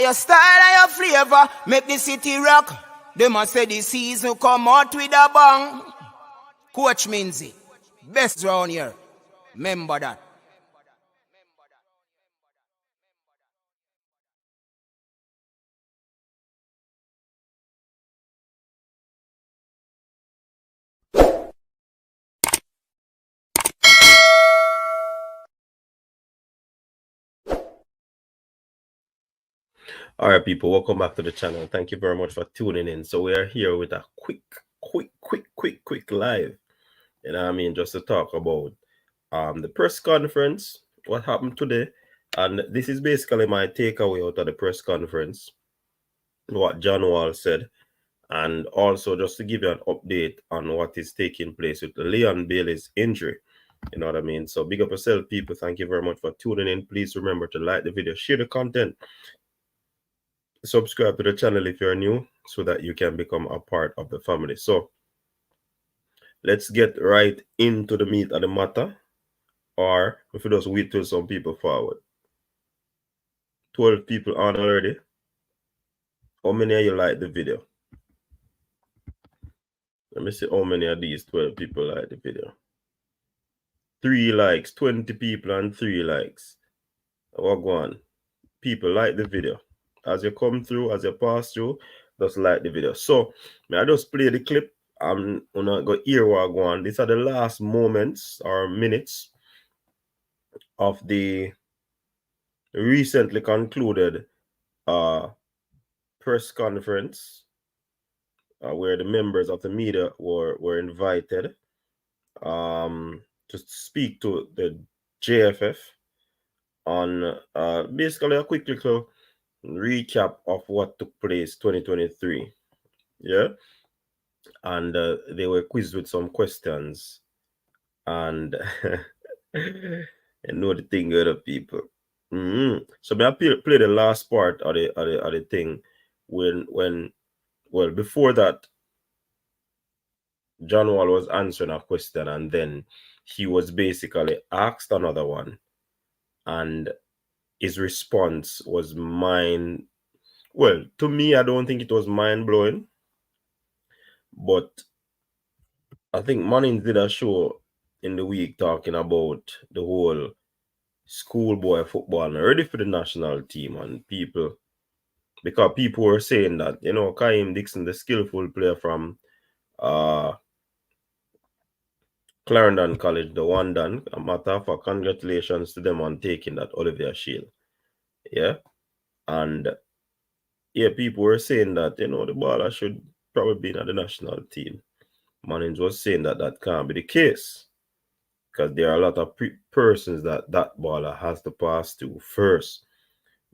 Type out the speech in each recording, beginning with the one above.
Your style and your flavor make the city rock. They must say the season come out with a bang. Coach Minzy, best round here. Remember that. All right, people, welcome back to the channel. Thank you very much for tuning in. So we are here with a quick live. You know what I mean? Just to talk about the press conference, what happened today. And this is basically my takeaway out of the press conference, what John Wall said. And also just to give you an update on what is taking place with Leon Bailey's injury. You know what I mean? So big up yourself, people. Thank you very much for tuning in. Please remember to like the video, share the content, subscribe to the channel if you're new so that you can become a part of the family. So let's get right into the meat of the matter, or if we just wait till some people forward. 12 people on already. How many of you like the video? Let me see how many of these 12 people like the video. 3 likes, 20 people and 3 likes. What go on? People like the video. As you come through, as you pass through, just like the video. So I just play the clip. I'm gonna go hear what go on. These are the last moments or minutes of the recently concluded press conference where the members of the media were invited to speak to the JFF on basically a quick little recap of what took place 2023. Yeah, and they were quizzed with some questions, and and know the thing with the people. So I play the last part of the thing when well, before that, John Wall was answering a question, and then he was basically asked another one, and his response was well, to me, I don't think it was mind blowing, but I think Mannings did a show in the week talking about the whole schoolboy football and ready for the national team, and because people were saying that, you know, Kaim Dixon, the skillful player from Clarendon College, the one done. A matter of fact, congratulations to them on taking that Olivier Shield. Yeah. And yeah, people were saying that, you know, the baller should probably be in the national team. Mannings was saying that that can't be the case, because there are a lot of persons that baller has to pass to first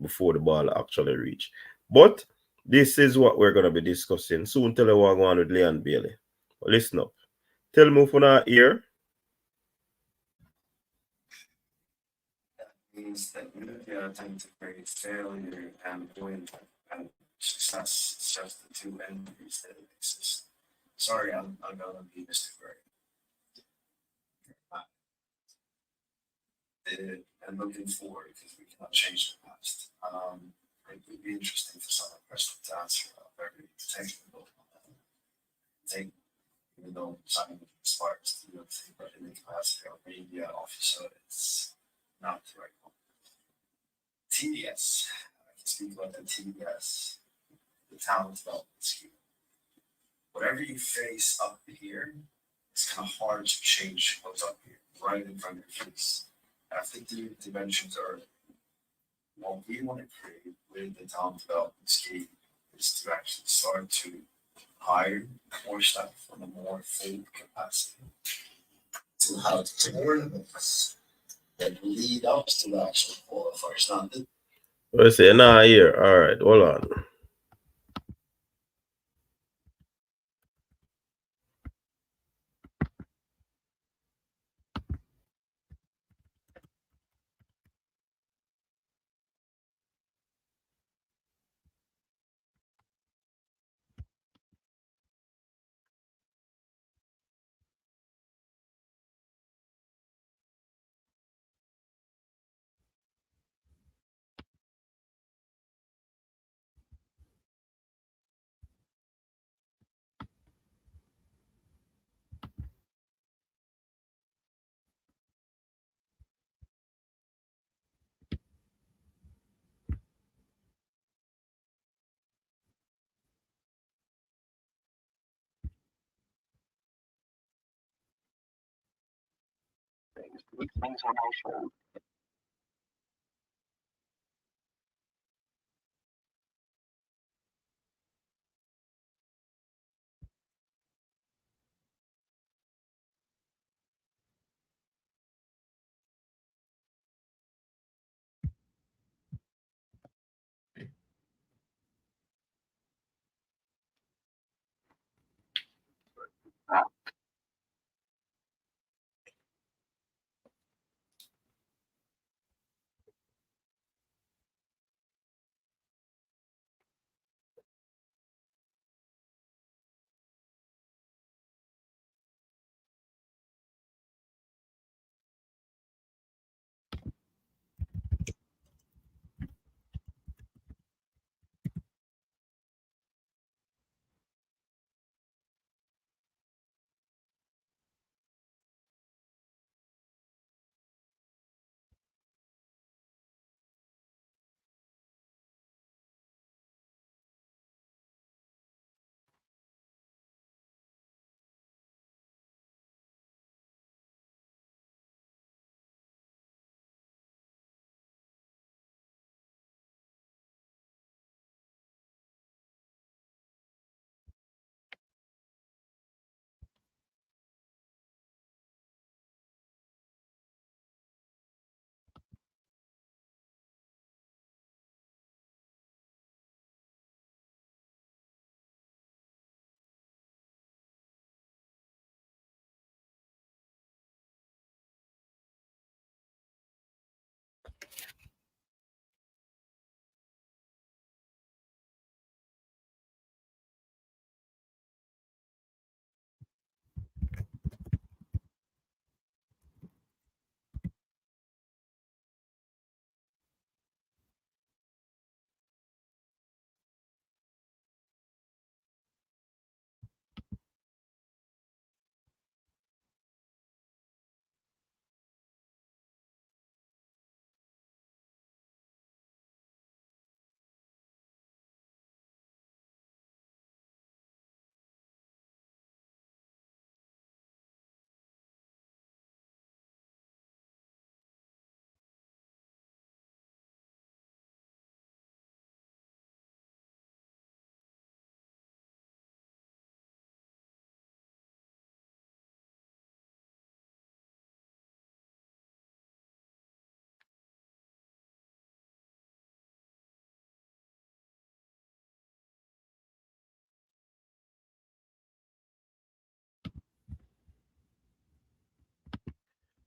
before the ball actually reach. But this is what we're going to be discussing. Soon tell you what going on with Leon Bailey. But listen up. Tell me for not here. That means that you attempt to create failure and win and success. It's just the two entities that exist. Sorry, I'm gonna be Mr. Gray. And looking forward because we cannot change the past. It would be interesting for some person to answer a very technical thing, even though Simon Sparks do not think that in the capacity of media officer, it's not the right one. TDS. I can speak about the TDS, the talent development scheme. Whatever you face up here, it's kind of hard to change what's up here, right in front of your face. I think the dimensions are what we want to create with the talent development scheme is to actually start to hire more staff on a more full capacity to have tournaments that lead up to the actual qualifiers. Not the Let's say, nah, here. All right, hold on.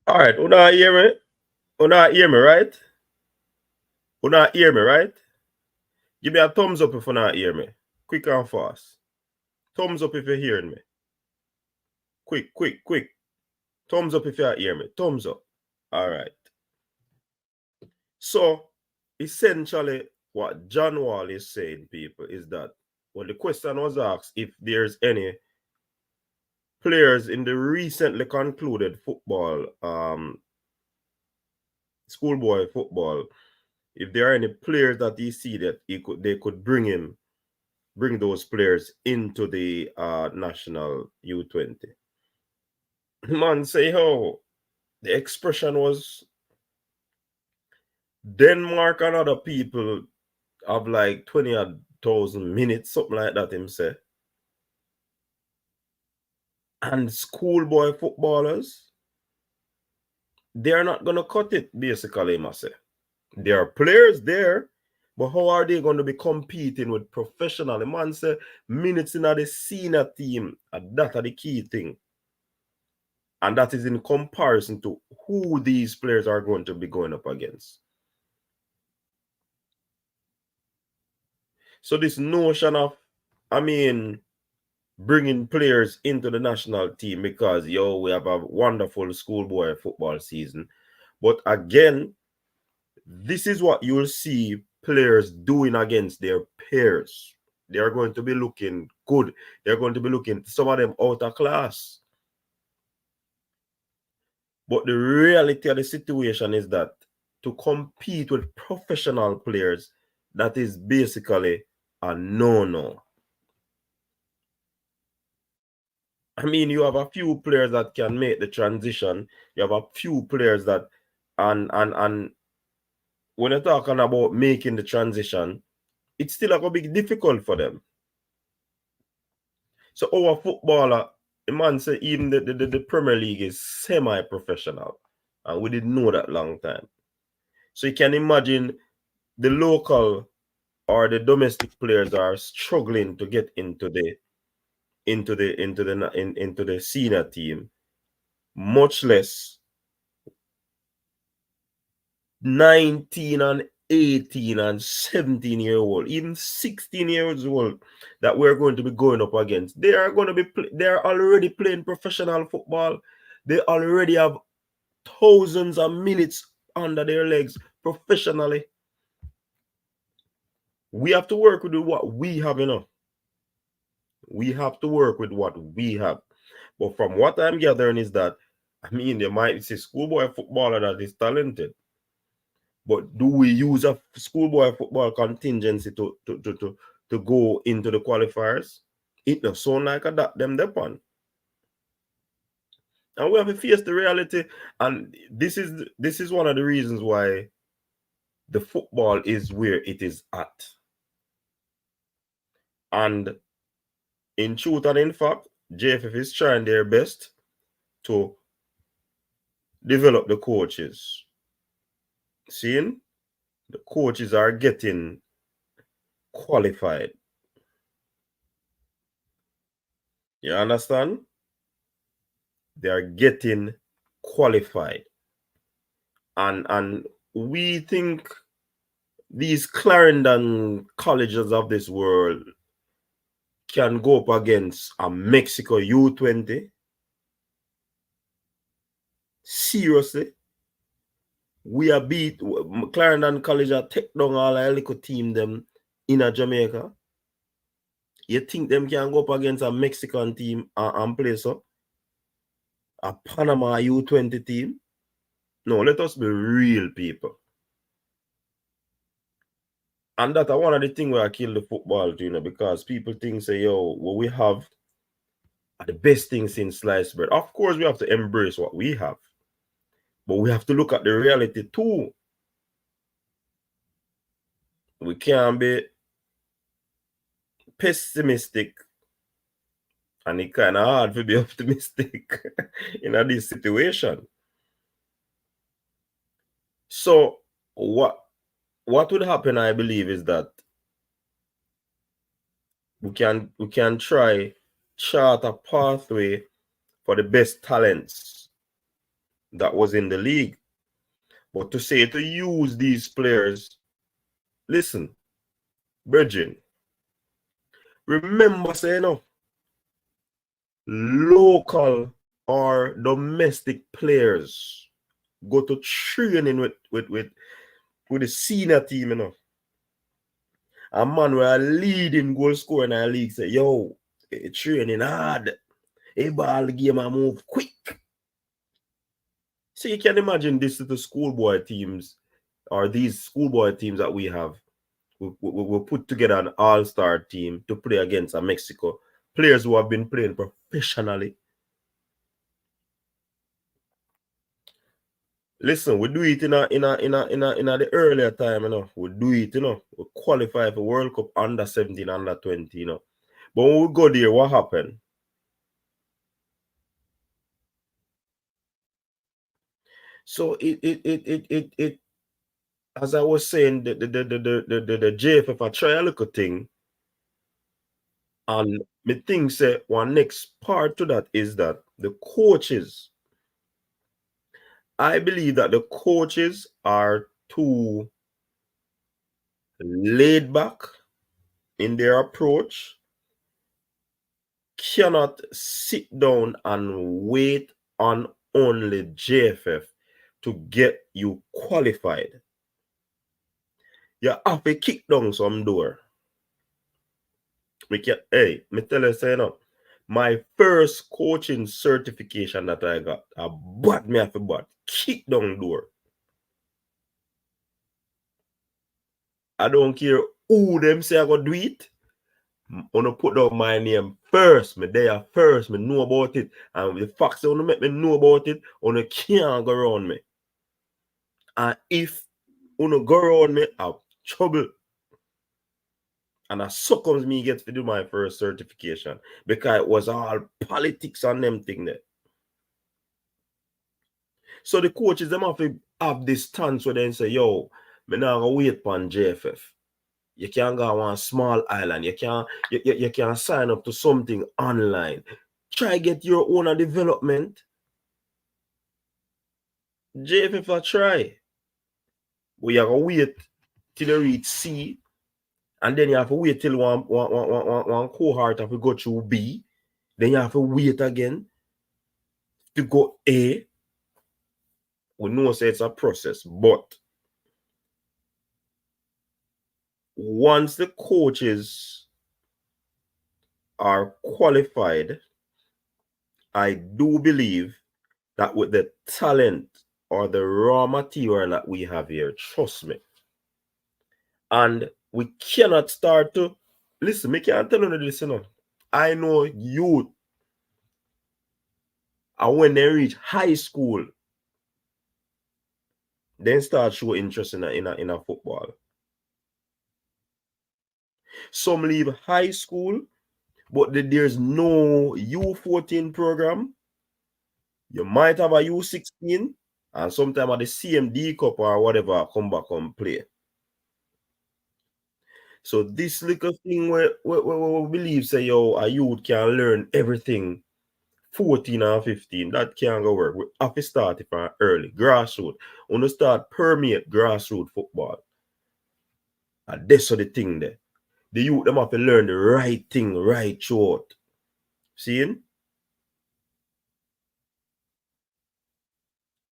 All right, you not hear me? You not hear me, right? You not hear me, right? Give me a thumbs up if you not hear me. Quick and fast. Thumbs up if you're hearing me. Quick, quick, quick. Thumbs up if you hear me. Thumbs up. All right. So, essentially, what John Wall is saying, people, is that when the question was asked if there's any players in the recently concluded football, schoolboy football, if there are any players that he see that they could bring those players into the national U20. Man, say how the expression was Denmark and other people have like 20,000 minutes, something like that, him say. And schoolboy footballers, they're not going to cut it, basically, him say. There are players there, but how are they going to be competing with professional? The man say minutes in the senior team, and that are the key thing. And that is in comparison to who these players are going to be going up against. So this notion of, bringing players into the national team because, we have a wonderful schoolboy football season. But again, this is what you'll see players doing against their peers. They're going to be looking good. They're going to be looking, some of them, out of class. But the reality of the situation is that to compete with professional players, that is basically a no-no. I mean, you have a few players that can make the transition. You have a few players that, and when you're talking about making the transition, it's still going to be difficult for them. So our footballer, the man say even the Premier League is semi-professional. And we didn't know that long time. So you can imagine the local or the domestic players are struggling to get into the senior team, much less 19 and 18 and 17-year-old, even 16 years old that we're going to be going up against. They are going to be they're already playing professional football. They already have thousands of minutes under their legs professionally. We have to work with what we have, We have to work with what we have. But from what I'm gathering is that, I mean, they might say schoolboy footballer that is talented. But do we use a schoolboy football contingency to go into the qualifiers? It does sound like that them depend. And we have to face the reality. And this is one of the reasons why the football is where it is at. And in truth and in fact, JFF is trying their best to develop the coaches. Seeing the coaches are getting qualified. You understand? They are getting qualified. And we think these Clarendon colleges of this world can go up against a Mexico U20. Seriously? We are beat Clarendon College are take down all a little team them in a Jamaica. You think them can go up against a Mexican team and play so? A Panama U20 team? No, let us be real, people. And that's one of the things where I kill the football, because people think, say, yo, what we have are the best things since sliced bread. Of course, we have to embrace what we have. But we have to look at the reality too. We can't be pessimistic. And it's kind of hard to be optimistic in this situation. So what would happen, I believe, is that we can try chart a pathway for the best talents that was in the league. But to say to use these players, listen, Virgin, remember saying, local or domestic players go to training with the senior team, A man who are leading goal scorer in our league say, yo, training hard. A ball game and move quick. So you can imagine this to the schoolboy teams or these schoolboy teams that we have. We'll put together an all-star team to play against a Mexico. Players who have been playing professionally. Listen, we do it in the earlier time, We do it, We qualify for World Cup under 17, under 20, But when we go there, what happened? So it as I was saying, the JFF I try a little thing, and me think say one next part to that is that the coaches. I believe that the coaches are too laid back in their approach, cannot sit down and wait on only JFF to get you qualified. You have to kick down some door. Me tell you, say my first coaching certification that I got, I bought me off a butt, kick down door. I don't care who them say I go do it. wanna put down my name first. Me there first. Me know about it. And the facts wanna make me know about it. Wanna can't go around me. And if wanna go around me, I have trouble. And as so comes me get to do my first certification because it was all politics on them thing there. So the coaches them have to have this stance where they say, yo, me now go wait upon JFF. You can't go on a small island. You can't sign up to something online. Try get your own development. JFF a try. But you have to wait till you reach C. And then you have to wait till one cohort have to go through B. Then you have to wait again to go A. We know say it's a process, but once the coaches are qualified, I do believe that with the talent or the raw material that we have here, trust me, and we cannot start to listen. Me can't tell you this, you know. I know youth, and when they reach high school, then start show interest in a football. Some leave high school, but there's no U14 program. You might have a U16, and sometime at the CMD Cup or whatever, come back and play. So this little thing where we believe say, yo, a youth can learn everything 14 and 15, that can't go work. We have to start it from early, grassroots. We want to start permeate grassroots football. And that's the thing there. The youth, them have to learn the right thing right short. Seeing?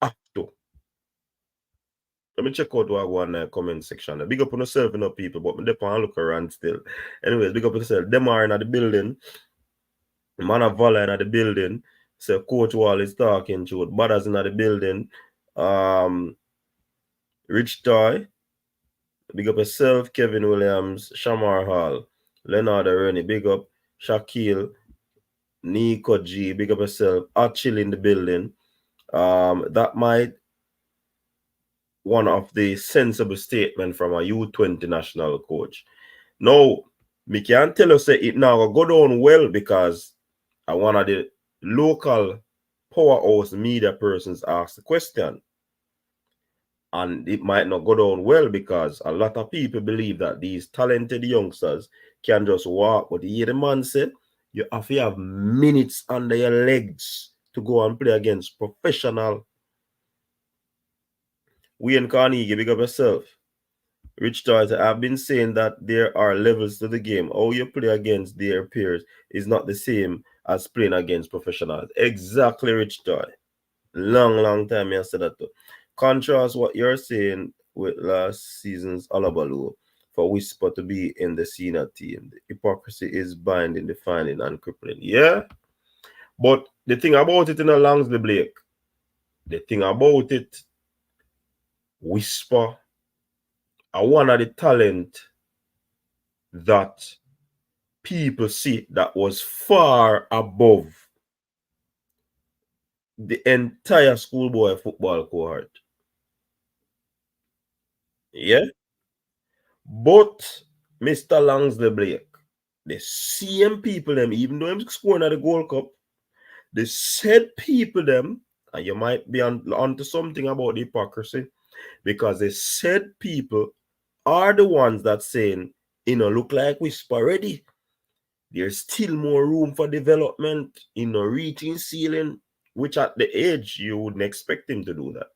Have to. Let me check out what I go in the comment section. Big up on yourself, you know, people, but they can't look around still. Anyways, big up on yourself. Them are in the building. Man of Valor in the building. So Coach Wall is talking to it. Butters in the building. Rich Toy. Big up yourself. Kevin Williams. Shamar Hall. Leonard Rennie. Big up. Shaquille. Nico G. Big up yourself. Achille in the building. That might one of the sensible statement from a U20 national coach. Now, me can't tell you say it now go down well because one of the local powerhouse media persons asked the question. And it might not go down well because a lot of people believe that these talented youngsters can just walk. But the man said, you have to have minutes under your legs to go and play against professional. Wayne Carnegie, big up yourself. Rich Toys, I've been saying that there are levels to the game. How you play against their peers is not the same as playing against professionals. Exactly, Rich Toy. Long time I said that too. Contrast what you're saying with last season's Alabalu for Whisper to be in the senior team. The hypocrisy is binding, defining, and crippling. Yeah. But the thing about it in a Langsley Blake, the thing about it, Whisper are one of the talent that people see that was far above the entire schoolboy football cohort. Yeah. But Mr. Langsley Blake, the same people them, even though I'm scoring at the Gold Cup, the said people them, and you might be onto something about the hypocrisy, because the said people are the ones that saying, look like Whisper ready. There's still more room for development, reaching ceiling, which at the age you wouldn't expect him to do that.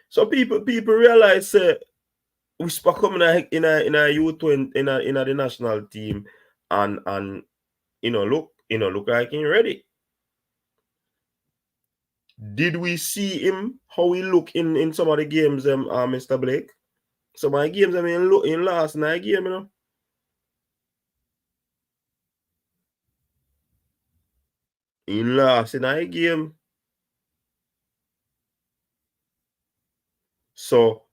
So people realize Whisper coming in a U20 in the national team and look like he's ready. Did we see him how he look in some of the games, Mr. Blake? Some of the games in last night game, In last night game. So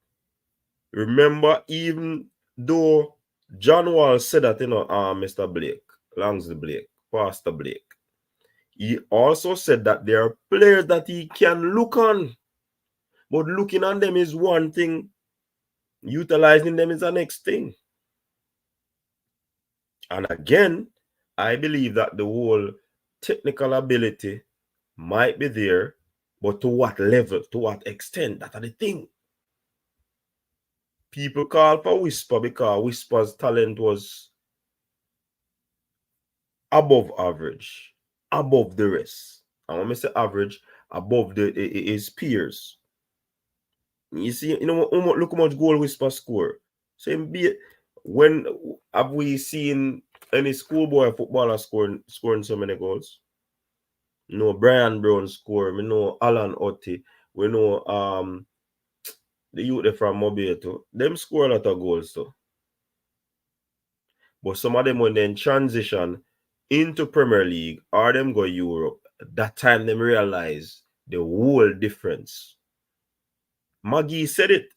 remember, even though John Wall said that, Mr. Blake, Langsley Blake, Pastor Blake. He also said that there are players that he can look on. But looking on them is one thing. Utilizing them is the next thing. And again, I believe that the whole technical ability might be there, but to what level, to what extent, that are the thing. People call for Whisper because Whisper's talent was above average, above the rest. And when I say average, above his peers. You see, look how much goal Whisper score. So when have we seen any schoolboy footballer scoring so many goals? No, Brian Brown score. We know Alan Otti. We know the youth from Mobile too. Them score a lot of goals too. But some of them when then transition into Premier League or them go Europe, that time them realize the whole difference. Maggie said it.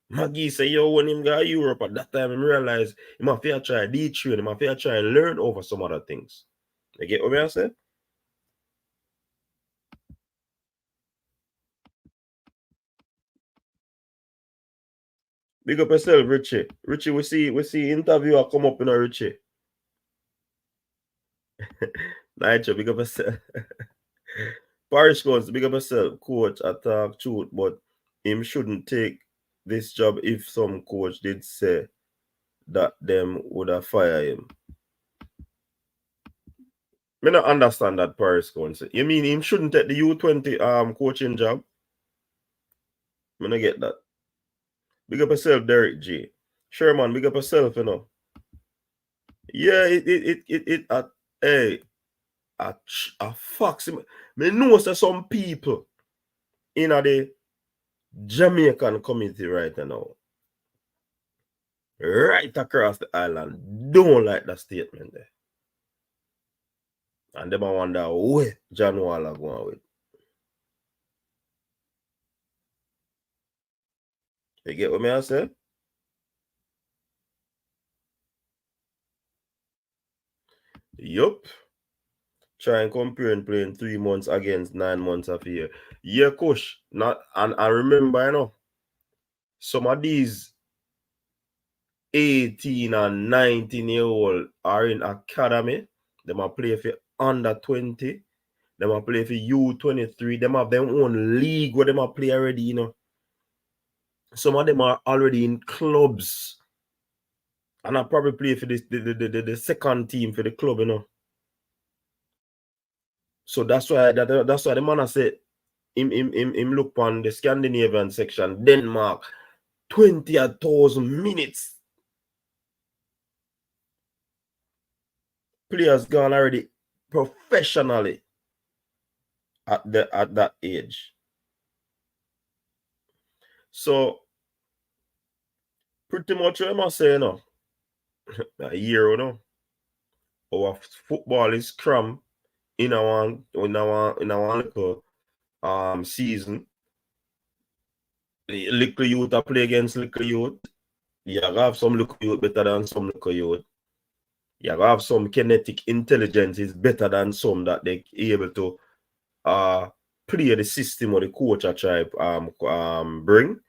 Maggie said, yo, when him go Europe at that time, him realize he might have to try de-train, he might have to try and learn over some other things. You get what I say? Big up yourself, Richie. Richie, we see interviewer come up in a Richie. Nigel, big up yourself. Parish goes, big up yourself. Coach, I talk truth, but him shouldn't take this job if some coach did say that them would have fired him. Me not understand that Paris concept. You mean him shouldn't take the U20 coaching job? Me not get that. Big up yourself, Derek G. Sherman, big up yourself, Yeah, hey, a fox. Me know that some people in the Jamaican community right now, right across the island, don't like that statement there. And them I wonder where John Wall are going with. You get what I say? Yup. Try and compare and playing 3 months against 9 months of a year. Yeah, coach. Not and I remember, some of these 18 and 19-year-old are in academy. Them are play for under 20. Them are play for U23. Them have their own league where them are play already, Some of them are already in clubs. And I probably play for the second team for the club, So that's why the man I said him look on the Scandinavian section, Denmark, 20,000 minutes. Players gone already professionally at that age. So pretty much what I must say, a year, our football is cram in our little season. Little youth I play against little youth. You have some little youth better than some little youth. You have some kinetic intelligence is better than some that they able to play the system or the coach I try bring,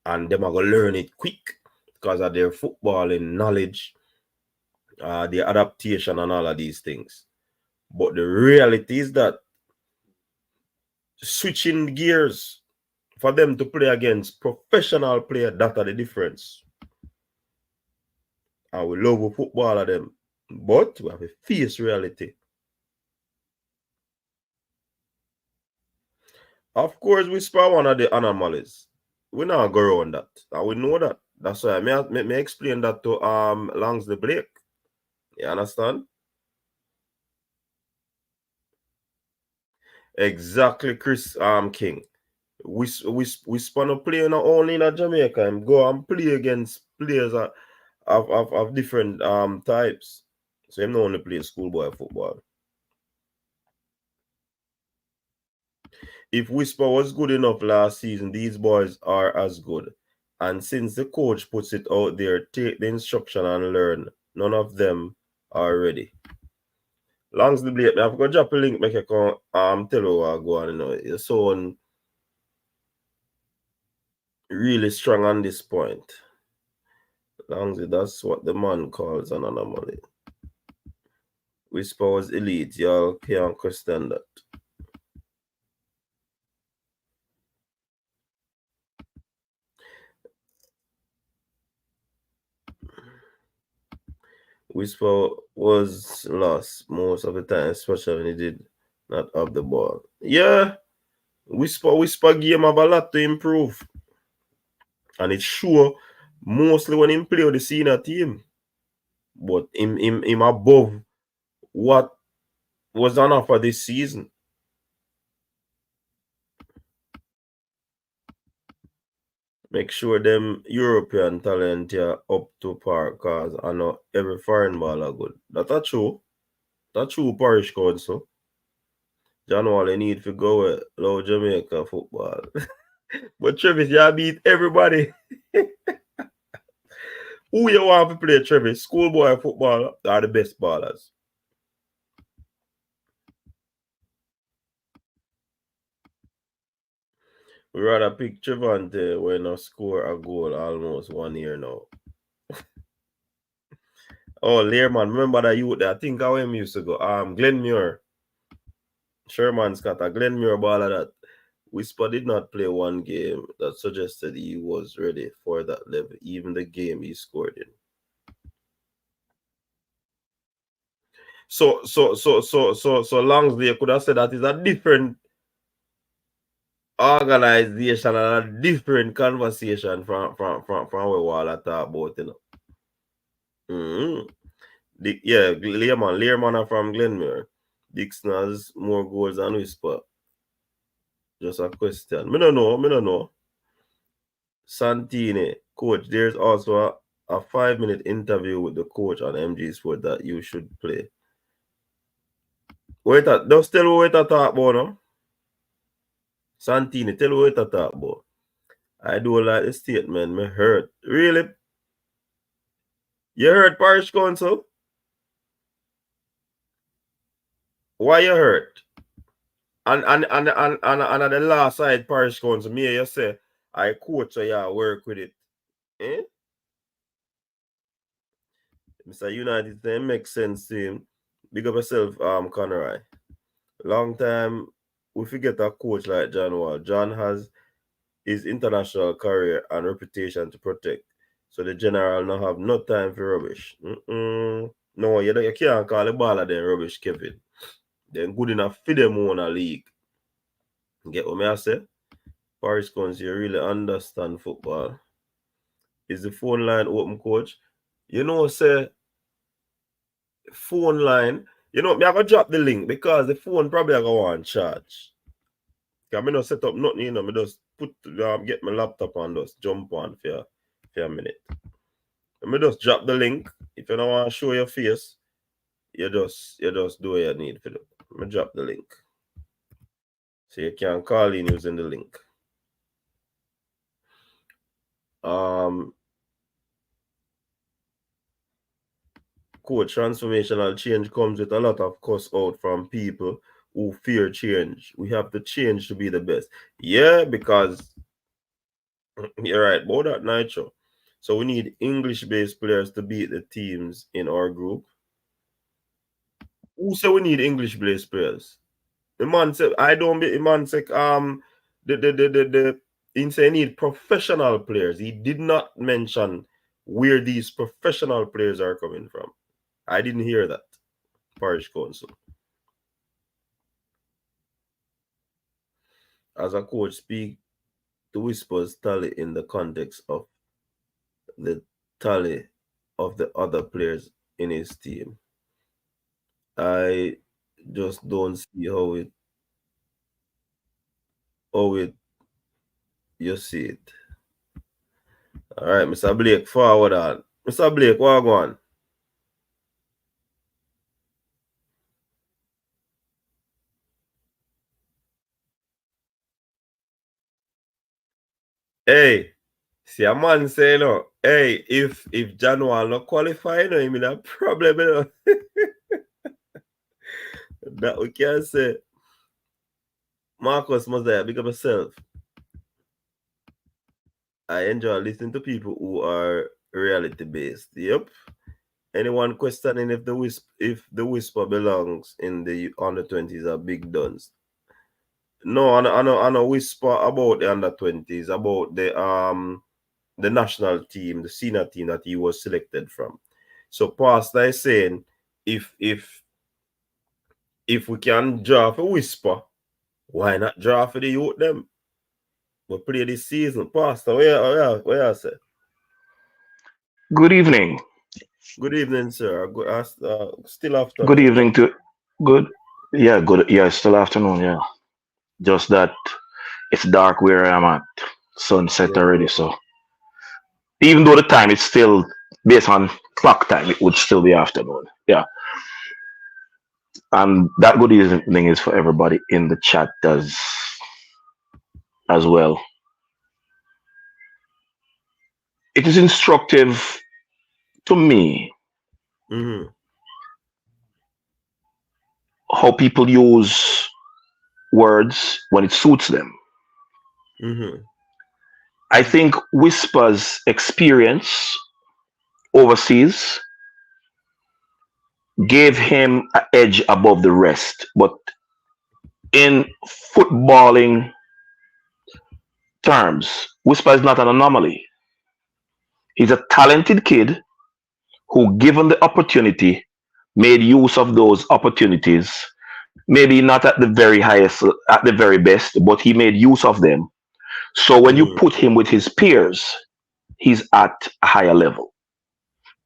and them are gonna learn it quick because of their footballing knowledge, their adaptation and all of these things. But the reality is that switching gears for them to play against professional players, that are the difference. And we love football of them, but we have a face reality. Of course, we spot one of the anomalies. We not go around that. And we know that. That's why me explain that to Langsley Blake. You understand? Exactly, Chris King. We span a player not only in Jamaica and go and play against players of different types. So him not only play schoolboy football. If Whisper was good enough last season, these boys are as good. And since the coach puts it out there, take the instruction and learn. None of them are ready. Longs the blade, I've got to drop a link, make you come tell you what go on, you know. Your son really strong on this point. Longs, that's what the man calls an anomaly. Whisper was elite, y'all can't question that. Whisper was lost most of the time, especially when he did not have the ball. Yeah, Whisper game have a lot to improve. And it's sure mostly when him play with the senior team. But him above what was on offer this season. Make sure them European talent are up to par, cause I know every foreign ball are good. That's true. That's true, Parish Council. John Wall, need to go with low Jamaica football. But Travis, you beat everybody. Who you want to play, Travis? Schoolboy football are the best ballers. We rather pick Trevante when I score a goal almost 1 year now. Oh, Learman, remember that youth there? I think how him used to go. Glenmuir. Sherman Scott, a Glenmuir baller that Whisper did not play one game that suggested he was ready for that level, even the game he scored in. So Longsley could have said that is a different organization and a different conversation from what we all talk about, you know. Mm-hmm. Learman are from Glenmuir. Dixon has more goals than Whisper. Just a question. Me no know. Santini, coach, there's also a 5-minute interview with the coach on MG Sport that you should play. Don't tell me what I talk about, no? Santini, tell me what I talk about. I do like the statement, me hurt. Really? You hurt, Parish Council? Why you hurt? And at the last side, Parish Council, me you say, I coach so yeah, work with it. Eh? Mr. United, it makes sense to him. Big up yourself, Conroy. Long time, we forget a coach like John Wall. John has his international career and reputation to protect. So the general now have no time for rubbish. No, you can't call the baller then rubbish, Kevin. Then good enough for them own a league. Get what me I say? Paris County, you really understand football. Is the phone line open, coach? You know, say phone line. You know, me I go drop the link because the phone probably I go on charge. I not set up nothing, you know, me just get my laptop and just jump on for a minute. Me just drop the link. If you don't want to show your face, you just do what you need for it. Me drop the link. So you can call in using the link. Coach, transformational change comes with a lot of cuss out from people who fear change. We have to change to be the best. Yeah, because you're right about that, Nitro. So we need English-based players to beat the teams in our group. Who say we need English-based players? The man said, I don't be, the man said, he said he need professional players. He did not mention where these professional players are coming from. I didn't hear that, Parish Council. As a coach, speak to Whispers tally in the context of the tally of the other players in his team. I just don't see how you see it. All right, Mr. Blake, forward on. Mr. Blake, what go on? Hey, See a man say no. Hey, if John Wall not qualify, no, I mean a problem, that we can say. Marcus Mosiah, big up yourself. I enjoy listening to people who are reality based. Yep. Anyone questioning if the whisper belongs in the under 20s are big duns? No, I know whisper about the under 20s, about the national team, the senior team that he was selected from. So Pastor is saying if we can draw for whisper, why not draw for the youth them? We play this season. Pastor, where I say? Good evening. Good evening, sir. Still Good afternoon. evening to good. Yeah, good. Yeah, it's still afternoon. Yeah, just that it's dark where I'm at. Sunset Yes, already. sir. So even though the time is still based on clock time, it would still be afternoon. Yeah, and that good evening is for everybody in the chat as well. It is instructive to me Mm-hmm. how people use words when it suits them. Mm-hmm. I think Whisper's experience overseas gave him an edge above the rest. But in footballing terms, Whisper is not an anomaly. He's a talented kid who, given the opportunity, made use of those opportunities. Maybe not at the very highest, at the very best, but he made use of them. So when you Mm-hmm. put him with his peers, he's at a higher level.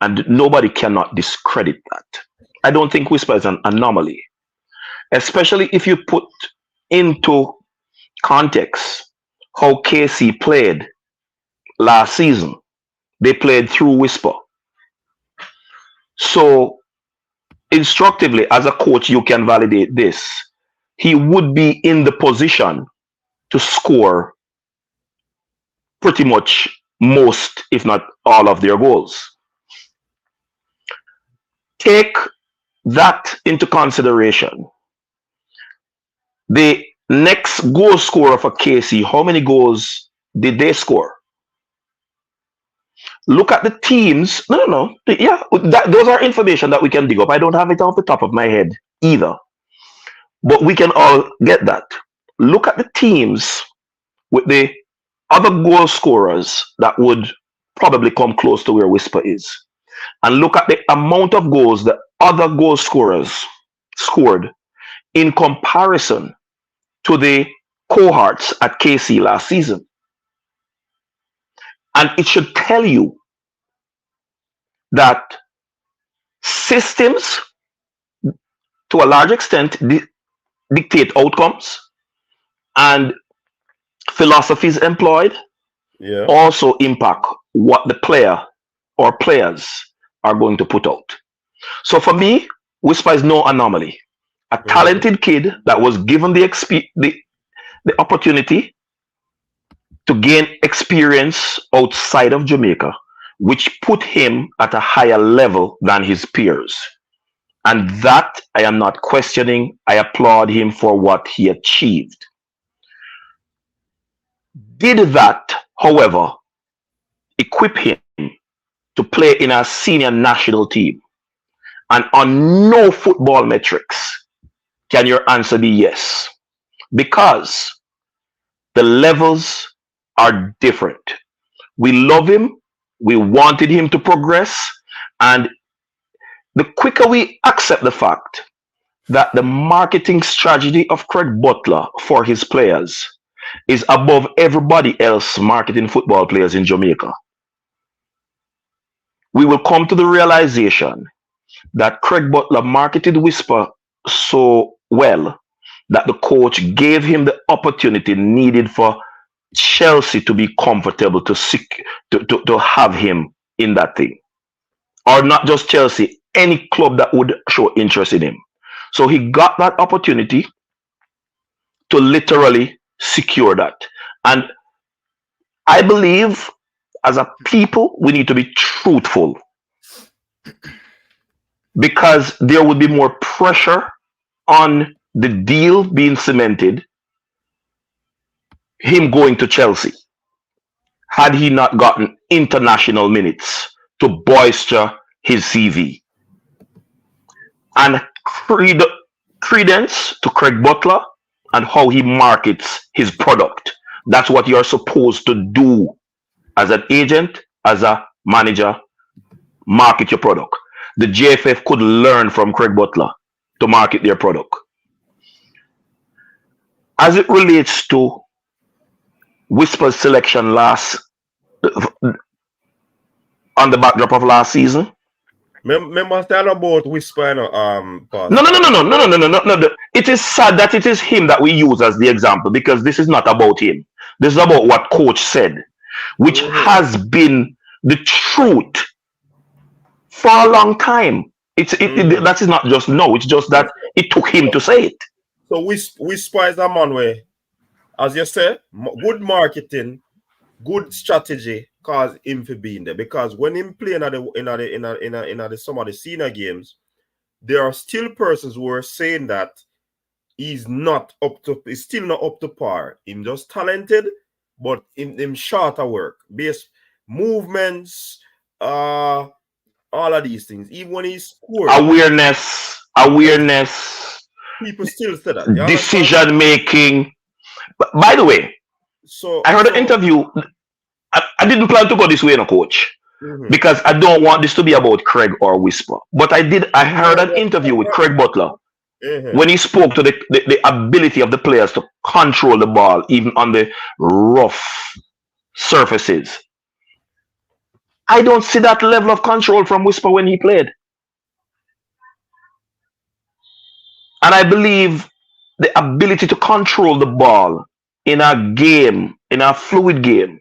And nobody cannot discredit that. I don't think Whisper is an anomaly, especially if you put into context how KC played last season. They played through Whisper. So, instructively, as a coach, you can validate this. He would be in the position to score pretty much most, if not all, of their goals. Take that into consideration. The next goal scorer for KC, how many goals did they score? Look at the teams. No. Yeah, those are information that we can dig up. I don't have it off the top of my head either, but we can all get that. Look at the teams with the other goal scorers that would probably come close to where Whisper is, and look at the amount of goals the other goal scorers scored in comparison to the cohorts at KC last season. And it should tell you that systems, to a large extent, dictate outcomes, and philosophies employed Yeah. also impact what the player or players are going to put out. So for me, Whisper is no anomaly. A Mm-hmm. talented kid that was given the opportunity to gain experience outside of Jamaica, which put him at a higher level than his peers. And that I am not questioning. I applaud him for what he achieved. Did that, however, equip him to play in a senior national team? And on no football metrics can your answer be yes, because the levels are different. We love him, we wanted him to progress, and the quicker we accept the fact that the marketing strategy of Craig Butler for his players is above everybody else marketing football players in Jamaica, we will come to the realization that Craig Butler marketed Whisper so well that the coach gave him the opportunity needed for Chelsea to be comfortable to have him in that thing. Or not just Chelsea, any club that would show interest in him. So he got that opportunity to literally secure that. And I believe as a people, we need to be truthful because there would be more pressure on the deal being cemented, him going to Chelsea, had he not gotten international minutes to bolster his CV. And credence to Craig Butler and how he markets his product. That's what you're supposed to do as an agent, as a manager, market your product. The JFF could learn from Craig Butler to market their product. As it relates to Whisper's selection on the backdrop of last season. Remember tell about Whisper, No. It is sad that it is him that we use as the example because this is not about him. This is about what coach said, which has been the truth for a long time. That is not just no. It's just that it took him to say it. So Whisper is a man where, as you say, good marketing, good strategy cause him for being there. Because when him playing in some of the senior games, there are still persons who are saying that he's still not up to par. He's just talented, but in shorter work, base movements, all of these things. Even when he's scored, awareness. People still say that. Decision making. By the way, I heard an interview. I didn't plan to go this way, no, coach, because I don't want this to be about Craig or Whisper. But I heard an interview with Craig Butler when he spoke to the ability of the players to control the ball, even on the rough surfaces. I don't see that level of control from Whisper when he played. And I believe the ability to control the ball in a game, in a fluid game,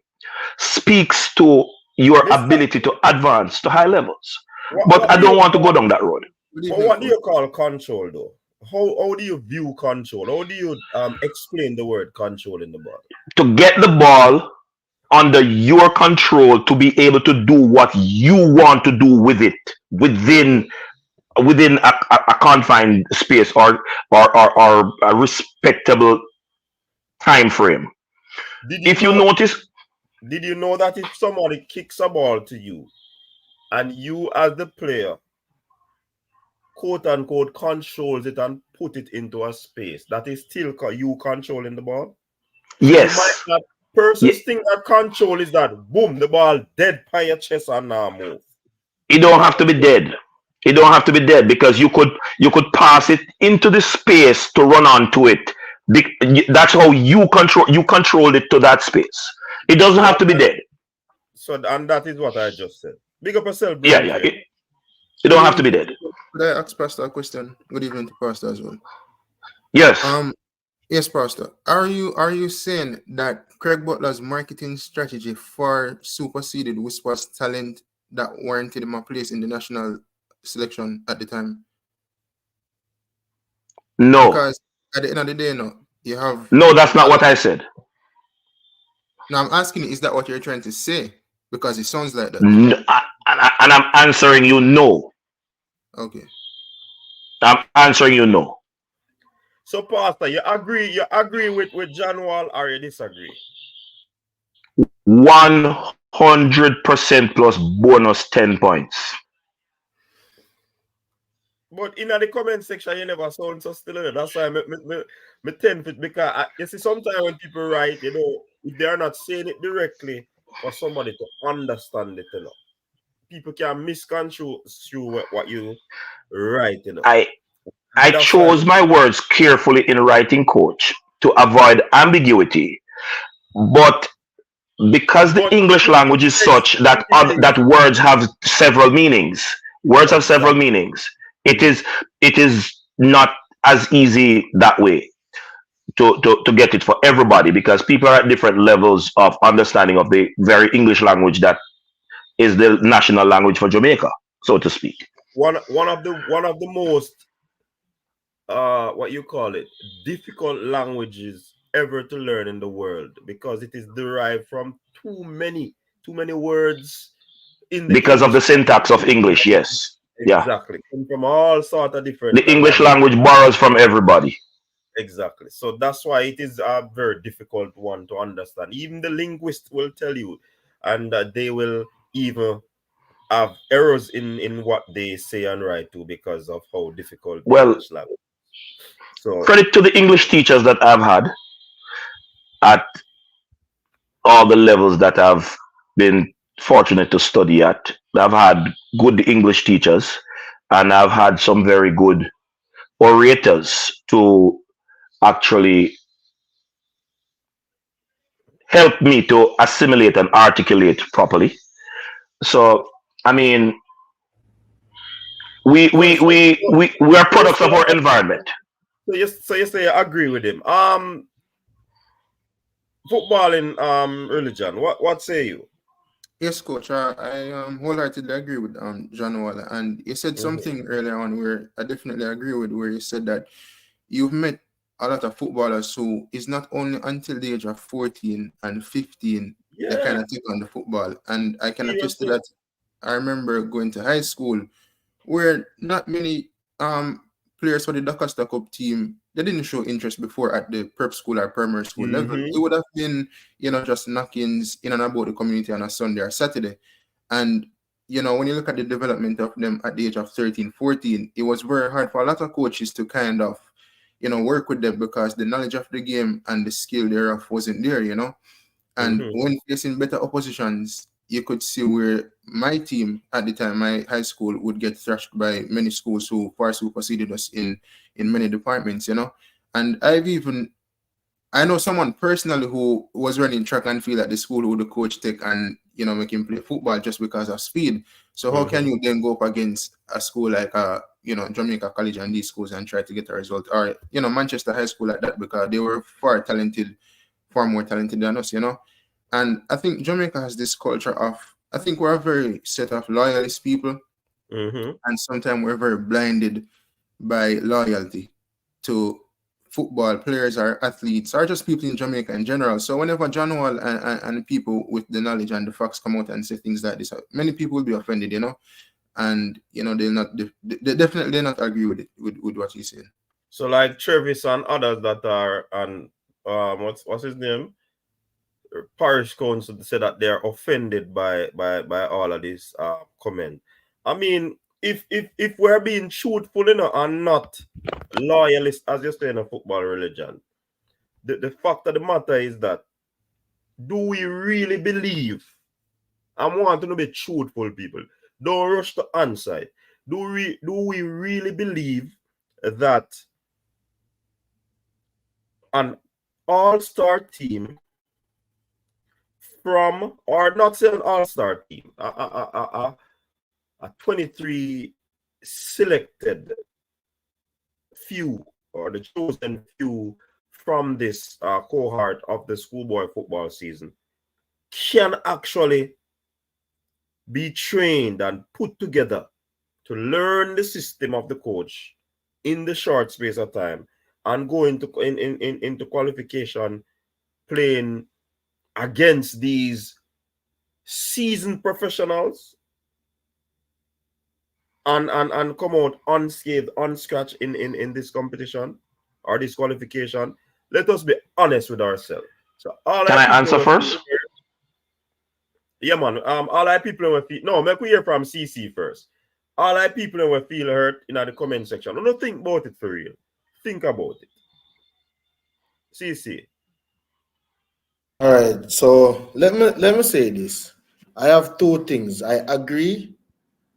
speaks to your ability to advance to high levels. But I don't want to go down that road. What do you call control, though? How do you view control? How do you explain the word control in the ball? To get the ball under your control to be able to do what you want to do with it within a confined space or a respectable time frame. Did you know that if somebody kicks a ball to you and you as the player quote unquote controls it and put it into a space, that is still you controlling the ball? Yes. Persons think that control is that boom, the ball dead by your chest and now move. It don't have to be dead. It don't have to be dead because you could pass it into the space to run onto it. That's how you control it to that space. It doesn't have to be dead. So, and that is what I just said. Big up yourself. Yeah. It don't have to be dead. Could I ask Pastor a question? Good evening to Pastor as well. Yes. Yes, Pastor. Are you saying that Craig Butler's marketing strategy far superseded Whisper's talent that warranted him a place in the national selection at the time? No. Because at the end of the day, you have... No, that's not what I said. Now I'm asking you, is that what you're trying to say? Because it sounds like that. No, and I'm answering you no. Okay. I'm answering you no. So, Pastor, you agree with John Wall or you disagree? 100% plus bonus 10 points. But in the comment section, you never sound so still. That's why me 10 fit, because you see sometimes when people write, if they are not saying it directly for somebody to understand it, people can misconstrue what you write, I chose my words carefully in writing, coach, to avoid ambiguity. But because the English language is such that words have several meanings, it is not as easy that way to get it for everybody because people are at different levels of understanding of the very English language that is the national language for Jamaica, so to speak. One of the most difficult languages ever to learn in the world because it is derived from too many too many words in the Because of the English. syntax of English, yes. Yeah. Exactly. Come from all sort of different The English languages. language borrows from everybody. Exactly. So that's why it is a very difficult one to understand. Even the linguist will tell you, and they will even have errors in what they say and write too because of how difficult the Well, English language. So credit to the English teachers that I've had at all the levels that I've been fortunate to study at. I've had good English teachers and I've had some very good orators to actually help me to assimilate and articulate properly. So, I mean, we so we so, we so, we, we are so you products of say our environment. you say you agree with him. Footballing religion. What say you? Yes, coach. I wholeheartedly agree with John Wall, and you said Mm-hmm. something earlier on where I definitely agree with, where you said that you've met a lot of footballers who is not only until the age of 14 and 15 they kind Yeah. of take on the football, and I can attest to Seriously. that. I remember going to high school where not many players for the Doncaster Cup team, they didn't show interest before at the prep school or primary school level. Mm-hmm. It would have been, just knockings in and about the community on a Sunday or Saturday. And, when you look at the development of them at the age of 13, 14, it was very hard for a lot of coaches to kind of, work with them because the knowledge of the game and the skill thereof wasn't there. And Mm-hmm. when facing better oppositions, you could see where my team at the time, my high school, would get thrashed by many schools who far superseded us in many departments. And I know someone personally who was running track and field at the school who the coach take and make him play football just because of speed. So how can Mm-hmm. you then go up against a school like Jamaica College and these schools and try to get a result, or Manchester High School like that, because they were far more talented than us. And I think Jamaica has this culture of, I think we're a very set of loyalist people, Mm-hmm. and sometimes we're very blinded by loyalty to football players or athletes or just people in Jamaica in general. So whenever John Wall and people with the knowledge and the facts come out and say things like this, many people will be offended, and they definitely not agree with it, with what he's saying. So like Travis and others that are on what's his name? Parish council to say that they're offended by all of this comment. I mean, if we're being truthful, and not loyalist, as you say in a football religion, the fact of the matter is that, do we really believe? I want to be truthful, people. Don't rush to answer it. Do we really believe that an all-star team from, or not say an all-star team, a 23 selected few, or the chosen few from this cohort of the schoolboy football season, can actually be trained and put together to learn the system of the coach in the short space of time and go into qualification playing against these seasoned professionals and come out unscathed, unscratched in this competition or this qualification. Let us be honest with ourselves. So all Can our I people answer will feel first? here. Yeah, man. All our people will feel, no, make we hear from CC first. All our people will feel hurt in the comment section. Don't think about it for real. Think about it. CC. All right, so let me say this. I have two things. I agree,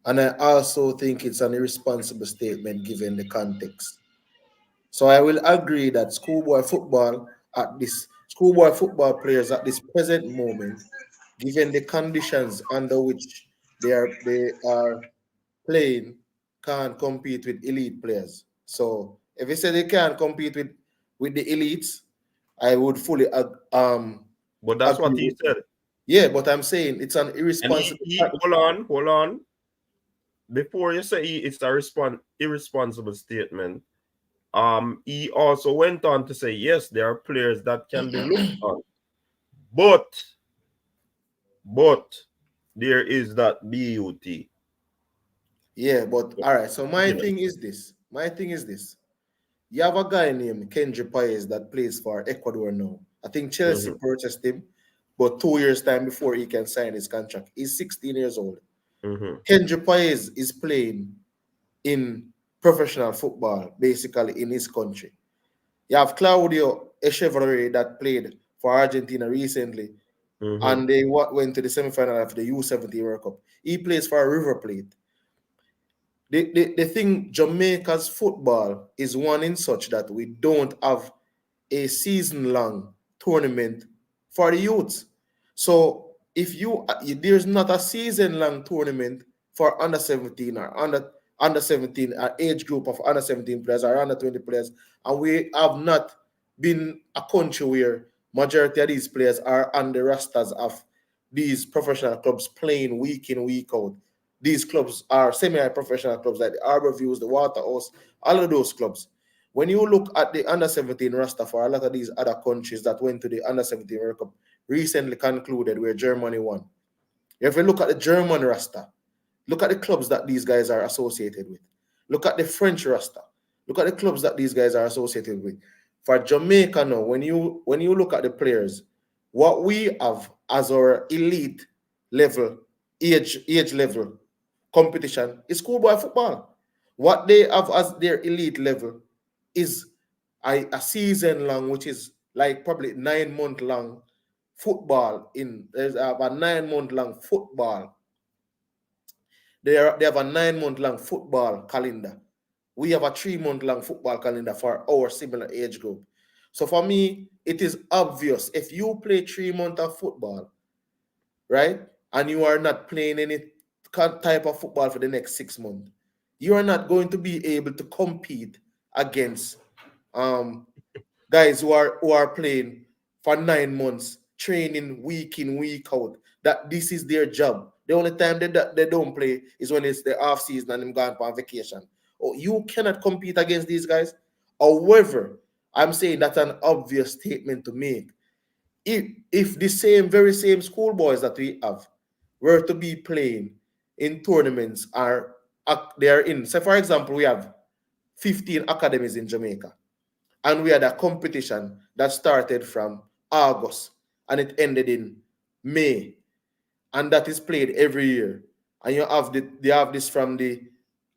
and I also think it's an irresponsible statement given the context. So I will agree that schoolboy football players at this present moment, given the conditions under which they are playing, can't compete with elite players. So if you say they can't compete with the elites, I would fully But that's what agree he with you. said. Yeah, but I'm saying it's an And irresponsible he hold on. Before you say it's a irresponsible statement, he also went on to say, yes, there are players that can be looked on, but But there is that BUT. Yeah, but all right. So my You know. thing is this. My thing is this. You have a guy named Kendry Paez that plays for Ecuador now. I think Chelsea Mm-hmm. purchased him, but 2 years time before he can sign his contract. He's 16 years old. Mm-hmm. Kendry Paez is playing in professional football, basically in his country. You have Claudio Echeverri that played for Argentina recently, Mm-hmm. and they went to the semifinal of the U17 World Cup. He plays for River Plate. The thing, Jamaica's football is one in such that we don't have a season-long tournament for the youths. So if there's not a season-long tournament for under 17 or under 17, an age group of under 17 players or under 20 players, and we have not been a country where majority of these players are on the rosters of these professional clubs playing week in, week out. These clubs are semi-professional clubs like the Arbor Views, the Waterhouse, all of those clubs. When you look at the under 17 roster for a lot of these other countries that went to the under 17 World Cup recently concluded where Germany won. If you look at the German roster, look at the clubs that these guys are associated with. Look at the French roster. Look at the clubs that these guys are associated with. For Jamaica now, when you look at the players, what we have as our elite level, age level competition is schoolboy football. What they have as their elite level is a season long, which is like probably 9 month long football. There's a 9 month long football. They have a 9 month long football calendar. We have a 3 month long football calendar for our similar age group. So for me, it is obvious if you play 3 months of football, right, and you are not playing any type of football for the next 6 months, you are not going to be able to compete against um guys who are playing for 9 months, training week in, week out. That this is their job. The only time they don't play is when it's the off season and them gone on vacation. Oh, you cannot compete against these guys. However, I'm saying that's an obvious statement to make. If the very same schoolboys that we have were to be playing in tournaments they are in, say for example, we have 15 academies in Jamaica, and we had a competition that started from August and it ended in May, and that is played every year. And they have this from the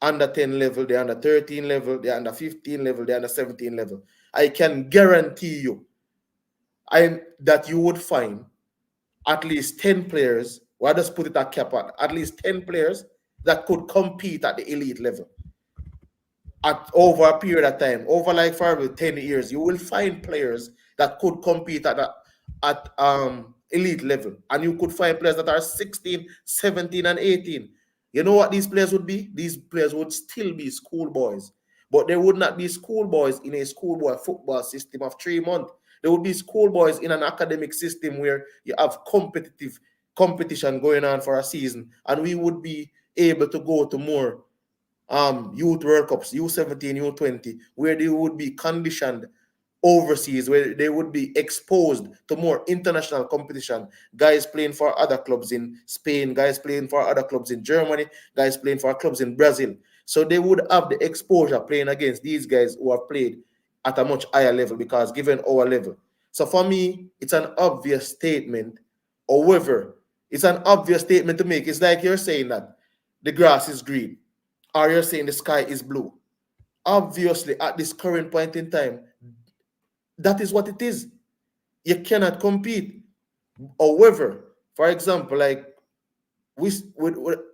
under 10 level, the under 13 level, the under 15 level, the under 17 level. I can guarantee you that you would find at least 10 players, well, just put it at cap at least 10 players that could compete at the elite level at over a period of time, over like for 10 years. You will find players that could compete at elite level, and you could find players that are 16, 17, and 18. You know what these players would be? These players would still be schoolboys, but they would not be schoolboys in a schoolboy football system of 3 months. They would be schoolboys in an academic system where you have competitive competition going on for a season, and we would be able to go to more youth World Cups, U17, U20, where they would be conditioned overseas, where they would be exposed to more international competition. Guys playing for other clubs in Spain, guys playing for other clubs in Germany, guys playing for clubs in Brazil. So they would have the exposure playing against these guys who have played at a much higher level because given our level. So for me, it's an obvious statement. However, it's an obvious statement to make. It's like you're saying that the grass is green, or you're saying the sky is blue. Obviously, at this current point in time, that is what it is. You cannot compete. However, for example, like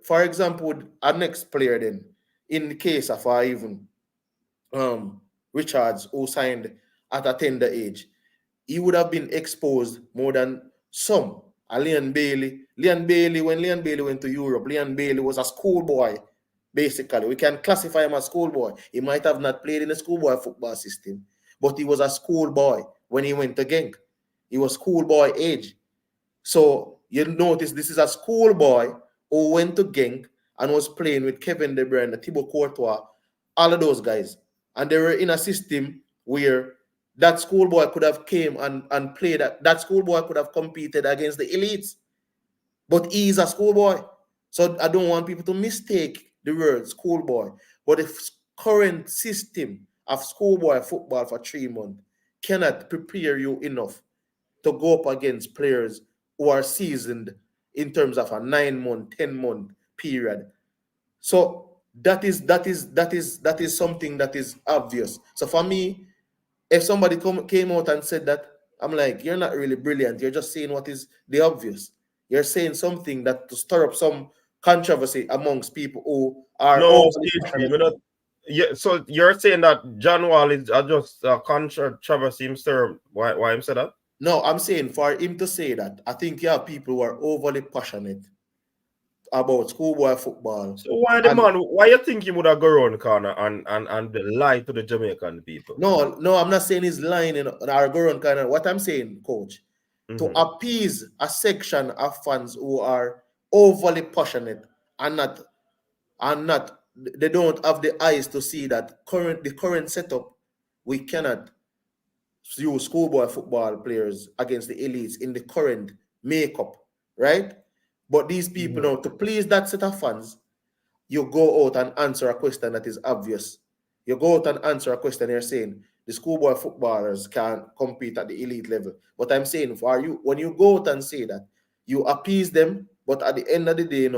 for example, with our next player, then in the case of even Richards, who signed at a tender age, he would have been exposed more than some. Leon Bailey. When Leon Bailey went to Europe, Leon Bailey was a schoolboy. Basically, we can classify him as schoolboy. He might have not played in the schoolboy football system, but he was a schoolboy when he went to Genk. He was schoolboy age. So you notice this is a schoolboy who went to Genk and was playing with Kevin De Bruyne, Thibaut Courtois, all of those guys. And they were in a system where that schoolboy could have came and played. That schoolboy could have competed against the elites. But he is a schoolboy. So I don't want people to mistake the word schoolboy. But the current system of schoolboy football for 3 months cannot prepare you enough to go up against players who are seasoned in terms of a 9 month, 10 month period. So that is something that is obvious. So for me, if somebody came out and said that, I'm like, you're not really brilliant. You're just saying what is the obvious. You're saying something that to stir up some controversy amongst people who are No, overly CC, passionate. me not. Yeah, so you're saying that John Wall is just a controversy himself. Why him say that? No, I'm saying for him to say that, I think you have people who are overly passionate about schoolboy football. So why the And man? Why you think he would have go around corner and lie to the Jamaican people? no, I'm not saying he's lying in our Goron kind of what I'm saying, coach, to Mhm. appease a section of fans who are overly passionate and not they don't have the eyes to see that the current setup, we cannot use schoolboy football players against the elites in the current makeup, right? But these people Mhm. now, to please that set of fans, you go out and answer a question that is obvious. You go out and answer a question, you're saying the schoolboy footballers can't compete at the elite level. But I'm saying for you, when you go out and say that, you appease them, but at the end of the day,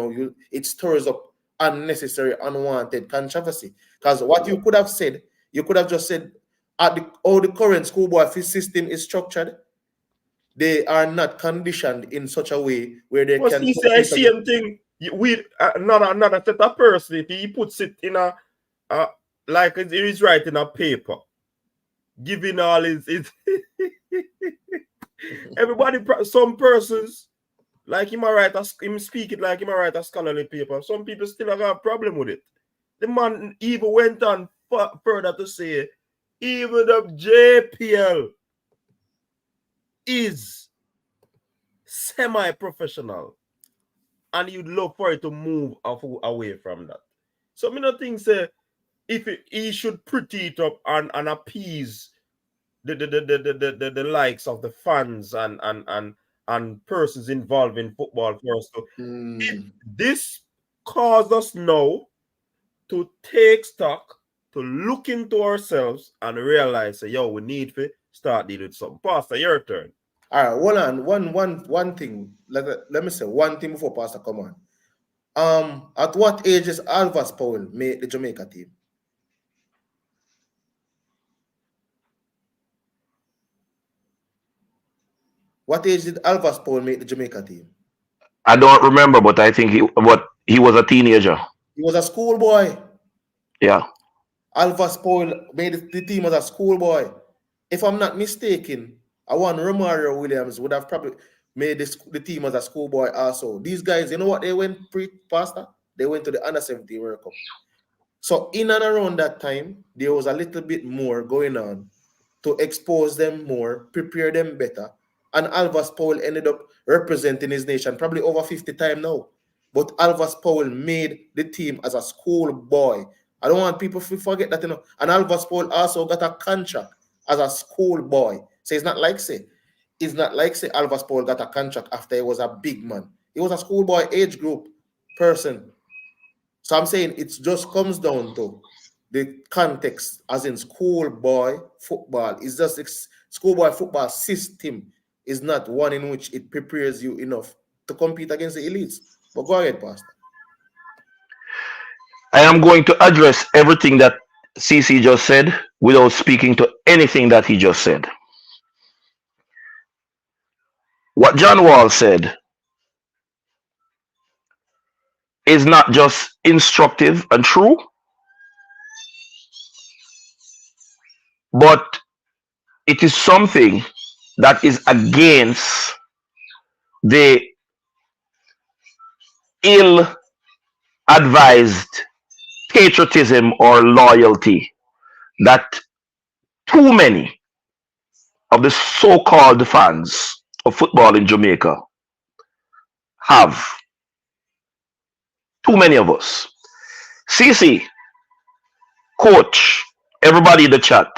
it stirs up unnecessary, unwanted controversy. Because what you could have said, you could have just said, how the current schoolboy system is structured, they are not conditioned in such a way where they But can he say I compete see against. him thing. We another set of person. If he puts it in a like it is writing a paper, giving all his everybody. Some persons like him, him speak it like him, write a scholarly paper. Some people still have a problem with it. The man even went on further to say, even the JPL is semi-professional, and you'd love for it to move away from that. So me not think say if he should pretty it up and appease the likes of the fans and persons involved in football for us to this caused us now to take stock, to look into ourselves and realize that yo, we need to start dealing with something. Pastor, your turn. All right, hold on. One thing. Let me say one thing before Pastor come on. At what age is Alvas Powell made the Jamaica team? What age did Alvas Powell make the Jamaica team? I don't remember, but I think he was a teenager. He was a schoolboy. Yeah. Alvas Powell made the team as a schoolboy. If I'm not mistaken, I want Romario Williams would have probably made the team as a schoolboy also. These guys, you know what they went pre-pastor? They went to the under 17 World Cup. So in and around that time, there was a little bit more going on to expose them more, prepare them better. And Alvas Powell ended up representing his nation probably over 50 times now. But Alvas Powell made the team as a schoolboy. I don't want people to forget that, And Alvas Powell also got a contract as a schoolboy. So it's not like say Alvas Powell got a contract after he was a big man. He was a schoolboy age group person. So I'm saying it just comes down to the context, as in schoolboy football. It's just schoolboy football system is not one in which it prepares you enough to compete against the elites. But go ahead, Pastor. I am going to address everything that CC just said without speaking to anything that he just said. What John Wall said is not just instructive and true, but it is something that is against the ill advised patriotism or loyalty that too many of the so called fans of football in Jamaica have. Too many of us. CC, coach, everybody in the chat,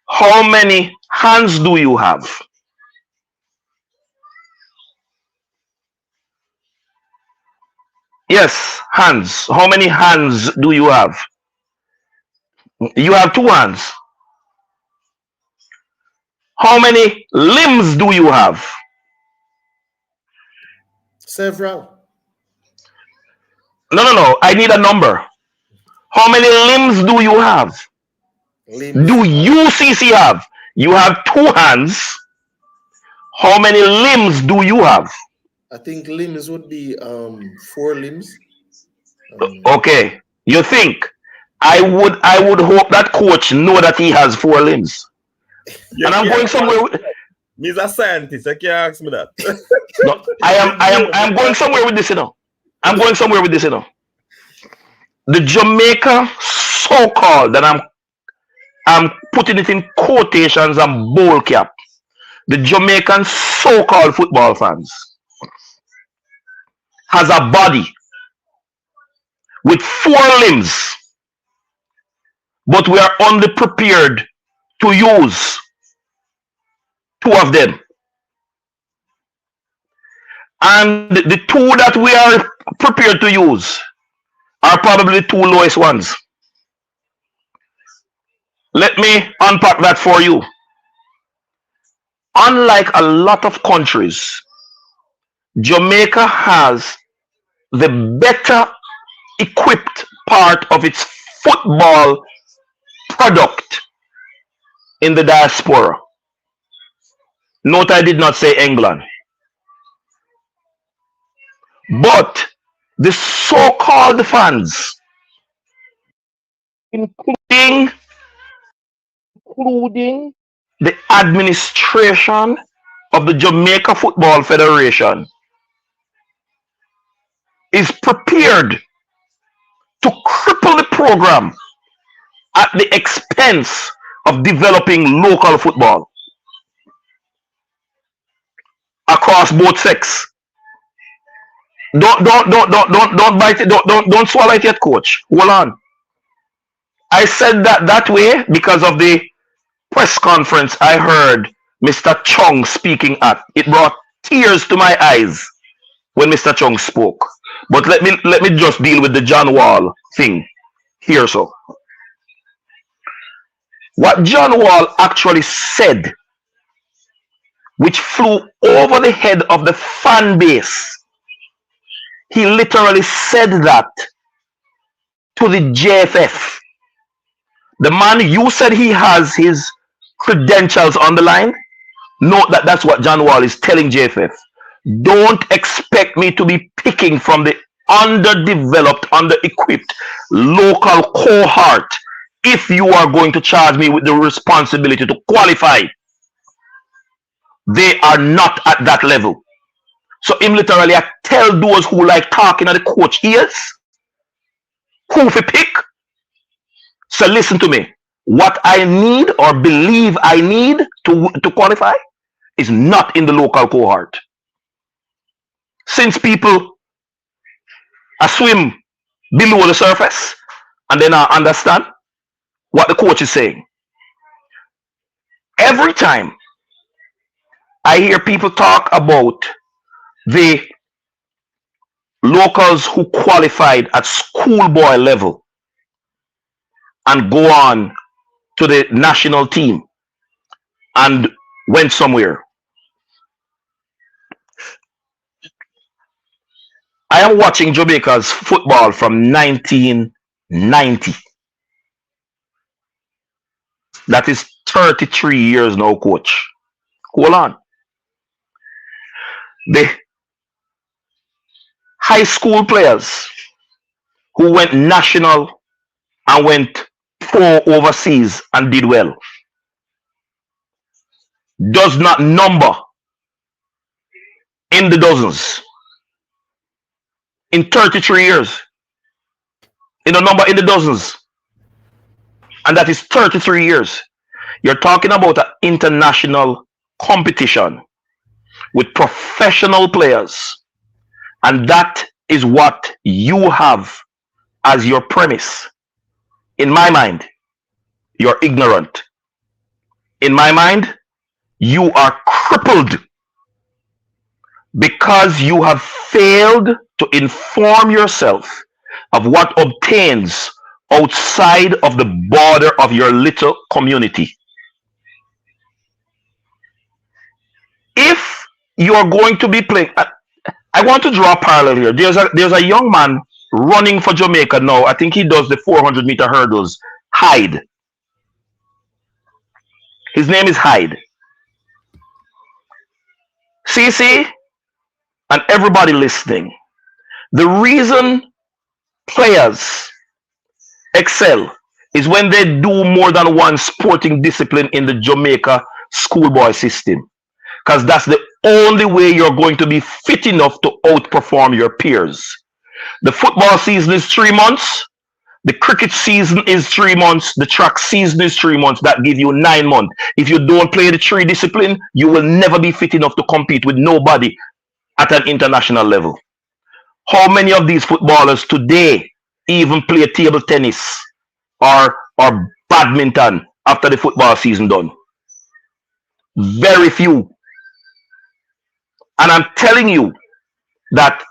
how many hands do you have? Yes, hands. How many hands do you have? You have two hands. How many limbs do you have? Several No. I need a number. How many limbs do you have? limbs. Do you, CC, have? You have two hands. How many limbs do you have? I think limbs would be 4 limbs. Okay. You think I would hope that coach know that he has 4 limbs. You And I'm going can't somewhere ask- with, Me's a scientist. You can't ask me that. no, I'm going somewhere with this, you know. I'm going somewhere with this, you know. The Jamaica so-called, and I'm putting it in quotations and bold cap. The Jamaican so-called football fans has a body with 4 limbs, but we are only prepared to use 2 of them. And the 2 that we are prepared to use are probably the 2 lowest ones. Let me unpack that for you. Unlike a lot of countries, Jamaica has the better equipped part of its football product in the diaspora. Note I did not say England. But the so-called fans, including the administration of the Jamaica Football Federation, is prepared to cripple the program at the expense of developing local football across both sects. Don't bite it. Don't swallow it yet, coach. Hold on. I said that way because of the press conference I heard Mr. Chung speaking at. It brought tears to my eyes when Mr. Chung spoke. But let me just deal with the John Wall thing here. So what John Wall actually said, which flew over the head of the fan base, he literally said that to the JFF. The man, you said he has his credentials on the line. Note that that's what John Wall is telling JFF. Don't expect me to be picking from the underdeveloped, under-equipped local cohort if you are going to charge me with the responsibility to qualify. They are not at that level. So him literally I tell those who like talking at the coach ears who to pick. So listen to me. What I need or believe I need to qualify is not in the local cohort. Since people swim below the surface and then I understand what the coach is saying. Every time I hear people talk about the locals who qualified at schoolboy level and go on to the national team and went somewhere, I am watching Jamaica's football from 1990. That is 33 years now, coach. Hold on. The high school players who went national and went pro overseas and did well does not number in the dozens in 33 years. In a number in the dozens. And that is 33 years. You're talking about an international competition with professional players. And that is what you have as your premise. In my mind, you're ignorant. In my mind, you are crippled because you have failed to inform yourself of what obtains outside of the border of your little community. If you're going to be playing, I want to draw a parallel here. There's a young man running for Jamaica now. I think he does the 400-meter hurdles. Hyde. His name is Hyde. CC and everybody listening, the reason players excel is when they do more than one sporting discipline in the Jamaica schoolboy system. Because that's the only way you're going to be fit enough to outperform your peers. The football season is 3 months. The cricket season is 3 months. The track season is 3 months. That give you 9 months. If you don't play the three discipline, you will never be fit enough to compete with nobody at an international level. How many of these footballers today even play table tennis or badminton after the football season done? Very few. And I'm telling you that,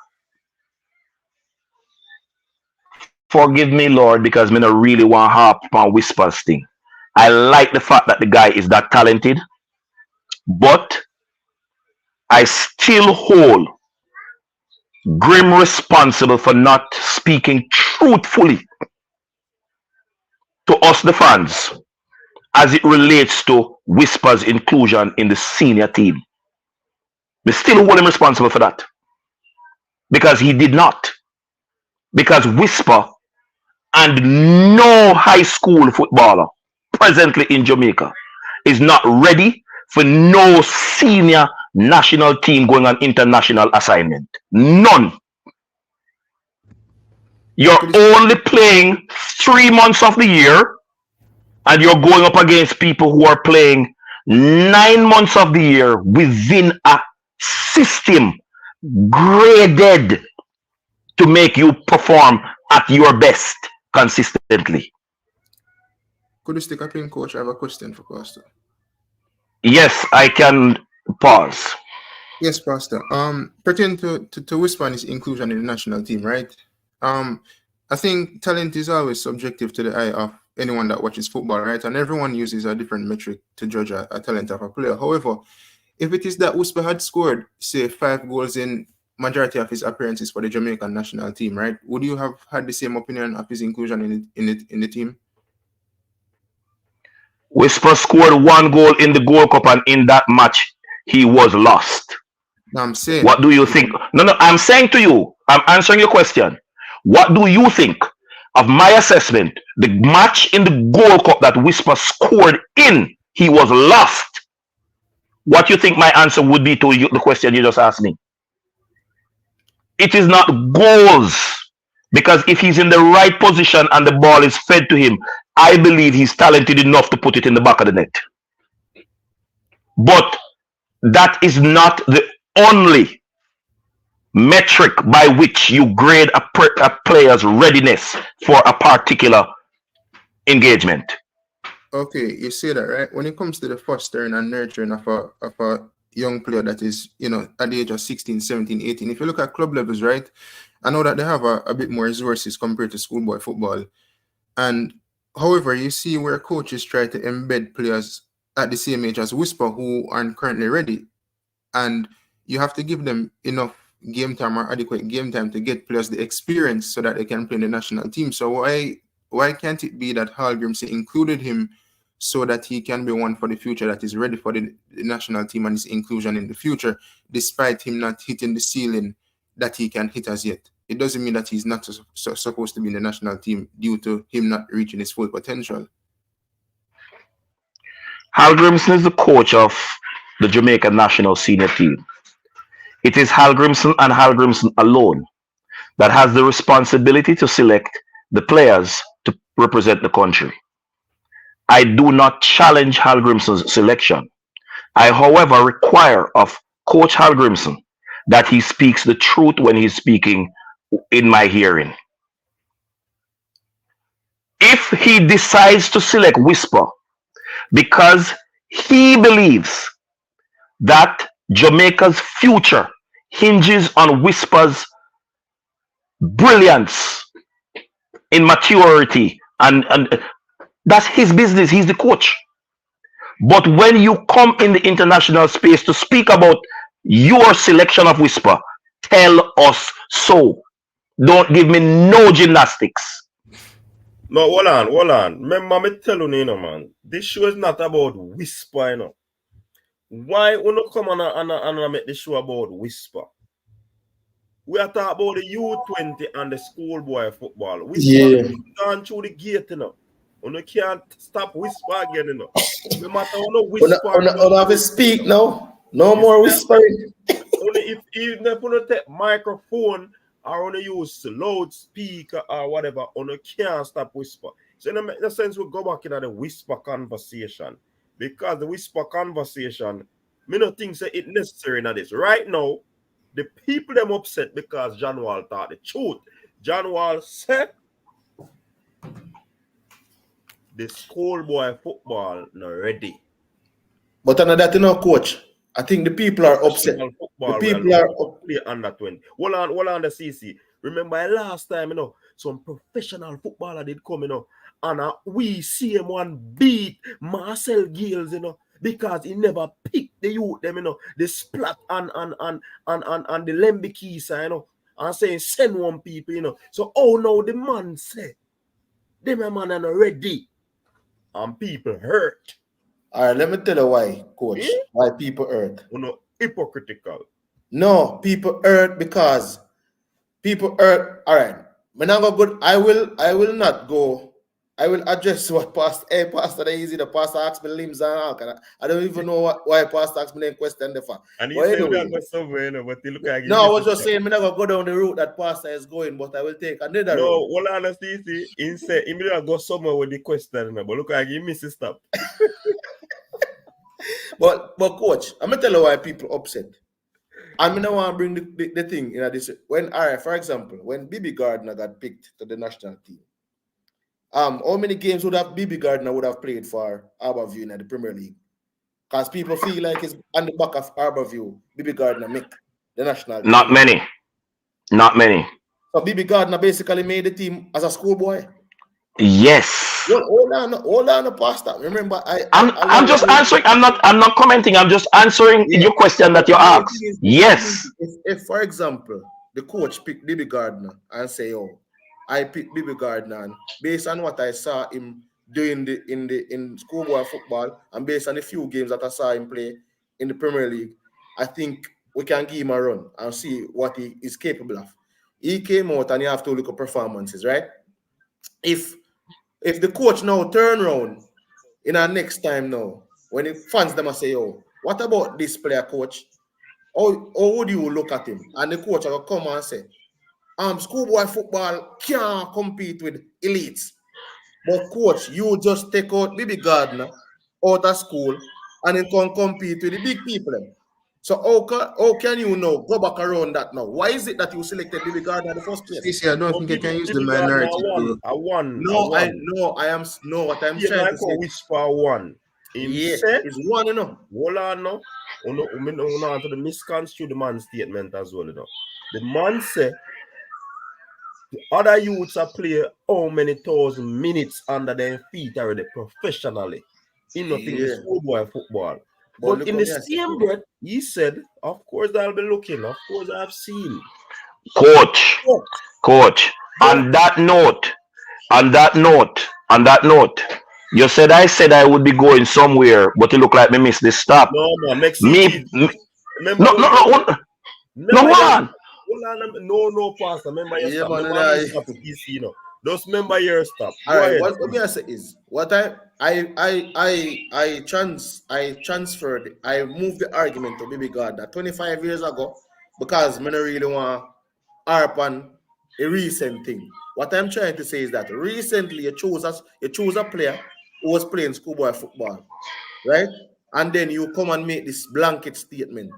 forgive me, Lord, because I don't really want to harp on Whispers thing. I like the fact that the guy is that talented, but I still hold Grim responsible for not speaking truthfully to us, the fans, as it relates to Whispers' inclusion in the senior team. We still hold him responsible for that. Because he did not. Because Whisper and no high school footballer presently in Jamaica is not ready for no senior national team going on international assignment. None. You're only playing 3 months of the year and you're going up against people who are playing 9 months of the year within a system graded to make you perform at your best consistently. Could you stick up in, coach? I have a question for Pastor. Yes, I can pause. Yes, Pastor. Pertaining to Whisper and his inclusion in the national team, right? I think talent is always subjective to the eye of anyone that watches football, right? And everyone uses a different metric to judge a talent of a player. However, if it is that Whisper had scored, say, 5 goals in majority of his appearances for the Jamaican national team, right? Would you have had the same opinion of his inclusion in the team? Whisper scored 1 goal in the Gold Cup, and in that match, he was lost. No, I'm saying. What do you think? No, I'm saying to you, I'm answering your question. What do you think of my assessment? The match in the Gold Cup that Whisper scored in, he was lost. What do you think my answer would be to you, the question you just asked me? It is not goals. Because if he's in the right position and the ball is fed to him, I believe he's talented enough to put it in the back of the net. But that is not the only metric by which you grade a player's readiness for a particular engagement. Okay, you say that, right? When it comes to the fostering and nurturing of a young player that is, at the age of 16, 17, 18, if you look at club levels, right, I know that they have a bit more resources compared to schoolboy football. And however, you see where coaches try to embed players at the same age as Whisper who aren't currently ready. And you have to give them enough game time or adequate game time to get players the experience so that they can play in the national team. So why can't it be that Hal Grimsey included him so that he can be one for the future that is ready for the national team and his inclusion in the future, despite him not hitting the ceiling that he can hit as yet? It doesn't mean that he's not supposed to be in the national team due to him not reaching his full potential. Hal Grimson is the coach of the Jamaican national senior team. It is Hal Grimson and Hal Grimson alone that has the responsibility to select the players to represent the country. I do not challenge Hal Grimson's selection. I, however, require of Coach Hal Grimson that he speaks the truth when he's speaking in my hearing. If he decides to select Whisper because he believes that Jamaica's future hinges on Whisper's brilliance, in maturity, and that's his business. He's the coach. But when you come in the international space to speak about your selection of Whisper, tell us so. Don't give me no gymnastics. No, hold on. Remember me telling you, man, this show is not about Whisper, you know. Why we not come and make the show about Whisper? We are talking about the U20 and the schoolboy football. Whisper gone through the gate, you know. You can't stop Whisper again, you know. No matter how no Whisper. On have to speak now. No more whispering. Only if even if you take microphone or on use loudspeaker or whatever, you can't stop Whisper. So in the sense we go back into the Whisper conversation. Because the Whisper conversation, me not think say it necessary in this. Right now, the people them upset because John Wall thought the truth. John Wall said the schoolboy football not ready. But another thing, coach. I think the people are upset. The people are play under 20. Hold on the CC. Remember last time, you know, some professional footballer did come, you know, and we see him one beat Marcel Gilles, you know, because he never picked the youth them, you know, the splat and the Lembikisa, you know, and saying send one people, you know. So now the man say, them man are not ready, and people hurt. All right, let me tell you why, coach. Why people hurt. You know, hypocritical. No, people hurt because people hurt. All right, I will not go. I will address what Pastor Easy, the pastor asked me limbs and all. I don't even know why Pastor asked me the question there. And he said we go somewhere, you know, but he look like no, I was just saying, I'm not gonna go down the route that Pastor is going, but I will take another route. No, well, honestly, he said he will go somewhere with the question, you know, but look like he misses stuff. But coach, I'm gonna tell you why people upset. I'm gonna want to bring the thing in this. For example, when Bibi Gardner got picked to the national team, how many games would have Bibi Gardner would have played for Harbourview in the Premier League? Because people feel like it's on the back of Harbourview, Bibi Gardner make the national team. Not many. So Bibi Gardner basically made the team as a schoolboy. Yes. Well, hold on, Pastor. Remember, I'm just answering. I'm not commenting. I'm just answering your question that you asked. Yes. If, for example, the coach picked Bibi Gardner and say, I picked Bibi Gardner, and based on what I saw him doing in schoolboy football, and based on a few games that I saw him play in the Premier League, I think we can give him a run and see what he is capable of. He came out and you have to look at performances, right? If the coach now turn around in our next time now, when the fans them say, what about this player, coach? How would you look at him? And the coach will come and say, schoolboy football can't compete with elites. But coach, you just take out Bibi Gardner out of school and then can compete with the big people. So how can you now go back around that now? Why is it that you selected Bibi Gardner in the first place? I don't think you can use the minority. What I'm trying to say. Whisper one. It's one, you know. Hold on now. To the misconstrue the man's statement as well, you know. The man said the other youths are play how many thousand minutes under their feet already professionally. In nothing the schoolboy football. But in the same breath, he said, of course I'll be looking. Of course I've seen. Coach. On that note, you said I said I would be going somewhere, but it looked like me missed this stop. No, man, next No, Pastor. Remember your stop. Remember stop the PC, you know. Just remember your stop. All right, what I say is what I transferred. I moved the argument to Bibi Gardner 25 years ago because I don't really want to harp on a recent thing. What I'm trying to say is that recently you chose a player who was playing schoolboy football, right? And then you come and make this blanket statement.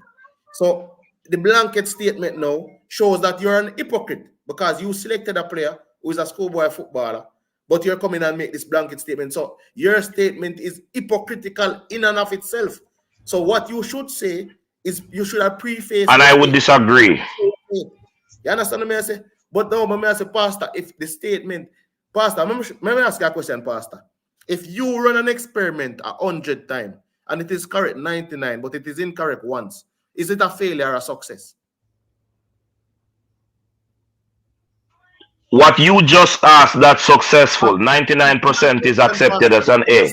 So the blanket statement now shows that you're an hypocrite because you selected a player who is a schoolboy footballer, but you're coming and make this blanket statement. So your statement is hypocritical in and of itself. So what you should say is you should have prefaced. And I would disagree. You understand what I say? But now, let me ask you, Pastor, if the statement, Pastor, let me ask you a question, Pastor. If you run an experiment 100 times and it is correct 99, but it is incorrect once, is it a failure or a success? What you just asked, that's successful. 99% is accepted as an A.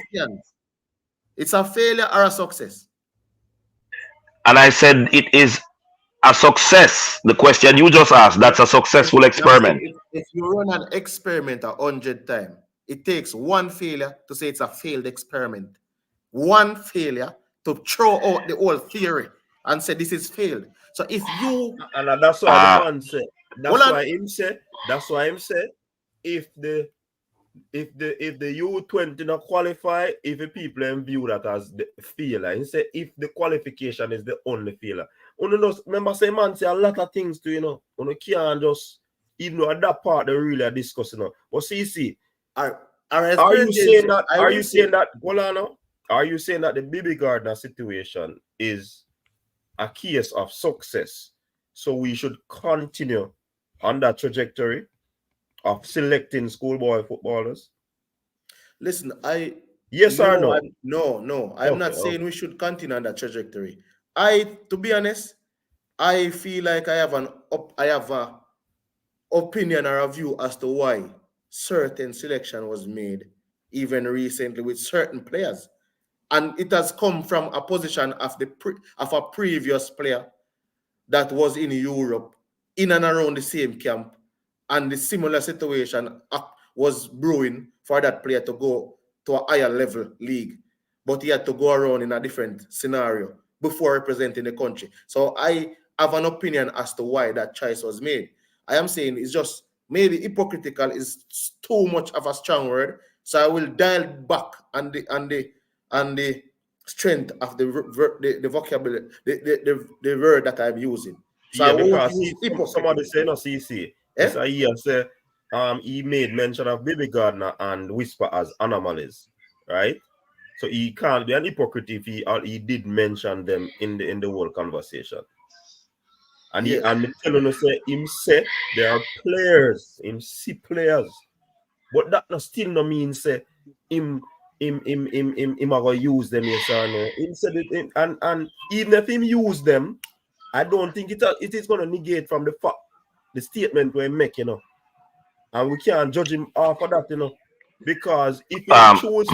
It's a failure or a success? And I said it is a success. The question you just asked, that's a successful experiment. If you run an experiment 100 times, it takes one failure to say it's a failed experiment. One failure to throw out the whole theory and say this is failed. So if you and that's why the man said. That's why him say if the U20 not qualify, if the people view that as the failure, he say if the qualification is the only failure. Remember, say man say a lot of things to you can't just even though at that part they really are discussing. But see, are you saying that? Are you saying that? Hold on now. Are you saying that the Bibi Gardner situation is a case of success? So we should continue on that trajectory of selecting schoolboy footballers? Listen, yes or no? No. I'm not saying we should continue on that trajectory. To be honest, I feel like I have a opinion or a view as to why certain selection was made even recently with certain players. And it has come from a position of a previous player that was in Europe, in and around the same camp, and the similar situation was brewing for that player to go to a higher level league. But he had to go around in a different scenario before representing the country. So I have an opinion as to why that choice was made. I am saying it's just maybe hypocritical is too much of a strong word. So I will dial back on the strength of the vocabulary, the word that I'm using. So yeah, because somebody say no CC. Yes, I say he made mention of Bibi Gardner and Whisper as anomalies, right? So he can't be an hypocrite if he did mention them in the whole conversation. And he and me telling you say there are players, him see players, but that still no mean say him gonna use them, yes or no. Him said it, and even if him use them, I don't think it is gonna negate from the statement we make, and we can't judge him off of that, because if he choose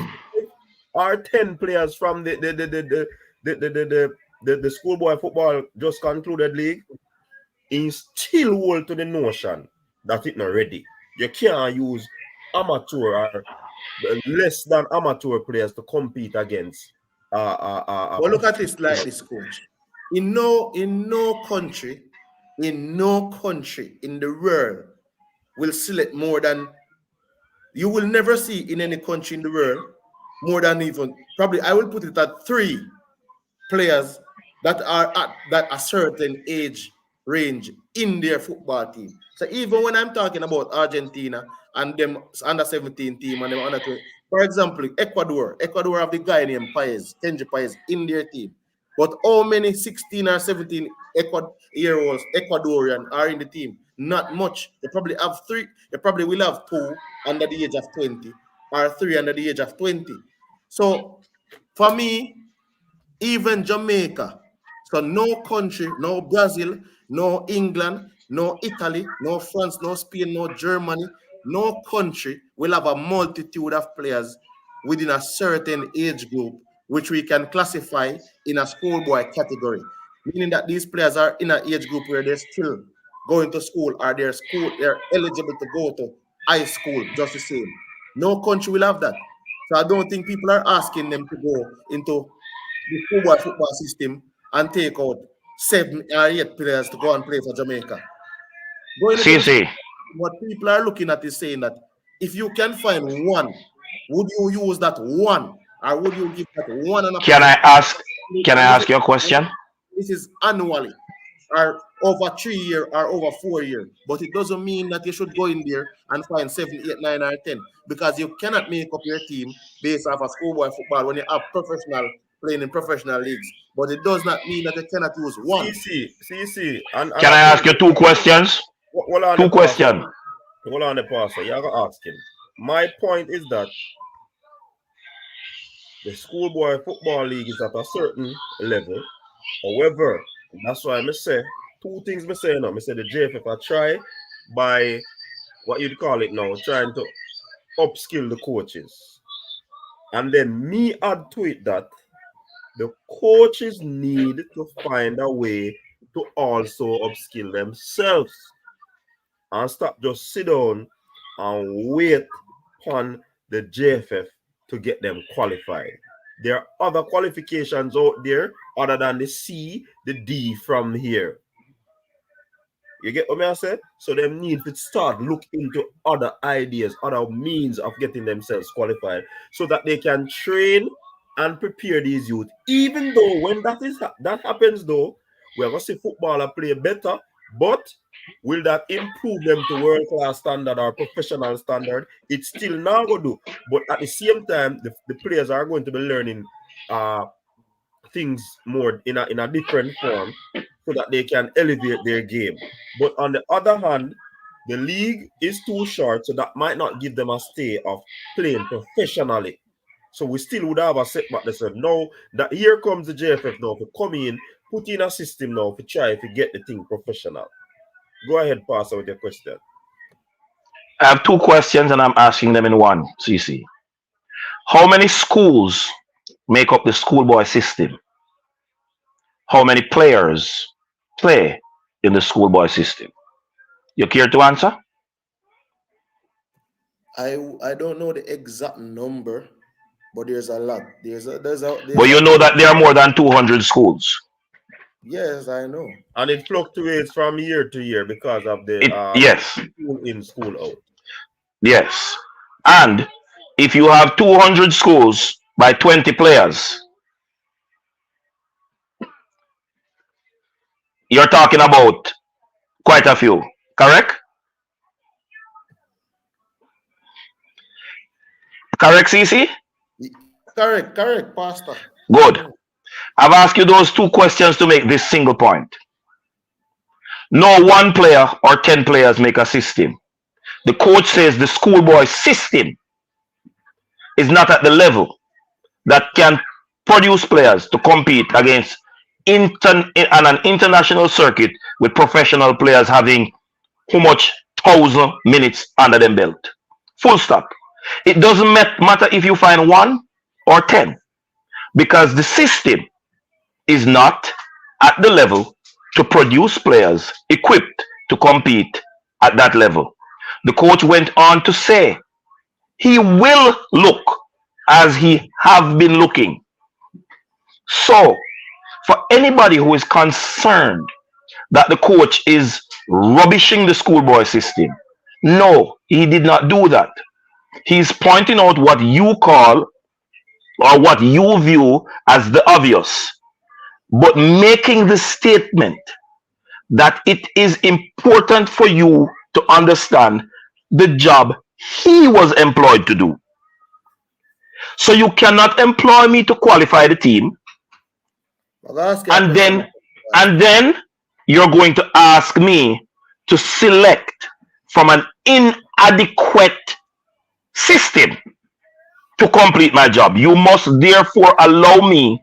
10 players from the schoolboy football just concluded league, he still hold to the notion that it's not ready. You can't use amateur or less than amateur players to compete against. Well, look at this like this, coach. In no country in the world will select more than, you will never see in any country in the world more than even, probably I will put it at 3 players that are at that a certain age range in their football team. So even when I'm talking about Argentina and them under 17 team and them under 20, for example, Ecuador have the guy named Kenji Paez in their team. But how many 16 or 17 year-olds Ecuadorian are in the team? Not much. They probably have 3. They probably will have 2 under the age of 20 or 3 under the age of 20. So for me, even Jamaica, so no country, no Brazil, no England, no Italy, no France, no Spain, no Germany, no country will have a multitude of players within a certain age group, which we can classify in a schoolboy category, meaning that these players are in an age group where they're still going to school or they're eligible to go to high school just the same. No country will have that. So I don't think people are asking them to go into the schoolboy football system and take out 7 or 8 players to go and play for Jamaica. What people are looking at is saying that if you can find one, would you use that one, or would you give that one? Can I ask you a question? This is annually, or over 3 years, or over 4 years. But it doesn't mean that you should go in there and find 7, 8, 9, or 10, because you cannot make up your team based off of schoolboy football when you have professional playing in professional leagues. But it does not mean that you cannot use one. CC. Can I ask you 2 questions? Hold on, Two questions. Hold on, the pastor. You gotta ask him. My point is that the schoolboy football league is at a certain level. However, that's why I say two things. I say now. I say the JFF I try by what you'd call it now, trying to upskill the coaches, and then me add to it that the coaches need to find a way to also upskill themselves and stop just sit down and wait on the JFF to get them qualified. There are other qualifications out there other than the C, the D from here. You get what I say? So they need to start look into other ideas, other means of getting themselves qualified so that they can train and prepare these youth. Even though when that happens though, we're going to see footballer play better, but will that improve them to world-class standard or professional standard? It's still not going to do. But at the same time, the players are going to be learning things more in a different form so that they can elevate their game. But on the other hand, the league is too short, so that might not give them a stay of playing professionally. So we still would have a setback. They said, no, that here comes the JFF now to come in, put in a system now to try to get the thing professional. Go ahead, Pastor, with your question. I have two questions and I'm asking them in one, CC. How many schools make up the schoolboy system? How many players play in the schoolboy system? You care to answer? I don't know the exact number, but there's a lot. But you know that there are more than 200 schools. Yes, I know. And it fluctuates from year to year because of the Yes. school in, school out. Yes. And if you have 200 schools by 20 players, you're talking about quite a few, correct? Correct, CC? Correct, Pastor. Good. I've asked you those two questions to make this single point. No one player or 10 players make a system. The coach says the schoolboy system is not at the level that can produce players to compete against on an international circuit with professional players having how much 1,000 minutes under them belt. Full stop. It doesn't matter if you find 1 or 10 because the system is not at the level to produce players equipped to compete at that level. The coach went on to say he will look as he have been looking. So, for anybody who is concerned that the coach is rubbishing the schoolboy system, no, he did not do that. He's pointing out what you call or what you view as the obvious, but making the statement that it is important for you to understand the job he was employed to do. So you cannot employ me to qualify the team, and then you're going to ask me to select from an inadequate system to complete my job. You must therefore allow me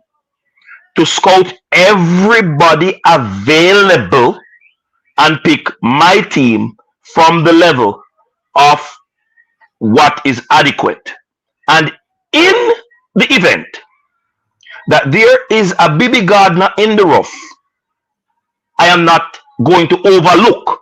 to scout everybody available and pick my team from the level of what is adequate. And in the event that there is a baby gardener in the rough, I am not going to overlook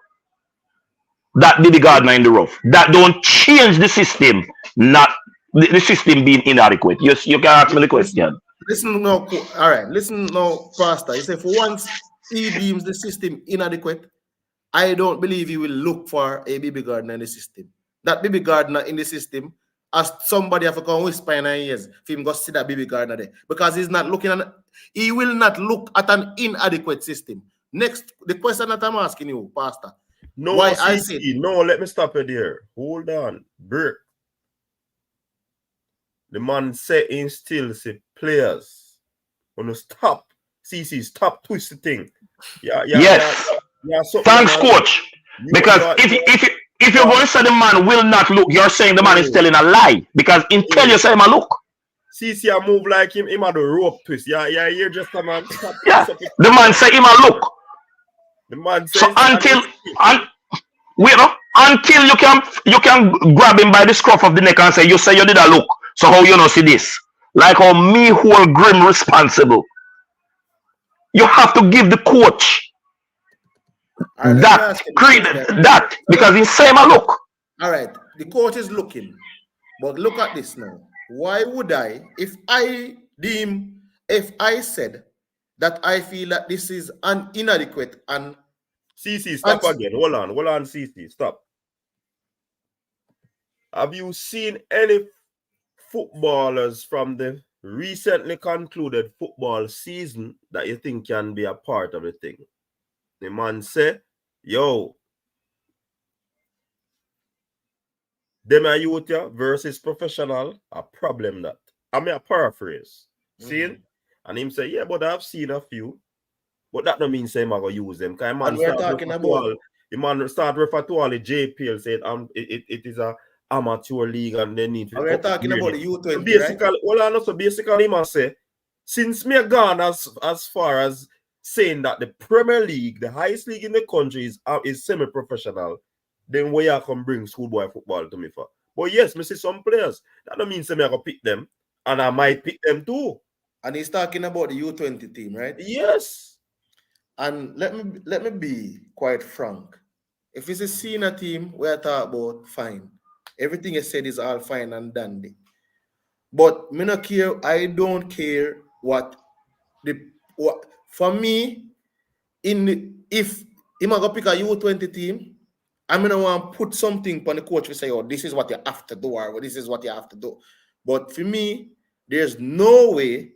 that baby gardener in the rough. That don't change the system, not the system being inadequate. Yes, you can ask me the question. Listen now, all right. Listen now, Pastor. You say for once he deems the system inadequate, I don't believe he will look for a baby gardener in the system. That baby gardener in the system, as somebody have to come whisper in 9 years, for him go see that baby gardener there. Because he's not looking at, he will not look at an inadequate system. Next, the question that I'm asking you, Pastor. No, why I see. No, let me stop you there. Hold on. Break. The man say in still say players. When you stop, CC, stop twist the thing. Yes. Thanks, coach. Because if you're going to say the man will not look, you're saying the man is telling a lie. Because until you say him a look. CC a move like him had a rope twist. Yeah, you're just a man. Yeah. The man say him a look. The man says So until you can grab him by the scruff of the neck and say, you say you did a look. So how you not see this? Like how me hold Grim responsible. You have to give the coach that because he's same a look. All right, the coach is looking, but look at this now. Why would I, if I said that I feel that this is an inadequate and CC, stop again. Hold on, CC, stop. Have you seen any footballers from the recently concluded football season that you think can be a part of the thing? The man say, yo, them are youth versus professional, a problem that. I mean, a paraphrase. Seeing? And him say, yeah, but I've seen a few. But that don't mean say I'm going to use them. Because man start refer to all the JPL said it is a amateur league and they need to. We're talking about the U20, so basically, right? Well, so basically, he must say, since me gone as far as saying that the Premier League, the highest league in the country, is semi-professional, then where I can bring schoolboy football to me for. But yes, me see some players. That don't mean say me I go pick them, and I might pick them too. And he's talking about the U20 team, right? Yes. And let me be quite frank. If it's a senior team, we're talking about fine. Everything you said is all fine and dandy. But me not care. I don't care what for me. If I'm gonna pick a U20 team, I'm gonna want to put something on the coach to say, oh, this is what you have to do, or this is what you have to do. But for me, there's no way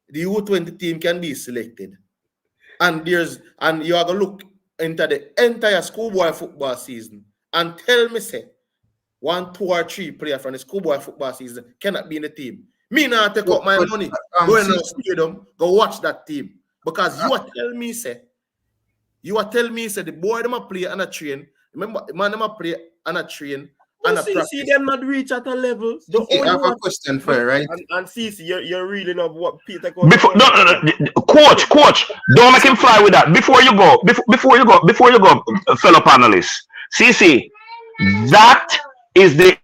the U20 team can be selected. And you are gonna look into the entire schoolboy football season and tell me, say, 1, 2, or 3 players from the schoolboy football season cannot be in the team. Me not take up my money, go in the stadium, go watch that team. Because you are telling me, say, the boy them a play and a train. Remember, the man them a play and a train. And see them not reach at a level. I have a question for you, right? And see, you're reading of what Peter Coach, don't make him fly with that. Before you go, fellow panelists. CC, that is the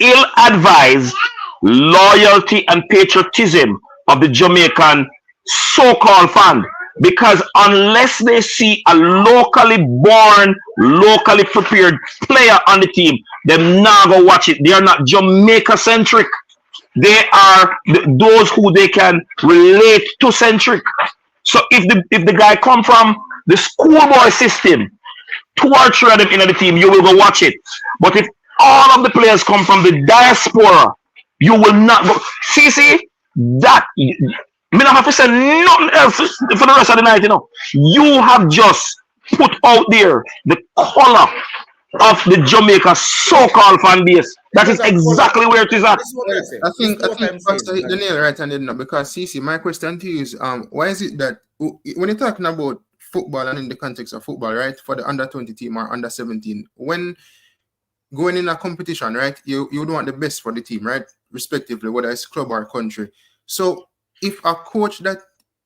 ill-advised loyalty and patriotism of the Jamaican so-called fan. Because unless they see a locally born, locally prepared player on the team, they're not going to watch it. They are not Jamaica-centric. They are those who they can relate to centric. So if the guy come from the schoolboy system, 2 or 3 of them in the team, you will go watch it. But if all of the players come from the diaspora, you will not go. See, that... Me not have to say nothing else for the rest of the night, you know. You have just put out there the color of the Jamaica so-called fan base. That is exactly where it is at. I think Pastor hit the nail right on it, because CC, my question to you is, why is it that when you're talking about football and in the context of football, right, for the under 20 team or under 17, when going in a competition, right, you would want the best for the team, right, respectively, whether it's club or country. So if a coach that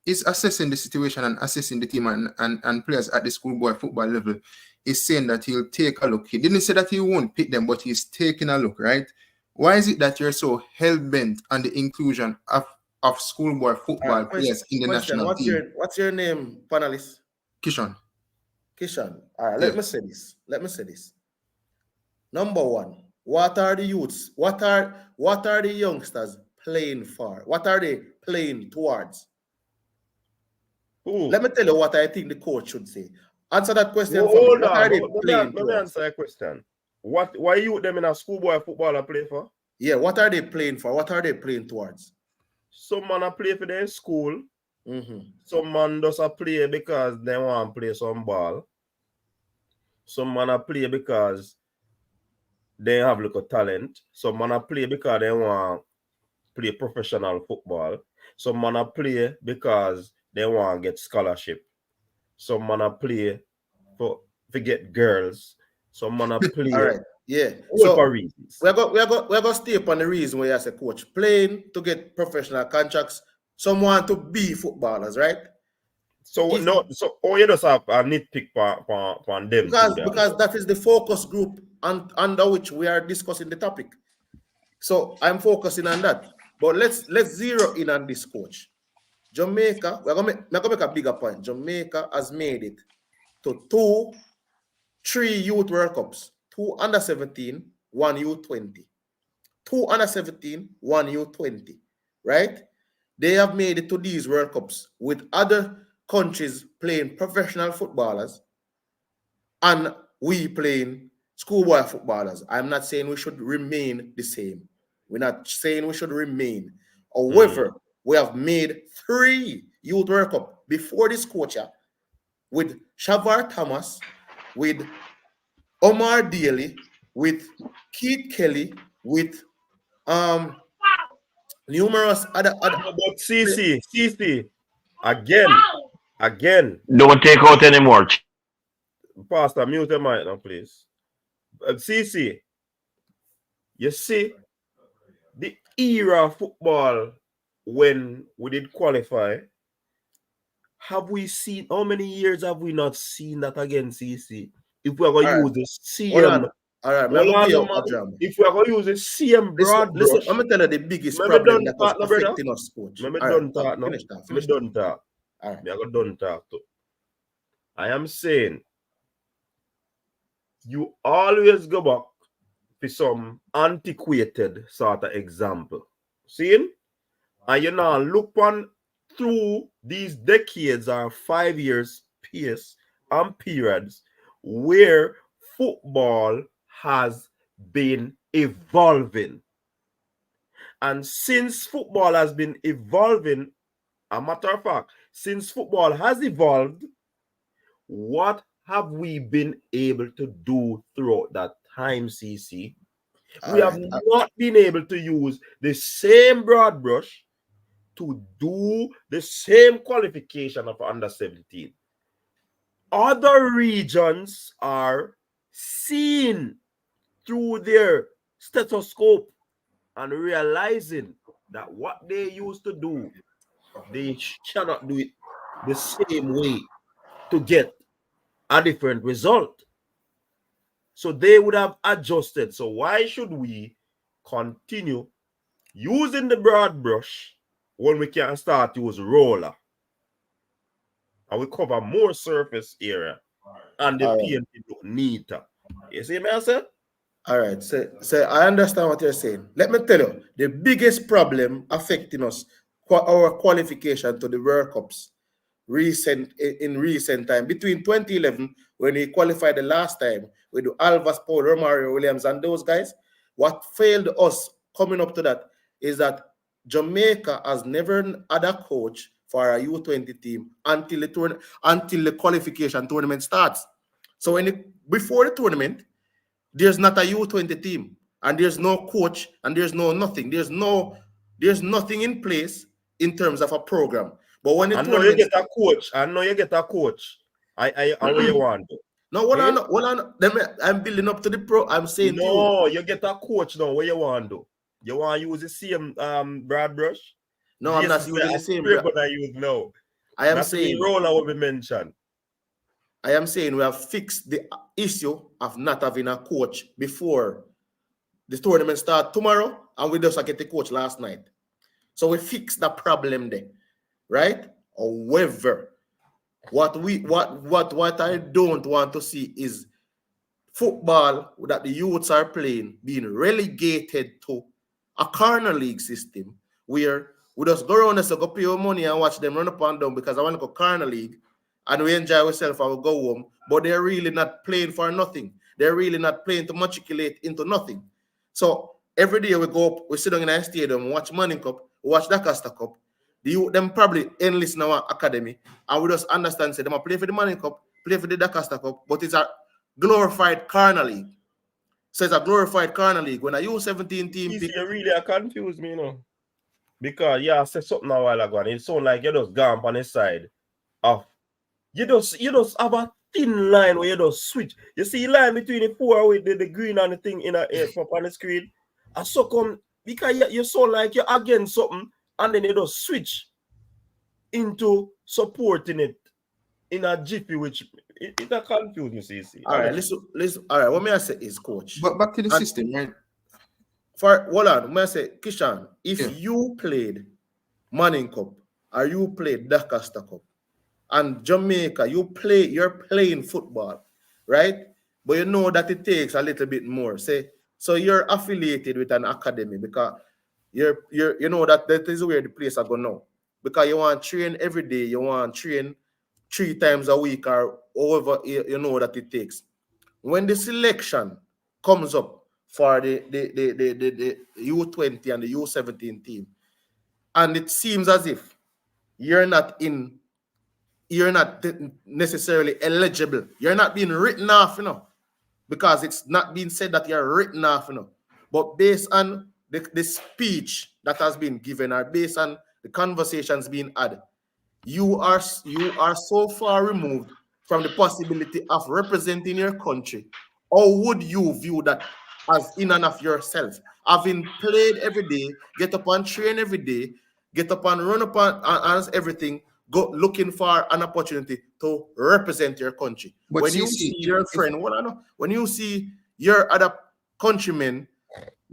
is assessing the situation and assessing the team and players at the schoolboy football level is saying that he'll take a look, he didn't say that he won't pick them, but he's taking a look, right? Why is it that you're so hell-bent on the inclusion of schoolboy football players in the national team? What's your name, panelist? Kishan. All right, let me say this. Number one, what are the youths? What are the youngsters playing for? What are they playing towards? Ooh. Let me tell you what I think the coach should say. Answer that question. Hold on. Let me answer a question. Why you them in a schoolboy football play for? Yeah, what are they playing for? What are they playing towards? Some man play for their school. Mm-hmm. Some man does play because they want to play some ball. Some man play because they have little talent. Some man play because they want play professional football. Some man play because they want to get scholarship. Some man play forget girls. Some man play. All right. Yeah. All So for reasons. we're going to stay upon the reason where you as a coach playing to get professional contracts. Some want to be footballers, right? So you just have a nitpick on them because that is the focus group under which we are discussing the topic. So I'm focusing on that. But let's zero in on this, coach. Jamaica, we're gonna make a bigger point. Jamaica has made it to 3 youth World Cups, 2 under 17, 1 U20. 2 under 17, 1 U20, right? They have made it to these World Cups with other countries playing professional footballers and we playing schoolboy footballers. I'm not saying we should remain the same. We're not saying we should remain. However, we have made 3 Youth World Cup before this coach with Shavar Thomas, with Omar Daly, with Keith Kelly, with numerous other. But CC, again. Don't take out anymore. Pastor, mute the mic now, please. CC, you see, the era of football when we did qualify, have we seen, how many years have we not seen that again, CC? If we're going to use the same... If we're going to use the same broad brush... Listen, I'm going to tell you the biggest problem that was affecting us, coach. I'm done talk now. I'm done talk. All right. I'm done talk too. I am saying, you always go back to some antiquated sort of example. See? And you now look on through these decades or 5 years pace and periods where football has been evolving. And since football has been evolving, a matter of fact, since football has evolved, what have we been able to do throughout that time, CC? We have not been able to use the same broad brush to do the same qualification of under 17. Other regions are seeing through their stethoscope and realizing that what they used to do, they cannot do it the same way to get a different result. So they would have adjusted. So why should we continue using the broad brush when we can start to use roller? And we cover more surface area and the paint look neater. You see me, I said? All right. So I understand what you're saying. Let me tell you, the biggest problem affecting us, our qualification to the World Cups in recent time, between 2011, when we qualified the last time with Alvas, Paul, Romario Williams, and those guys, what failed us coming up to that is that Jamaica has never had a coach for a U20 team until the qualification tournament starts. So before the tournament, there's not a U20 team, and there's no coach, and there's no nothing. There's nothing in place in terms of a program. But when I know you get a coach. I know what you want. No, I'm building up to the pro. I'm saying no, you get a coach now. What you want to do? You want to use the same broad brush? No, I'm not using the same brush. But I use no. I am saying roller will be mentioned. I am saying we have fixed the issue of not having a coach before the tournament start tomorrow, and we just get the coach last night. So we fixed the problem there, right? However, what I don't want to see is football that the youths are playing being relegated to a corner league system where we just go around and go pay our money and watch them run up and down because I want to go corner league and we enjoy ourselves and we go home, but they're really not playing for nothing. They're really not playing to matriculate into nothing. So every day we go up, we sit down in a stadium, watch Manning Cup, watch Dakasta Cup. Them probably enlist in our academy and we just understand, say, them play for the Manning Cup, play for the Dakasta Cup, but it's a glorified corner league. So it's a glorified corner league. When a U17 team... You really are confused me, you know. Because I said something a while ago and it sounds like you just gone on the side of... You just have a thin line where you just switch. You see line between the four with the green and the thing in a up on the screen. And so come because you so like you're against something and then you just switch into supporting it in a jiffy, which it confuse me, see. All right, listen. All right, what may I say is, coach. But back to the system, right? Hold on, may I say, Kishan, if you played Manning Cup or you played Dakasta Cup and Jamaica, you're playing football, right? But you know that it takes a little bit more. So you're affiliated with an academy because you know that is where the place are going now. Because you want to train every day, you want to train 3 times a week or however you know that it takes. When the selection comes up for the U20 and the U17 team, and it seems as if you're not necessarily eligible. You're not being written off, because it's not being said that you're written off, But based on the speech that has been given or based on the conversations being had, you are so far removed from the possibility of representing your country. Or would you view that as in and of yourself? Having played every day, get up and train every day, get up and run up and everything, go looking for an opportunity to represent your country. But when you see your friend, when you see your other countrymen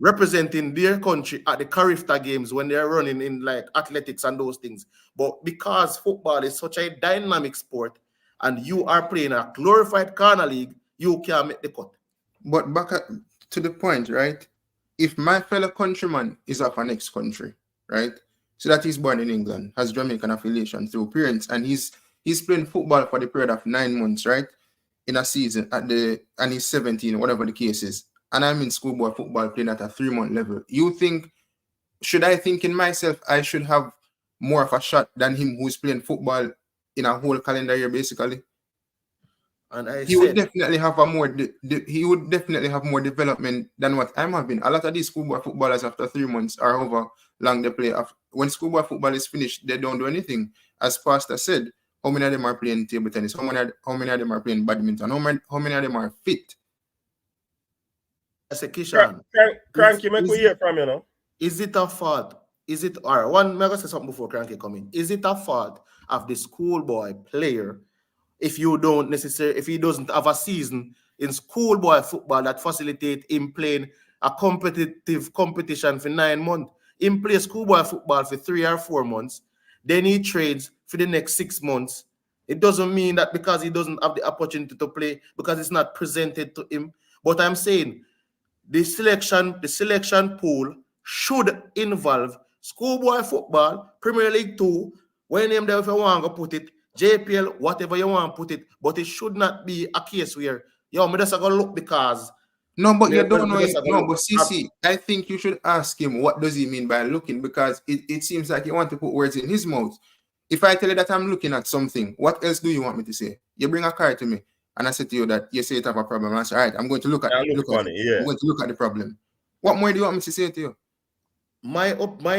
representing their country at the Carifta games when they're running in like athletics and those things. But because football is such a dynamic sport and you are playing a glorified corner league, you can't make the cut. But back to the point, right? If my fellow countryman is of an next country, right? So that he's born in England, has Jamaican affiliation through parents, and he's playing football for the period of 9 months, right? In a season and he's 17, whatever the case is. And I'm in schoolboy football playing at a 3-month level. Should I think in myself I should have more of a shot than him who's playing football in a whole calendar year, basically? And he would definitely have more development than what I'm having. A lot of these schoolboy footballers after 3 months or however long they play, when schoolboy football is finished, they don't do anything. As Pastor said, how many of them are playing table tennis? How many of them are playing badminton? How many of them are fit? I say, Kishan, Cranky, make we hear from you, Is it a fault? Is it, all right, I'm going to say something before Cranky come in. Is it a fault of the schoolboy player if he doesn't have a season in schoolboy football that facilitate him playing a competitive competition for 9 months? Him play schoolboy football for 3 or 4 months, then he trains for the next 6 months. It doesn't mean that because he doesn't have the opportunity to play, because it's not presented to him. But I'm saying the selection pool should involve schoolboy football, Premier League 2, when them there if you want to put it, JPL, whatever you want to put it, but it should not be a case where, me just going to look because... No, but you don't know it. No, but CC, I think you should ask him what does he mean by looking, because it seems like you want to put words in his mouth. If I tell you that I'm looking at something, what else do you want me to say? You bring a card to me, and I say to you that you say you have a problem. I say, all right, I'm going to look at it. I'm going to look at the problem. What more do you want me to say to you? My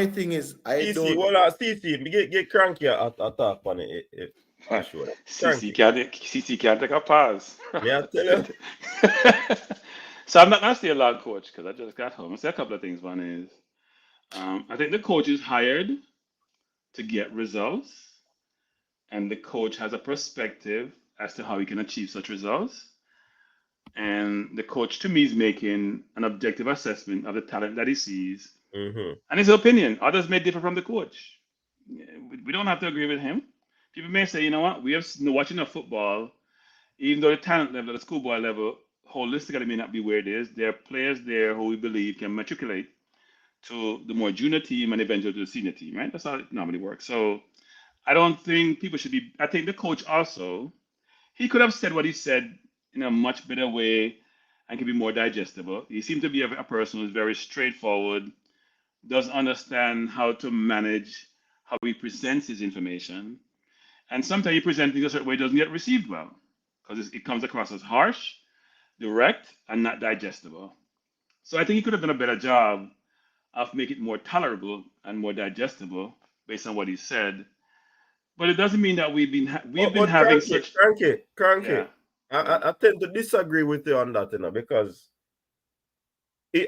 thing is, CC, get Cranky a talk on it. CC can't take a pause. Yeah, tell you. So I'm not going to stay a lot, coach, because I just got home. I'll say a couple of things. One is, I think the coach is hired to get results, and the coach has a perspective as to how he can achieve such results. And the coach, to me, is making an objective assessment of the talent that he sees, and his opinion. Others may differ from the coach. We don't have to agree with him. People may say, you know what, we have watching enough football, even though the talent level at the schoolboy level holistically may not be where it is. There are players there who we believe can matriculate to the more junior team and eventually to the senior team, right? That's how it normally works. So I don't think people should be, I think the coach also, he could have said what he said in a much better way and can be more digestible. He seemed to be a person who's very straightforward, does understand how to manage how he presents his information. And sometimes he presents things a certain way, doesn't get received well, because it comes across as harsh, direct, and not digestible. So I think he could have done a better job of making it more tolerable and more digestible based on what he said. But it doesn't mean that we've been having such... Cranky. Yeah. I tend to disagree with you on that, because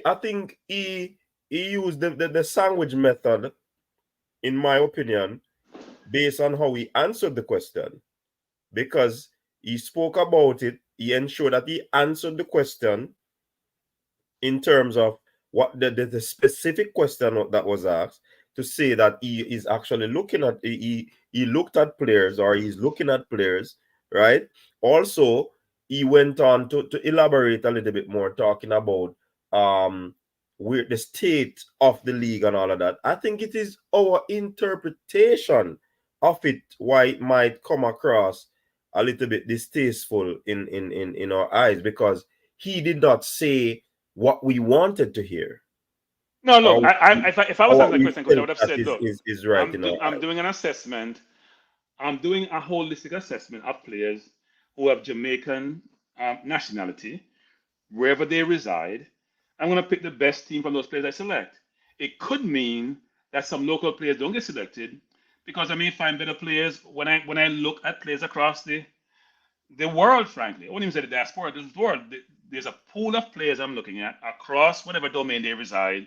I think he used the sandwich method, in my opinion, based on how he answered the question, because he spoke about it. He ensured that he answered the question in terms of what the specific question that was asked, to say that he is actually looking at, he looked at players, or he's looking at players, right? Also, he went on to elaborate a little bit more, talking about where the state of the league and all of that. I think it is our interpretation of it why it might come across a little bit distasteful in our eyes, because he did not say what we wanted to hear. No, look, Or if I was what answering the we question, coach, I felt would have that said, look, is right in our I'm eyes. doing an assessment. I'm doing a holistic assessment of players who have Jamaican nationality, wherever they reside. I'm going to pick the best team from those players I select. It could mean that some local players don't get selected, because I may find better players when I look at players across the world. Frankly, I wouldn't even say the diaspora. The world. There's a pool of players I'm looking at across whatever domain they reside,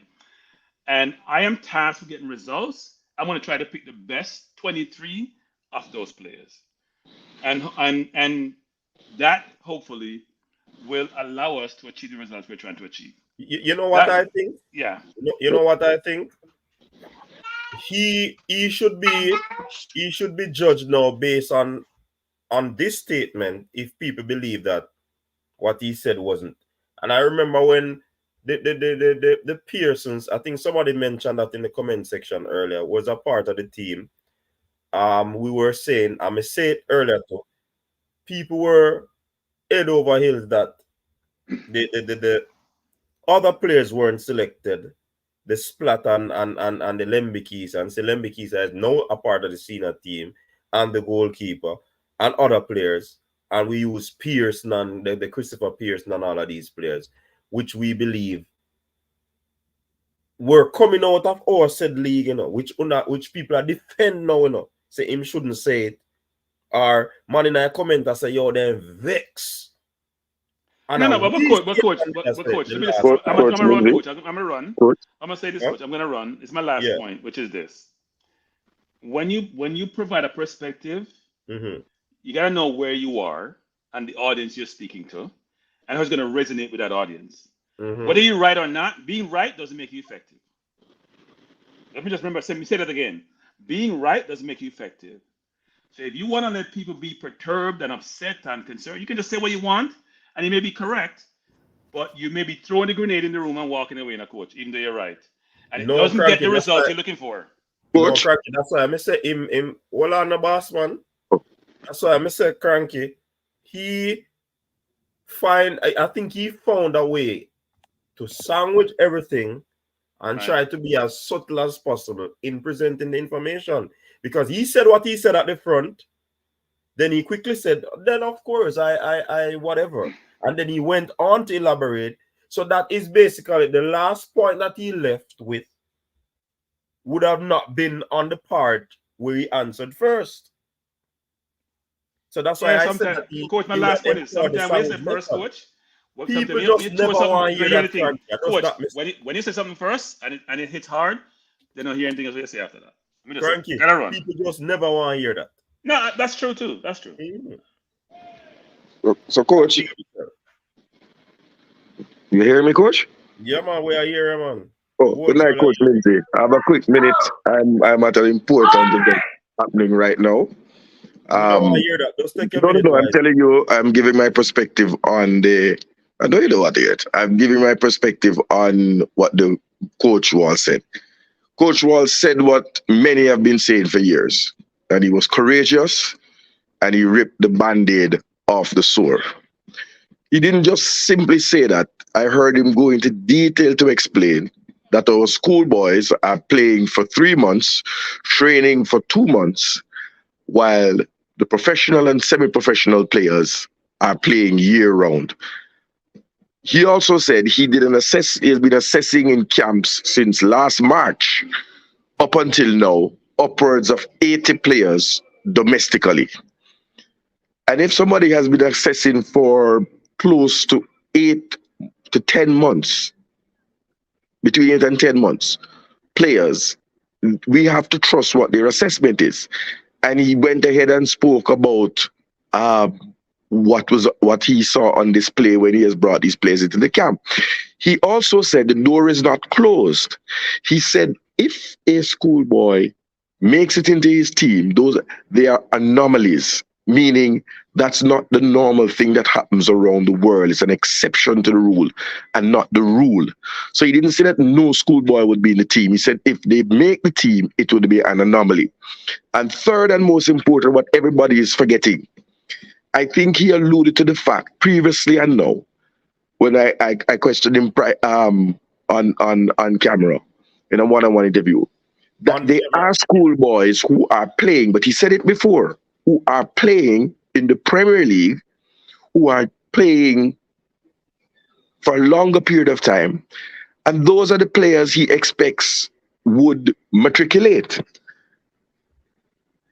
and I am tasked with getting results. I'm going to try to pick the best 23 of those players, and that hopefully will allow us to achieve the results we're trying to achieve. You know what I think? Yeah. You know what I think? He should be judged now based on this statement, if people believe that what he said wasn't. And I remember when the Pearsons, I think somebody mentioned that in the comment section earlier, was a part of the team. We were saying, I may say it earlier too, people were head over heels that the other players weren't selected. The Splat and the Lembikis, and say Lembikis is now a part of the senior team, and the goalkeeper and other players. And we use Pearson and the Christopher Pearson and all of these players, which we believe were coming out of our said league, which people are defending now, say him shouldn't say it. Or man in a comment that say, yo, they're vex. And No, but coach, let me just, I'm gonna run, coach. I'm gonna run. Coach. I'm gonna say this, coach. I'm gonna run. It's my last point, which is this: when you provide a perspective, you gotta know where you are and the audience you're speaking to, and who's gonna resonate with that audience. Whether you're right or not, being right doesn't make you effective. Let me just remember. Say that again. Being right doesn't make you effective. So if you want to let people be perturbed and upset and concerned, you can just say what you want, and you may be correct, but you may be throwing a grenade in the room and walking away, coach, even though you're right. And it doesn't get the result you're looking for. Coach? No, Cranky, that's why I say him hold on the boss, man. That's why I say Cranky. I think he found a way to sandwich everything and try to be as subtle as possible in presenting the information. Because he said what he said at the front, then he quickly said, then of course, I whatever. And then he went on to elaborate. So that is basically the last point that he left with would have not been on the part where he answered first. So that's why I said that coach, my last point is sometimes when you say first, coach, people just never want to hear that. Coach, when you say something first and it hits hard, they don't hear anything else you say after that. Cranky, people just never want to hear that. No, that's true too. That's true. So, coach, you hear me, coach? Yeah, man, we are here, man. Oh, good night, Coach Lindsay. I have a quick minute. I'm at an important event happening right now. I don't hear that. Just take a minute. No, I'm telling you, I'm giving my perspective on the. I don't know what yet. I'm giving my perspective on what the Coach Wall said. Coach Wall said what many have been saying for years, and he was courageous, and he ripped the band-aid off the sore. He didn't just simply say that. I heard him go into detail to explain that our schoolboys are playing for 3 months, training for 2 months, while the professional and semi-professional players are playing year-round. He also said he's been assessing in camps since last March up until now, upwards of 80 players domestically. And if somebody has been accessing for close to 8 to 10 months, between 8 and 10 months, players, we have to trust what their assessment is. And he went ahead and spoke about uh, what he saw on display when he has brought these players into the camp. He also said the door is not closed. He said if a schoolboy makes it into his team, they are anomalies, meaning that's not the normal thing that happens around the world. It's an exception to the rule and not the rule. So he didn't say that no schoolboy would be in the team. He said if they make the team, it would be an anomaly. And third and most important, what everybody is forgetting, I think he alluded to the fact previously and now, when I questioned him on camera in a one-on-one interview, that they are schoolboys who are playing, but he said it before, who are playing in the Premier League, who are playing for a longer period of time, and those are the players he expects would matriculate.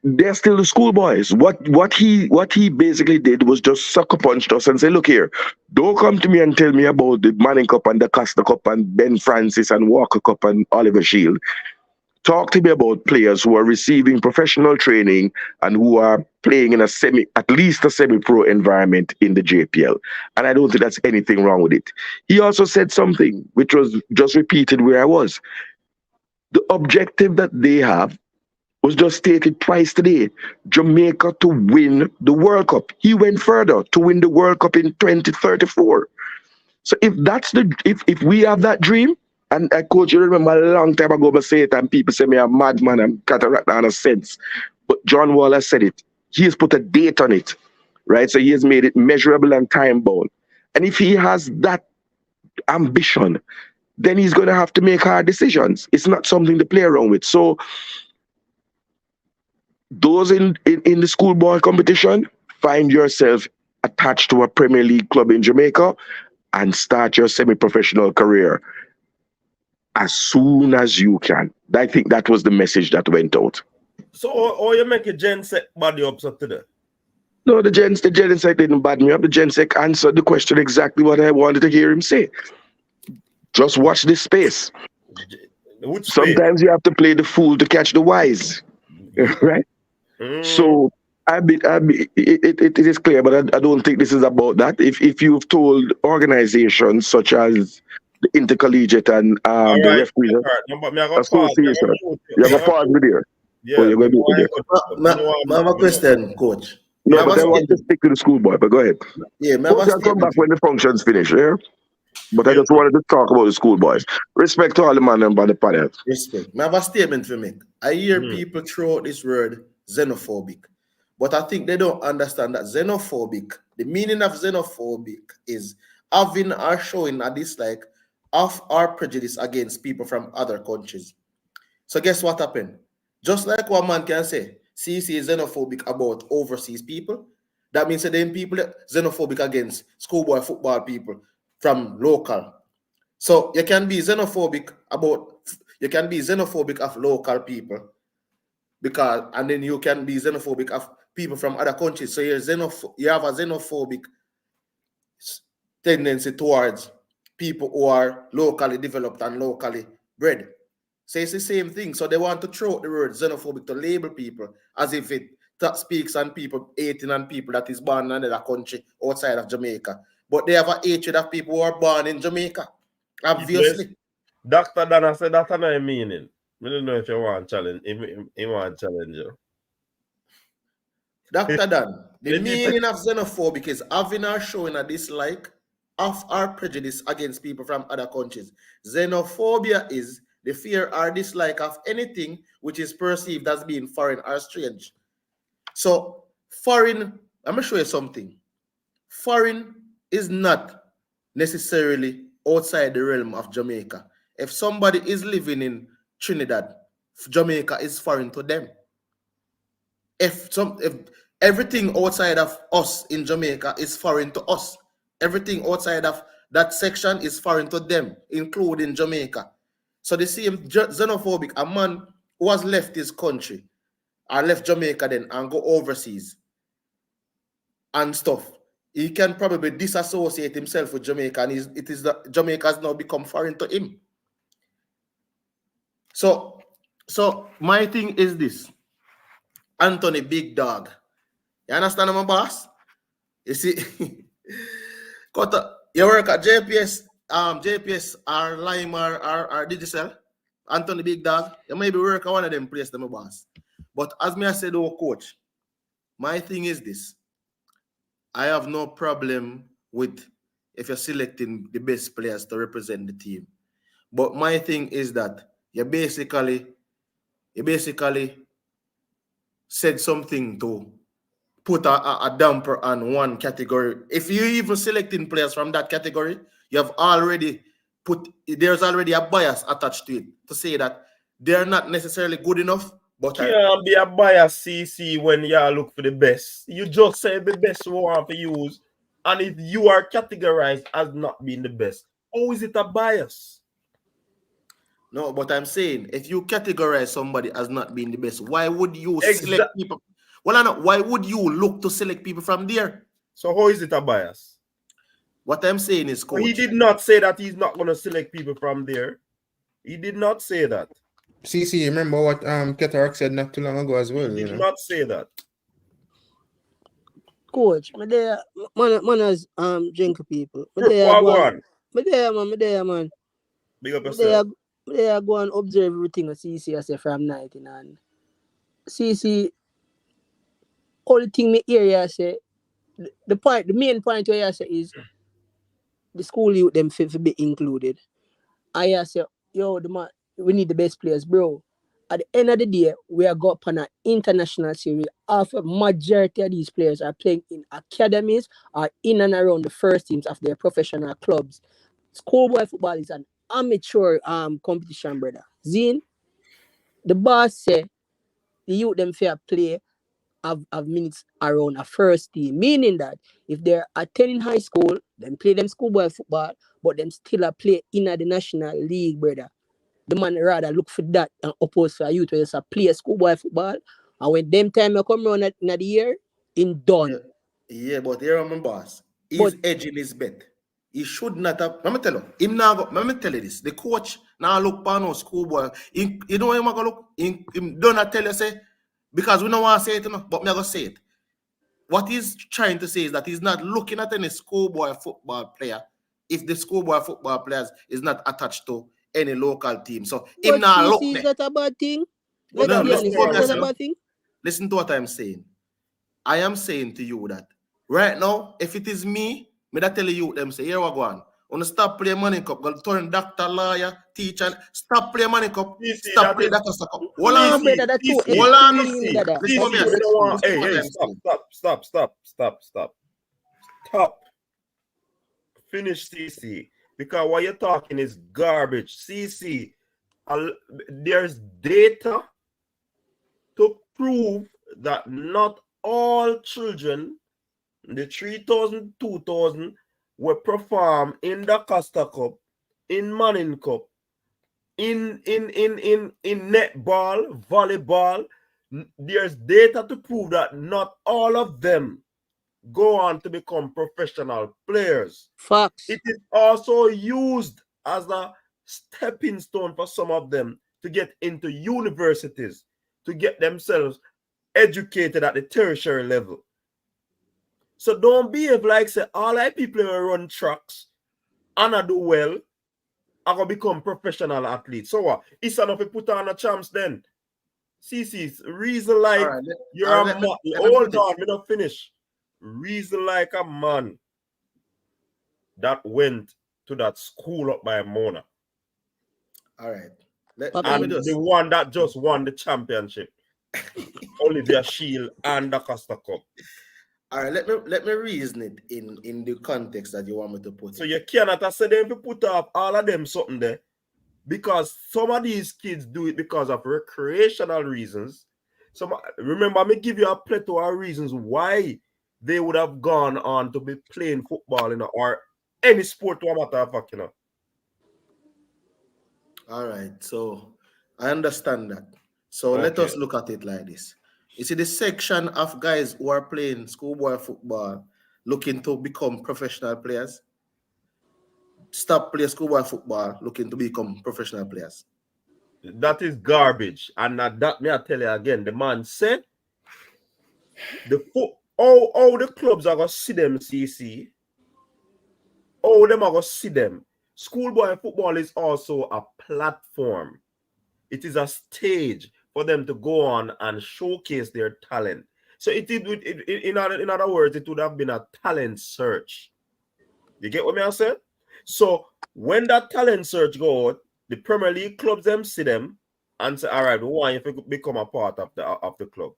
They're still the schoolboys. What he basically did was just sucker punched us and say, look here, don't come to me and tell me about the Manning Cup and the Costa Cup and Ben Francis and Walker Cup and Oliver Shield. Talk to me about players who are receiving professional training and who are playing in at least a semi-pro environment in the JPL. And I don't think that's anything wrong with it. He also said something which was just repeated where I was. The objective that they have was just stated twice today. Jamaica to win the World Cup. He went further to win the World Cup in 2034. So if we have that dream, and coach, you remember a long time ago I say it and people say me a madman and cataract on a sense. But John Waller said it. He has put a date on it. Right? So he has made it measurable and time bound. And if he has that ambition, then he's going to have to make hard decisions. It's not something to play around with. So those in the schoolboy competition, find yourself attached to a Premier League club in Jamaica and start your semi-professional career as soon as you can. I think that was the message that went out. So, or you make a Gensec body up so today? No, the Gensec didn't bad me up. The Gensec answered the question exactly what I wanted to hear him say. Just watch this space. Sometimes you have to play the fool to catch the wise, right? So it is clear, but I don't think this is about that. If you've told organizations such as the Intercollegiate and the Referees Association, you have a pause video. Yeah, you're going to do it I have a question, coach. No, but I want to stick to the schoolboy, but go ahead. Yeah, Coach, I'll come back when the function's finished, yeah? But I just wanted to talk about the schoolboys. Respect to all the man and by the panel. Respect. I have a statement to make. I hear people throw out this word xenophobic, but I think they don't understand that xenophobic, the meaning of xenophobic is having or showing a dislike of or prejudice against people from other countries. So guess what happened? Just like one man can say, CC is xenophobic about overseas people, that means that then people are xenophobic against schoolboy football people from local. So you can be xenophobic of local people, because, and then you can be xenophobic of people from other countries. So you have a xenophobic tendency towards people who are locally developed and locally bred. So it's the same thing. So they want to throw out the word xenophobic to label people as if it speaks on people hating on people that is born in another country outside of Jamaica. But they have a hatred of people who are born in Jamaica, obviously. Yes. Dr. Dana said that's not a meaning. I don't know if you want to challenge. He want to challenge you. Dr. Dan, the meaning of xenophobic is having or showing a dislike of or prejudice against people from other countries. Xenophobia is the fear or dislike of anything which is perceived as being foreign or strange. So, foreign, I'm going to show you something. Foreign is not necessarily outside the realm of Jamaica. If somebody is living in Trinidad, Jamaica is foreign to them. If everything outside of us in Jamaica is foreign to us, everything outside of that section is foreign to them, including Jamaica. So the same xenophobic, a man who has left his country or left Jamaica then and go overseas and stuff, he can probably disassociate himself with Jamaica, and Jamaica has now become foreign to him. So my thing is this, Anthony Big Dog. You understand my boss? You see, you work at JPS, or Lime or Digital, Anthony Big Dog. You maybe work at one of them places, my boss. But as me I said, oh coach, my thing is this. I have no problem with if you're selecting the best players to represent the team. But my thing is that you basically said something to put a damper on one category. If you even selecting players from that category, you have already there's already a bias attached to it to say that they're not necessarily good enough. But can't be a bias, CC, when you look for the best. You just say the best you want to use, and if you are categorized as not being the best, how is it a bias? No, but I'm saying if you categorize somebody as not being the best, why would you select people? Well, I know. Why would you look to select people from there? So how is it a bias? What I'm saying is, coach, he did not say that he's not going to select people from there. He did not say that. CC, remember what Ketarak said not too long ago as well. He did not say that. Coach, man as drink people. Me there, man. Big up yourself. Me there go and observe everything that CC I say from 19 and CC only thing me hear you say the main point where you say is the school youth them fi be included. I say, yo, we need the best players, bro. At the end of the day, we are going up on an international series. Half a majority of these players are playing in academies or in and around the first teams of their professional clubs. Schoolboy football is an amateur competition, brother. Zine, the boss say the youth them fair play have minutes around a first team, meaning that if they're attending high school, then play them schoolboy football, but them still play in the national league, brother. The man rather look for that and oppose for a youth where just play schoolboy football, and when them time come around in the year, in done. Yeah, but here I'm boss. He's edging his bet. He should not have. Let me tell you. Let me tell you this. The coach now look for no schoolboy. You know him gonna look. Him don't not tell you say because we don't want to say it, but me gonna say it. What he's trying to say is that he's not looking at any schoolboy football player if the schoolboy football players is not attached to any local team. So him now look. Is that a bad thing? Let's be honest. Is that a bad thing? Listen to what I'm saying. I am saying to you that right now, if it is me that tell you them say, here we go on. Want to stop playing money cup, go turn doctor, lawyer, teacher, stop playing money cup, stop playing that cup. Hold on, brother, that's too hold on. Hey, stop. Finish, CC. Because what you're talking is garbage. CC, there's data to prove that not all children, the 3,000, 2,000, were performed in the Costa Cup, in Manning Cup, in netball, volleyball. There's data to prove that not all of them go on to become professional players. Facts. It is also used as a stepping stone for some of them to get into universities, to get themselves educated at the tertiary level. So don't behave like say all I people who run tracks and I do well are gonna become professional athletes. So what? It's enough to put on a champs then. CC's reason like you're a man. Hold on, me not finish. Reason like a man that went to that school up by Mona. All right. And the one that just won the championship. Olivia Shield and the Costa Cup. All right, let me reason it in the context that you want me to put. So you cannot say them to put up all of them something there, because some of these kids do it because of recreational reasons. Remember, me give you a plethora of reasons why they would have gone on to be playing football, or any sport, no matter of fact, All right, so I understand that. So let us look at it like this. You see the section of guys who are playing schoolboy football looking to become professional players. Stop playing schoolboy football looking to become professional players. That is garbage. And that me I tell you again, the man said all the clubs are gonna see them, CC. All them are gonna see them. Schoolboy football is also a platform. It is a stage for them to go on and showcase their talent. So in other words, it would have been a talent search. You get what I say? So when that talent search go out, the Premier League clubs them see them and say, all right, we want you to become a part of the club.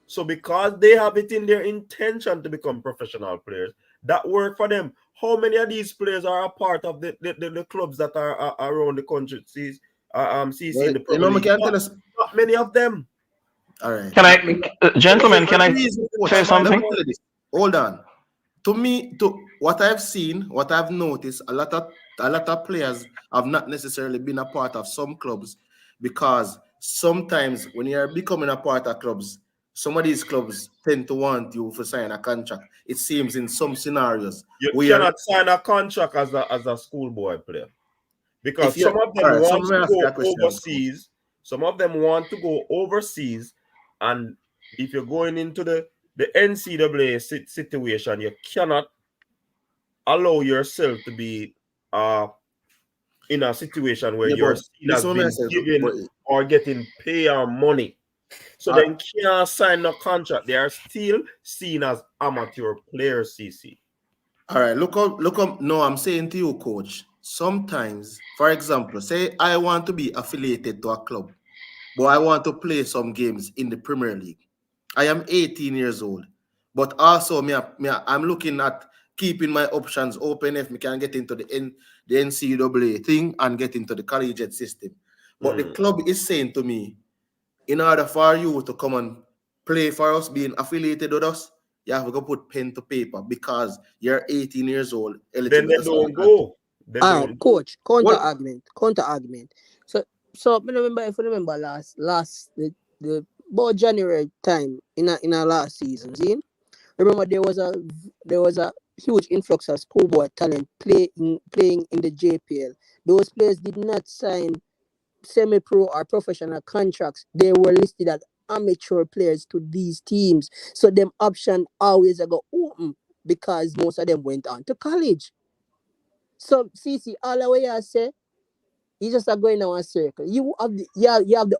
So because they have it in their intention to become professional players, that work for them. How many of these players are a part of the clubs that are around the country? CC in the Premier League? Not many of them. All right. Can I, gentlemen, can I say something? Hold on. To me, to what I've seen, what I've noticed, a lot of players have not necessarily been a part of some clubs, because sometimes when you are becoming a part of clubs, some of these clubs tend to want you to sign a contract. It seems in some scenarios you cannot sign a contract as a schoolboy player, because some of them want to go overseas. Some of them want to go overseas, and if you're going into the NCAA situation, you cannot allow yourself to be in a situation where you're seen as being given or getting pay or money. So they can't sign no contract. They are still seen as amateur players, CC. All right, look up. No, I'm saying to you, coach, sometimes, for example, say I want to be affiliated to a club, but I want to play some games in the Premier League. I am 18 years old, but also I'm looking at keeping my options open if we can get into the NCAA thing and get into the collegiate system. But the club is saying to me, in order for you to come and play for us, being affiliated with us, you have to go put pen to paper because you're 18 years old. Then they don't go. Coach, counter argument. So I remember, if you remember last the about January time in our last season, see? Remember there was a huge influx of schoolboy talent playing in the JPL. Those players did not sign semi-pro or professional contracts. They were listed as amateur players to these teams. So them option always go open because most of them went on to college. So CC, all the way I say, you just are going down a circle. You have the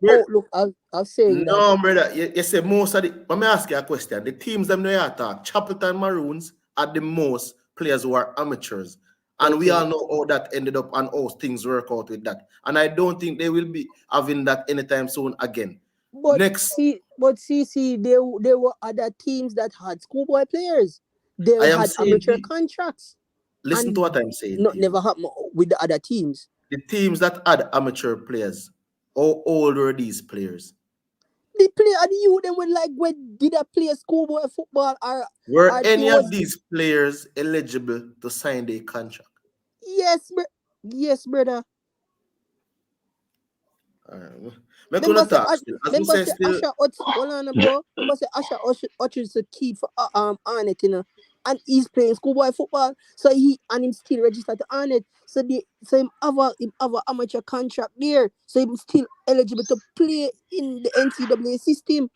outlook of saying that. No, brother. You say most of the. Let me ask you a question. The teams them know talk. Chapelton Maroons are the most players who are amateurs, and we all know how that ended up and how things work out with that. And I don't think they will be having that anytime soon again. But CC, there were other teams that had schoolboy players. They had amateur contracts. Listen to what I'm saying. Never happened with the other teams. The teams that had amateur players, how old were these players? The player at you them were like, when did I play schoolboy football or were any of these players eligible to sign their contract? Yes, brother. Remember say Asha Hutchins to keep for Arnett, you know, and he's playing schoolboy football, so him still registered to Arnett, so him have a amateur contract there, so he's still eligible to play in the NCAA system.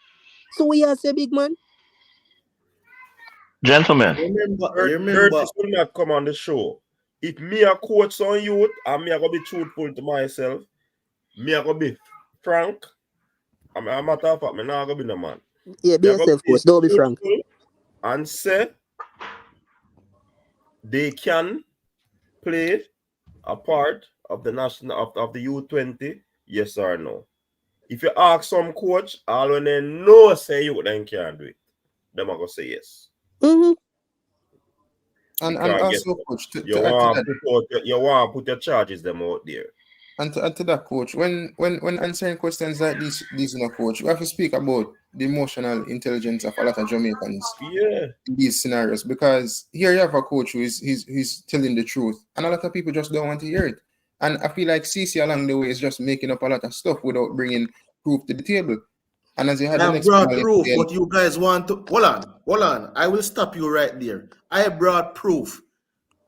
So we are say, big man. Gentlemen, remember this will not come on the show. If me a coach on youth and me a gonna be truthful to myself, me a gonna be frank. I'm a matter of fact, me not gonna be no man. Yeah, be yourself, coach. Don't be frank. And say they can play a part of the national of the U20, yes or no. If you ask some coach, all when they know say you then can't do it, them are gonna say yes. Mm-hmm. And also, coach, you want to put your charges them out there. And to add to that, coach, when answering questions like these, coach, you have to speak about the emotional intelligence of a lot of Jamaicans in these scenarios, because here you have a coach who he's telling the truth, and a lot of people just don't want to hear it. And I feel like CC along the way is just making up a lot of stuff without bringing proof to the table. And as you had I the have next brought panel, proof, but you guys want to hold on. I will stop you right there. I brought proof.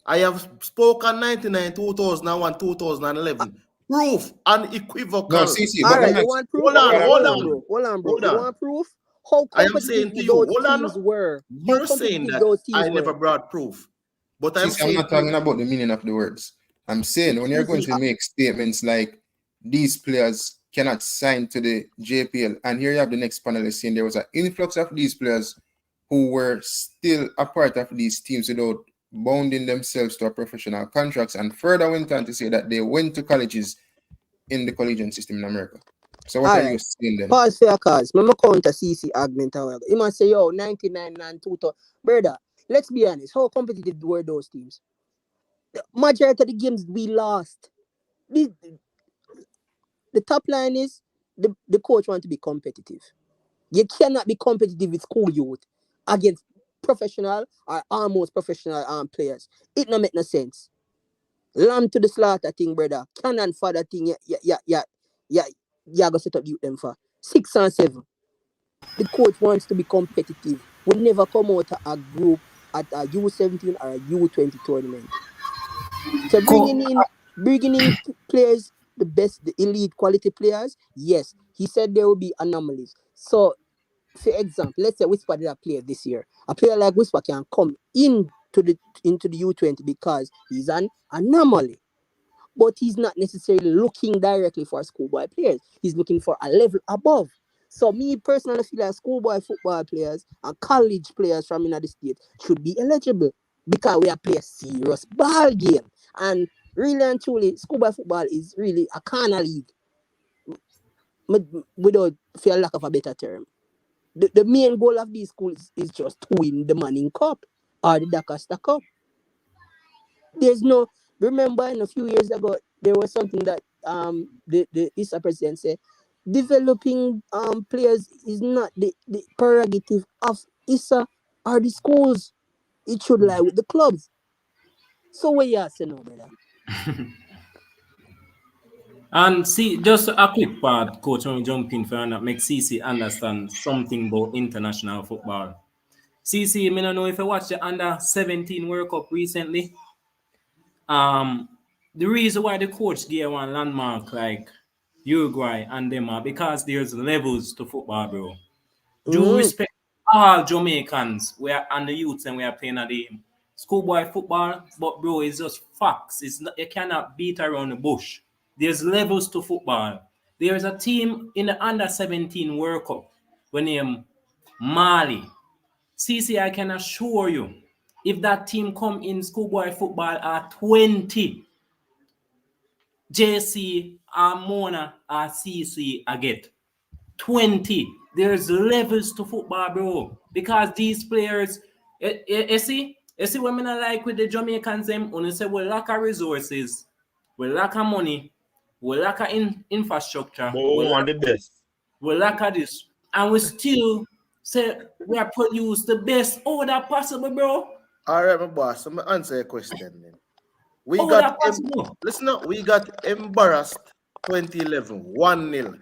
I have spoken 99, 2001, 2011. Proof unequivocal. no, CC, All but right, them you not. want proof? Hold on, Okay, hold hold on, on, bro. Hold on, bro. hold You on. want proof? How I am competitive saying to you, those hold teams on. were? How You're saying competitive that those I teams never were? brought proof, but I'm CC, I'm saying not talking about the meaning of the words. I'm saying when you're going CC, to make statements like these players cannot sign to the JPL, and here you have the next panelist saying there was an influx of these players who were still a part of these teams without bounding themselves to a professional contracts, and further went on to say that they went to colleges in the collegiate system in America. So what all are you right. saying then? Pause for your cause. Remember counter CC argument. However, he must say, yo, 99 and 2000. Brother, let's be honest. How competitive were those teams? The majority of the games we lost. The, the top line is the coach want to be competitive. You cannot be competitive with school youth against professional or almost professional players. It no make no sense. Lamb to the slaughter thing, brother. Cannon for that thing, yeah, go set up youth them for 6 and 7. The coach wants to be competitive. We never come out of a group at a U17 or a U20 tournament. So bringing in players, the best, the elite quality players, yes. He said there will be anomalies. So, for example, let's say Whisper did a player this year. A player like Whisper can come into the U20 because he's an anomaly. But he's not necessarily looking directly for schoolboy players. He's looking for a level above. So me personally feel like schoolboy football players and college players from in the state should be eligible because we are playing serious ball game. And really and truly, schoolboy football is really a corner league. Without for lack of a better term. The main goal of these schools is just to win the Manning Cup or the Dakasta Cup. There's no remember in a few years ago there was something that the ISA president said developing players is not the prerogative of ISA or the schools. It should lie with the clubs. So what you say now, brother? And see, just a quick part, coach, when we jump in for and make CC understand something about international football. CC, I don't know if you watched the under 17 World Cup recently. The reason why the coach gave one landmark like Uruguay and them are because there's levels to football, bro. Due respect all Jamaicans we are and the youths and we are playing at the schoolboy football, but bro, it's just facts. It's not, you cannot beat around the bush. There's levels to football. There's a team in the under 17 World Cup when named Mali. CC, I can assure you, if that team come in schoolboy football at 20, JC or Mona or CC I get 20. There's levels to football, bro. Because these players, you see what I mean, like with the Jamaicans, them, when you say we lack of resources, we lack of money, we lack of infrastructure, But we want the best. we lack of this, and we still say we are produce the best order possible, bro. All right, my boss. Let me answer your question then. We Order got possible. listen up, we got embarrassed 2011, 1-0.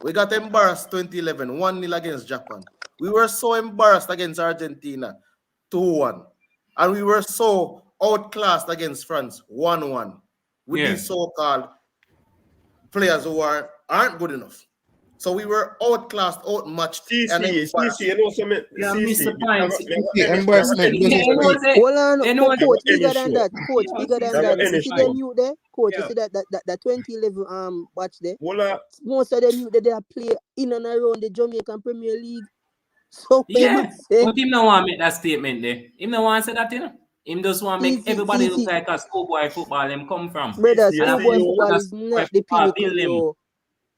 We got embarrassed 2011, 1-0 against Japan. We were so embarrassed against Argentina, 2-1. And we were so outclassed against France, 1-1. With Yeah. these so-called players who aren't good enough. So we were outclassed, outmatched, and CC, you know something? Yeah, CC, Mr. Pines. The embarrassment Yeah, doesn't you know speak. what Hold on, you know what coach, any bigger than show. that. Coach, Yeah, bigger than Never that. You any see show. them youth there? Coach, you Yeah. see that 2011 watch there? Voila. Most of them youth they play in and around the Jamaican Premier League. So we Yeah, must say but him no want make that statement there. Him no want say that, you know. Him just want make everybody look see, like a schoolboy football them come from. brother, You And I see schoolboy believe you. football that is schoolboy not the football pinnacle, build him. bro.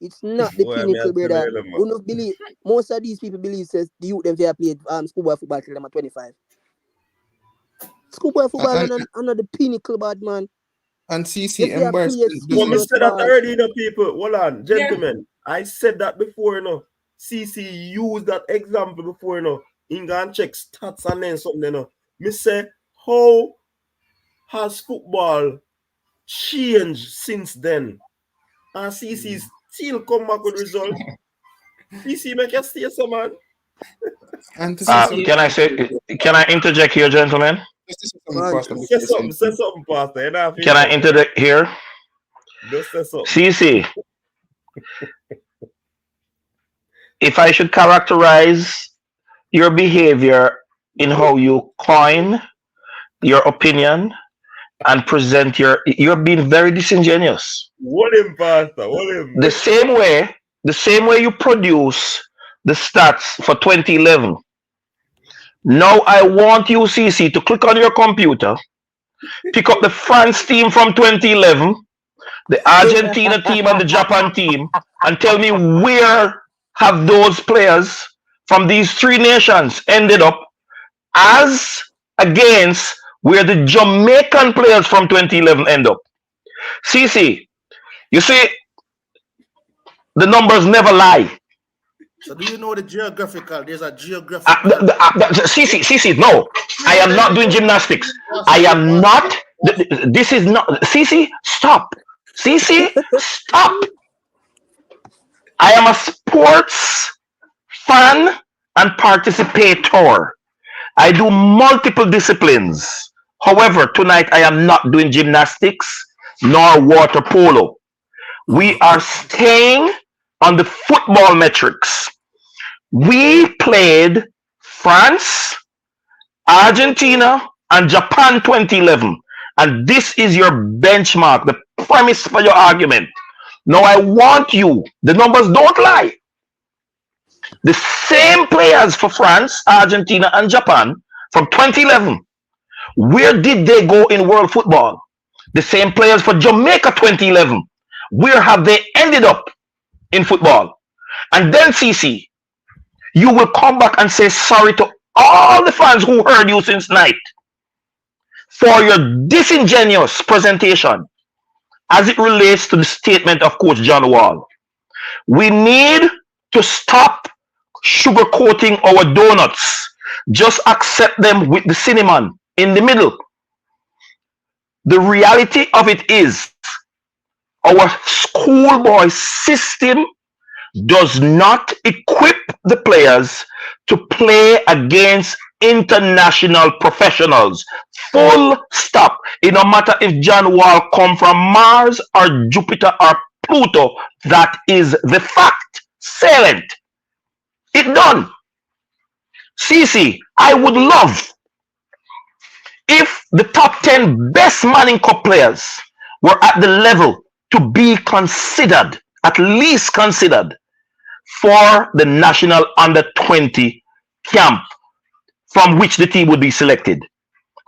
It's not the Boy, me I pinnacle, tell brother. you, man. You don't believe most of these people believe says the youth them fair played schoolboy football till them at 25. Schoolboy football And, and another pinnacle, bad man. and You CC fair play embarrassment But me doesn't serious said that speak. ball. already, you know, people. Hold on, Yeah. gentlemen. I said that before, you know. CC used that example before, you know. In go and check stats and then something, you know. Me say, how has football changed since then? And CC still come back with result. CC make you stay some man. And to say something, can I interject here, gentlemen? just to say something, Pastor, before Say you something, say Pastor. You know, Can I interject here? Just say something. CC, if I should characterize your behavior in how you coin your opinion and present you're being very disingenuous. What him, Pastor? What him? The same way you produce the stats for 2011. Now I want you, CC, to click on your computer, pick up the France team from 2011, the Argentina team and the Japan team, and tell me where have those players from these three nations ended up as against where the Jamaican players from 2011 end up. CC, you see, the numbers never lie. So do you know the geographical? There's a geographical. CC, no. I am not doing gymnastics. I am not. This is not. CC, stop. CC, stop. I am a sports fan and participator. I do multiple disciplines. However, tonight I am not doing gymnastics nor water polo. We are staying on the football metrics. We played France, Argentina, and Japan 2011. And this is your benchmark, the premise for your argument. Now I want you, the numbers don't lie. The same players for France, Argentina, and Japan from 2011. Where did they go in world football? The same players for Jamaica 2011. Where have they ended up in football? And then, CC, you will come back and say sorry to all the fans who heard you since night for your disingenuous presentation as it relates to the statement of Coach John Wall. We need to stop sugarcoating our donuts. Just accept them with the cinnamon in the middle. The reality of it is our schoolboy system does not equip the players to play against international professionals. Full stop. It no matter if John Wall come from Mars or Jupiter or Pluto, that is the fact. Salient. It done. CC, I would love if the top 10 best Manning Cup players were at the level to be considered, at least considered, for the national under 20 camp from which the team would be selected.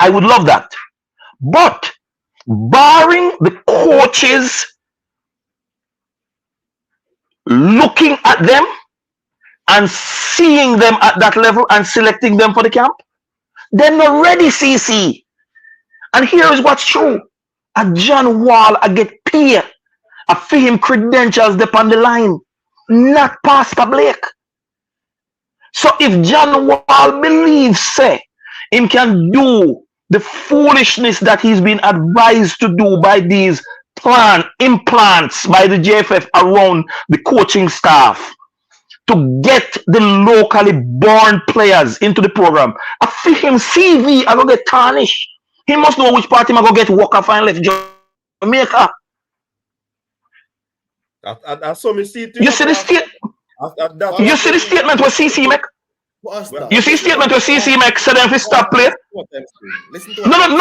I would love that. But barring the coaches looking at them and seeing them at that level and selecting them for the camp, they're not ready, CC. And here is what's true. A John Wall, I get paid. I feel him credentials upon the line, not Pastor Blake. So if John Wall believes, say, him can do the foolishness that he's been advised to do by these implants by the JFF around the coaching staff to get the locally born players into the program, I feel him CV I go get tarnished. He must know which party I go get walk off and left Jamaica. I saw me see too. You see the statement? You see the statement what CC make? You see statement what CC make so them stop play? No,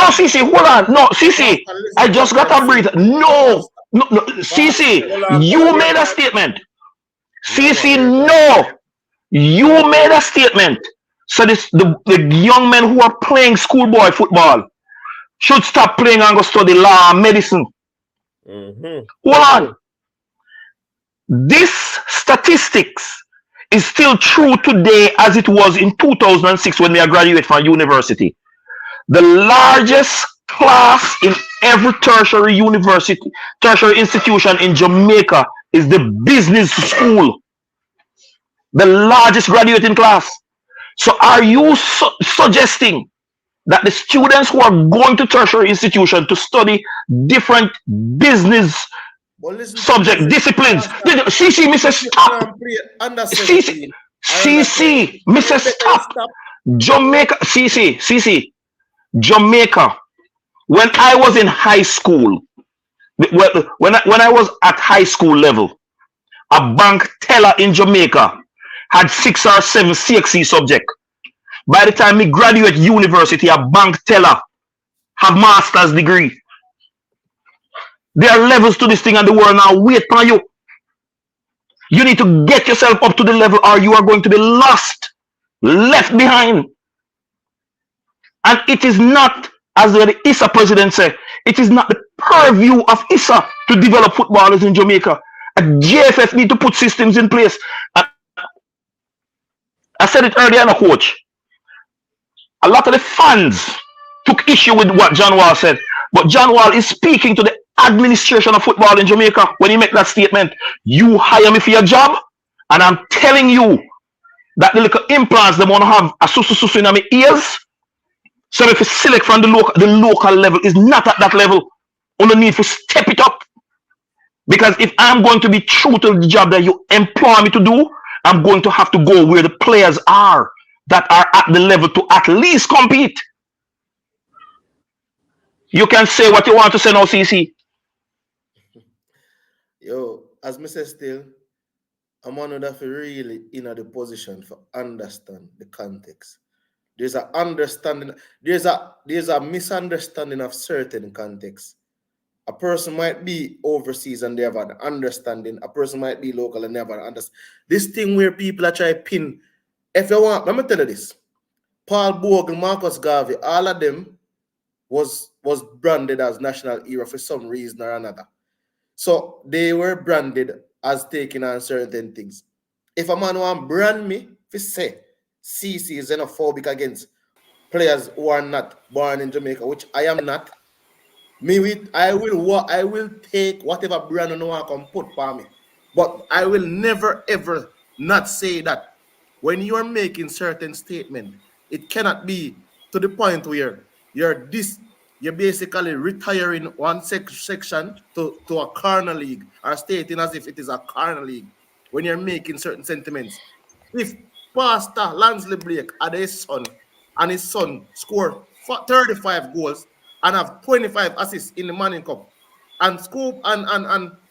CC, hold on. No, CC, I just got a breathe. No, CC, you made a statement. CC, no, you made a statement. So the young men who are playing schoolboy football should stop playing and go study law and medicine. Hold on. This statistics is still true today as it was in 2006 when we graduated from university. The largest class in every tertiary institution in Jamaica is the business school. The largest graduating class. So are you suggesting that the students who are going to tertiary institution to study different business But listen to Subject disciplines. CC, Mr. Stop. under CC, 17 or under 20. CC, Mr. Better you Stop. stop. Jamaica, CC, Jamaica. When I was in high school, when I was at high school level, a bank teller in Jamaica had 6 or 7 CXC subject. By the time me graduate university, a bank teller have master's degree. There are levels to this thing, and the world now wait for you. You need to get yourself up to the level, or you are going to be lost, left behind. And it is not, as the ISA president said, it is not the purview of ISA to develop footballers in Jamaica. A JFF need to put systems in place. And I said it earlier, no coach. A lot of the fans took issue with what John Wall said, but John Wall is speaking to the administration of football in Jamaica when he make that statement. You hire me for your job, and I'm telling you that the little implants they want to have a susu in my ears. So if you select from the local level is not at that level. Only need to step it up. Because if I'm going to be true to the job that you employ me to do, I'm going to have to go where the players are that are at the level to at least compete. You can say what you want to say now, CC. Yo, as me say still, I'm one of the really in the position for understand the context. There's a understanding, there's a misunderstanding of certain context. A person might be overseas and they have an understanding. A person might be local and they have an understanding. This thing where people are trying to pin. If you want, let me tell you this. Paul Bogle, Marcus Garvey, all of them was branded as national hero for some reason or another. So they were branded as taking on certain things. If a man want brand me, if he say CC is xenophobic against players who are not born in Jamaica, which I am not, I will take whatever brand no one can put for me. But I will never ever not say that when you are making certain statement, it cannot be to the point where you're basically retiring one section to a corner league or stating as if it is a corner league when you're making certain sentiments. If Pastor Lansley Blake had his son and his son scored 35 goals and have 25 assists in the Manning Cup and scoop and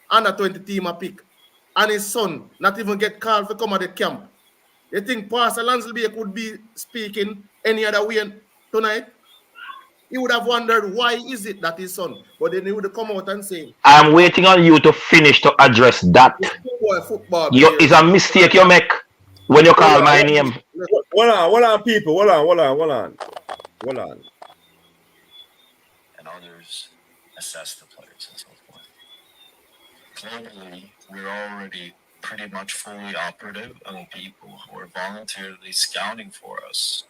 under 20 team a pick and his son not even get called to come at the camp, you think Pastor Lansley Blake would be speaking any other way tonight? He would have wondered why is it that his son, but then he would have come out and say, I'm waiting on you to finish to address that. It's a mistake you make when you call my name. Hold on, people. Hold on. And others assess the players and so forth. Globally, we're already pretty much fully operative on people who are voluntarily scouting for us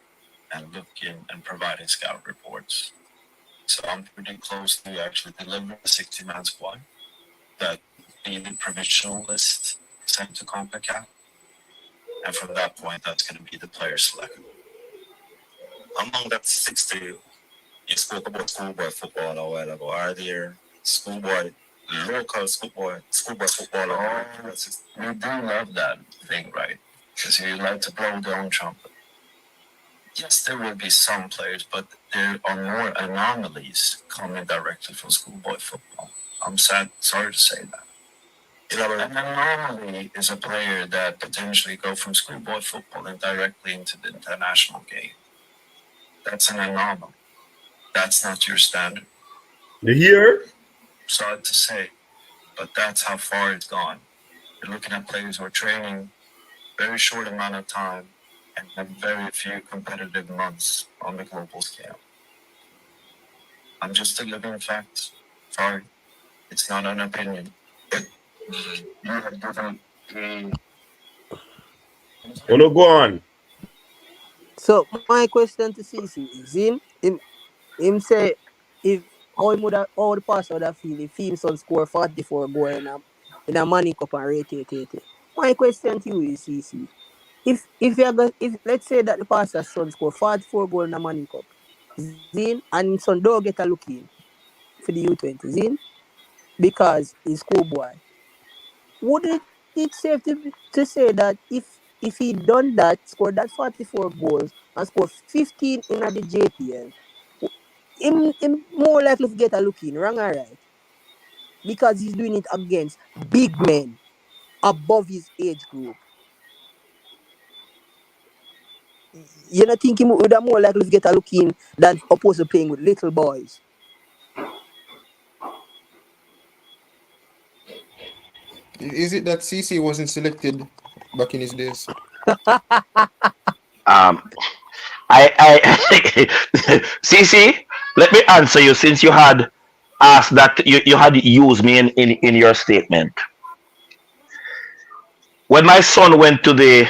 and looking and providing scout reports. So I'm pretty close to actually delivering a 60-man squad that be the provisional list sent to CONCACAF. And from that point, that's going to be the player select. Among that 60, you spoke about schoolboy football a while ago. Are there local schoolboy football? Oh, we do love that thing, right? Because you like to blow their own trumpet. Yes, there will be some players, but there are more anomalies coming directly from schoolboy football. I'm sorry to say that. An anomaly is a player that potentially go from schoolboy football and directly into the international game. That's an anomaly. That's not your standard. You hear? Sorry to say, but that's how far it's gone. You're looking at players who are training very short amount of time and have very few competitive months on the global scale. I'm just delivering facts. Sorry, it's not an opinion. You have given Wanna go on? So my question to CC is him say if how the pastor would have feel if him son score 44 goal in a Manning Cup and rate 80. My question to you is CC. If let's say that the pastor's son score 44 goal in a Manning Cup, Zin and son don't get a look in for the U20, Zin, because he's schoolboy. Wouldn't it safe to say that if he done that, scored that 44 goals and scored 15 in the JPL, him more likely to get a look in, wrong or right? Because he's doing it against big men above his age group. You don't think he would have more likely to get a look in than opposed to playing with little boys? Is it that CC wasn't selected back in his days? Um, CC, let me answer you since you had asked that you had used me in your statement. When my son went to the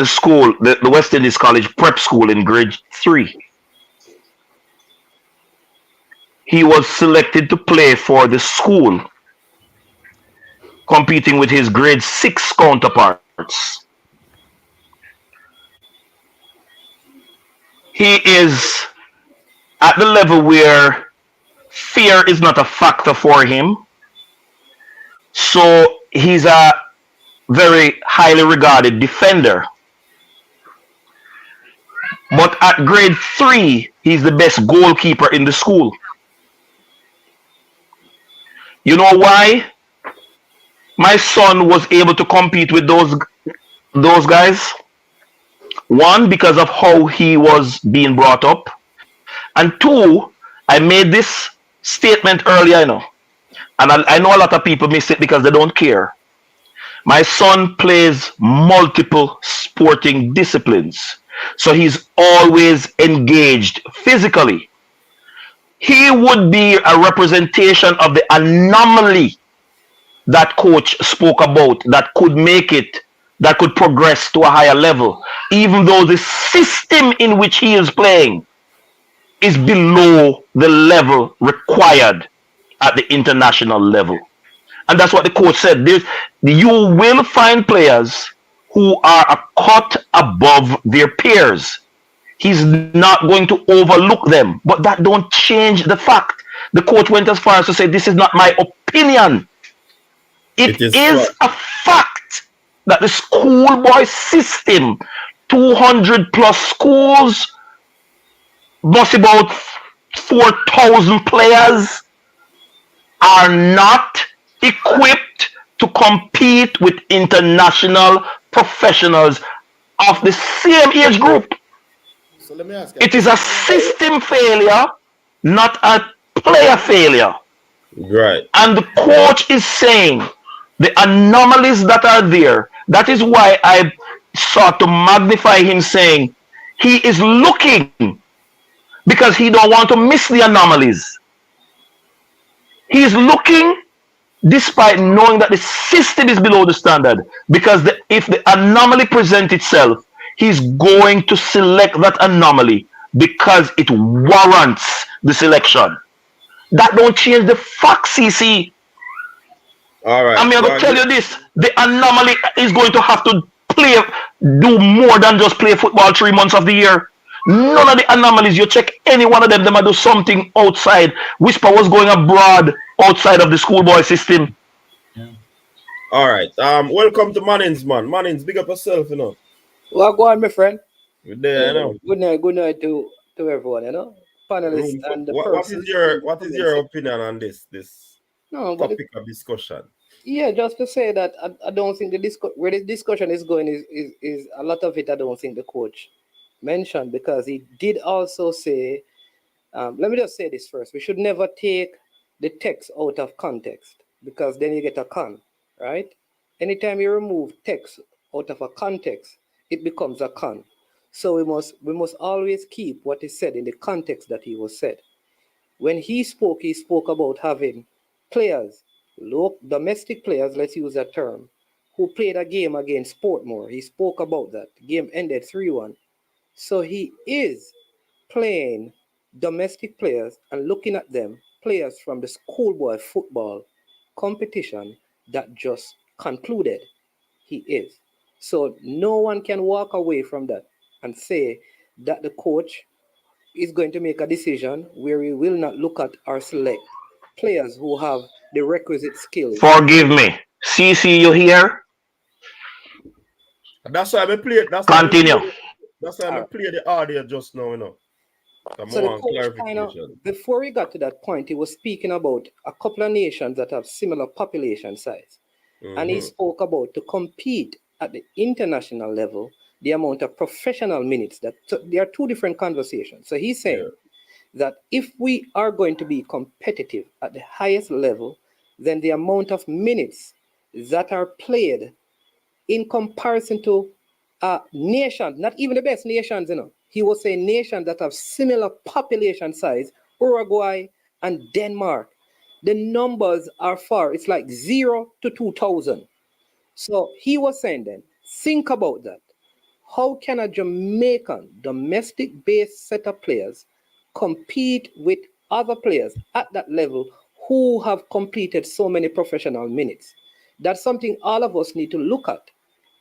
school, the West Indies College prep school in grade 3, he was selected to play for the school, competing with his grade 6 counterparts. He is at the level where fear is not a factor for him. So he's a very highly regarded defender. But at grade 3, he's the best goalkeeper in the school. You know why my son was able to compete with those guys? One, because of how he was being brought up. And two, I made this statement earlier, and I know a lot of people miss it because they don't care. My son plays multiple sporting disciplines, so he's always engaged physically. He would be a representation of the anomaly that coach spoke about that could make it, that could progress to a higher level, even though the system in which he is playing is below the level required at the international level. And that's what the coach said. You will find players who are a cut above their peers. He's not going to overlook them, but that don't change the fact. The coach went as far as to say, this is not my opinion. It is a fact that the schoolboy system, 200 plus schools, must about 4,000 players, are not equipped to compete with international professionals of the same age group. So let me ask you. It is a system failure, not a player failure. Right. And the coach is saying the anomalies that are there. That is why I sought to magnify him, saying he is looking because he don't want to miss the anomalies. He is looking despite knowing that the system is below the standard, because if the anomaly presents itself, he's going to select that anomaly because it warrants the selection. That don't change the fact, CC. All right. I'm going to tell you this: the anomaly is going to have to do more than just play football 3 months of the year. None of the anomalies, you check any one of them might do something outside. Whisper was going abroad outside of the schoolboy system. Yeah. All right. Welcome to Mannings, man. Mannings, big up yourself, Well, go on, my friend. Good day, Good night to everyone, panelists and the What persons. is your opinion on this No, but topic of discussion? yeah, just to say that I don't think where the discussion is going is a lot of it. I don't think the coach mentioned, because he did also say. Let me just say this first: we should never take the text out of context, because then you get a con, right? Anytime you remove text out of a context, it becomes a con. So we must always keep what is said in the context that he was said. When he spoke about having players, domestic players, let's use that term, who played a game against Portmore. He spoke about that. The game ended 3-1. So he is playing domestic players and looking at them, players from the schoolboy football competition that just concluded. He is. So no one can walk away from that and say that the coach is going to make a decision where we will not look at or select players who have the requisite skills. Forgive me. CC, you here? That's why I play. Continue. That's why I play the audio just now. So the coach kind of, before we got to that point, he was speaking about a couple of nations that have similar population size. And he spoke about to compete at the international level, the amount of professional minutes. There are two different conversations. So he's saying that if we are going to be competitive at the highest level, then the amount of minutes that are played in comparison to nations, not even the best nations, he was saying nations that have similar population size, Uruguay and Denmark, the numbers are far. It's like 0 to 2,000. So he was saying then, think about that. How can a Jamaican domestic-based set of players compete with other players at that level who have completed so many professional minutes? That's something all of us need to look at.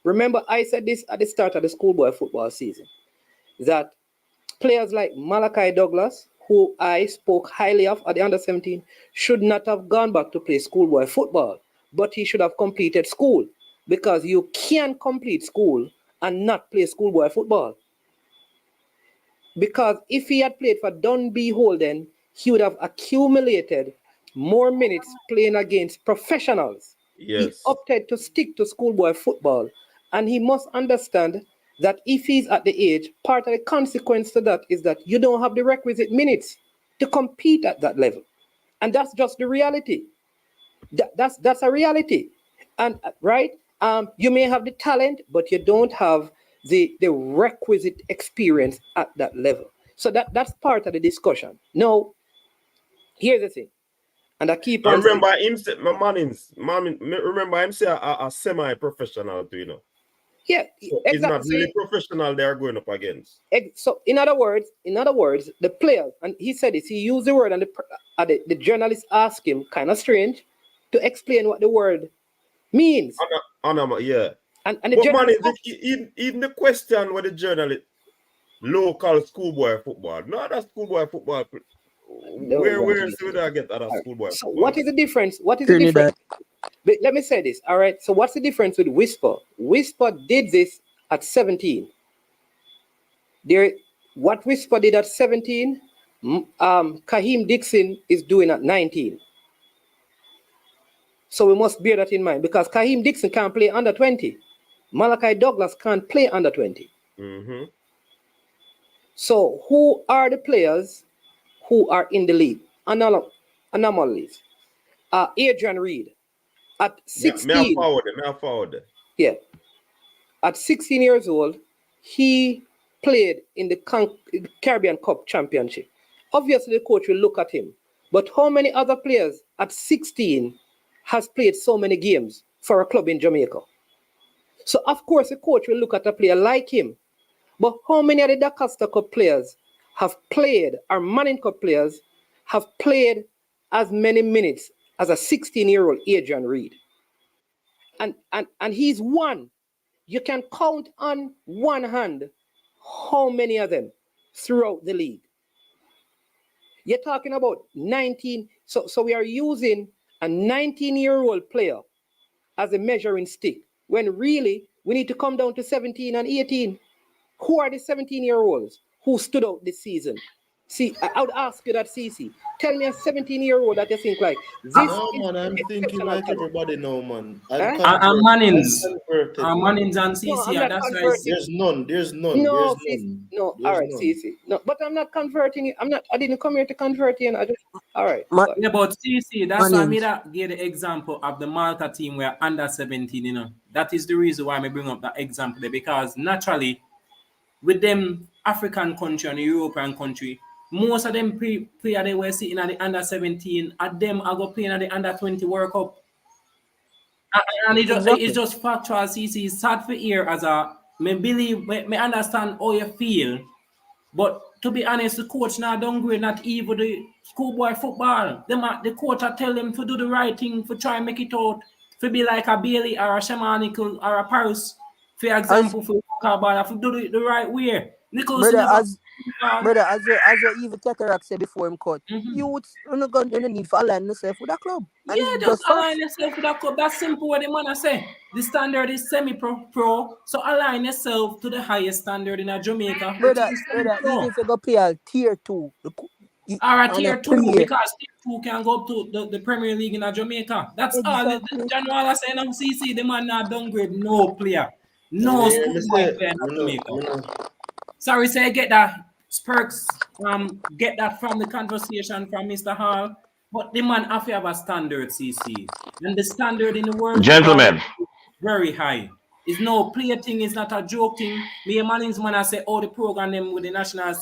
Remember, I said this at the start of the schoolboy football season, that players like Malachi Douglas, who I spoke highly of at the under-17, should not have gone back to play schoolboy football, but he should have completed school, because you can't complete school and not play schoolboy football. Because if he had played for Dunby Holden, he would have accumulated more minutes playing against professionals. He opted to stick to schoolboy football, and he must understand that if he's at the age, part of the consequence to that is that you don't have the requisite minutes to compete at that level. And that's just the reality. That's a reality. And right, you may have the talent, but you don't have the requisite experience at that level. So that's part of the discussion. Now, here's the thing. And I keep on remember him say, remember him say a semi-professional too, Yeah, so exactly. It's not really professional they are going up against. So in other words, the player, and he said this, he used the word, and the journalist asked him, kind of strange, to explain what the word means. Yeah. And the journalist even the question with the journalist, local schoolboy football. No, that's schoolboy football. Where should I get other schoolboy so football? What is the difference? What is the difference? But let me say this, all right? So what's the difference with Whisper? Whisper did this at 17. What Whisper did at 17, Kaheem Dixon is doing at 19. So we must bear that in mind, because Kaheem Dixon can't play under 20. Malachi Douglas can't play under 20. So who are the players who are in the league? Anomalies. Adrian Reed at 16. Forward. Yeah. At 16 years old, he played in the Caribbean Cup Championship. Obviously, the coach will look at him. But how many other players at 16 has played so many games for a club in Jamaica? So, of course, the coach will look at a player like him. But how many of the DaCosta Cup players have played, or Manning Cup players, have played as many minutes as a 16-year-old Adrian Reed? And he's one. You can count on one hand how many of them throughout the league. You're talking about 19. So we are using a 19-year-old player as a measuring stick, when really we need to come down to 17 and 18. Who are the 17-year-olds who stood out this season? See, I would ask you that, CC. Tell me a 17-year-old that you think like this. No, man, I'm thinking like everybody know, man. I'm Mannings and CC. No, that's why there's none. No, CC. No, all right, CC. No, but I'm not converting it. I didn't come here to convert you. I just, all right. Yeah, but CC, that's why I gave the example of the Malta team where under 17, That is the reason why I bring up that example there, because naturally, with them African country and the European country, most of them player they were sitting at the under 17, at them are going playing at the under 20 World Cup. And it's just factual, CC. It's sad for hear as a me understand how you feel. But to be honest, the coach now downgrade not even the schoolboy football. The coach tell them to do the right thing, to try and make it out, to be like a Bailey or a Shamanical or a Paris. For example, for ball, to do the right way. Nichols Brother, as you even Cataract said before him cut, youths you need to align yourself with that club. And Yeah, it's just just facts. align yourself with that club. That's simple what the man I say. The standard is semi-pro, so align yourself to the highest standard in Jamaica, which Brother, is even semi-pro. if you go play a tier two, Or a and a tier two, play because tier two can go up to the Premier League in Jamaica. That's all. The exactly. general I say now, CC, the man not downgrade no player, You no hear me schoolboy say, player in Jamaica. me know. Sorry, say I get that Spurks, get that from the conversation from Mr. Hall. But the man have to have a standard, CC. And the standard in the world football Gentlemen, is very high. It's no play thing, it's not a joke thing. Me and Manning's man I say all the program them with the national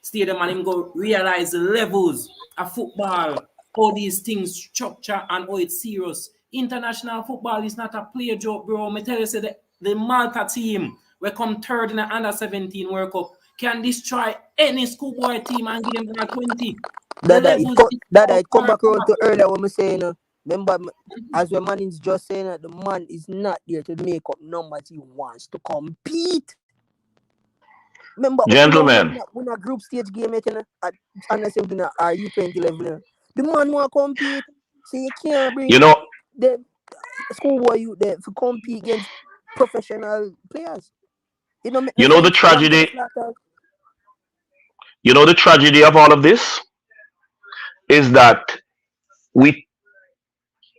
stadium and him go realize the levels of football, all these things structure and how it's serious. International football is not a play joke, bro. Me tell you, say the Malta team we come third in the under 17 World Cup can destroy any schoolboy team and give them like 20. The levels It come back around to earlier when we saying, remember, as the man is just saying that the man is not there to make up numbers, he wants to compete. Remember, gentlemen, when a group stage game, unless you win a U20 level, the man want to compete, so you can't you bring know, the schoolboy youth there to compete against professional players. It don't make no you know the sense. One tragedy, just like that. you know the tragedy of all of this is that we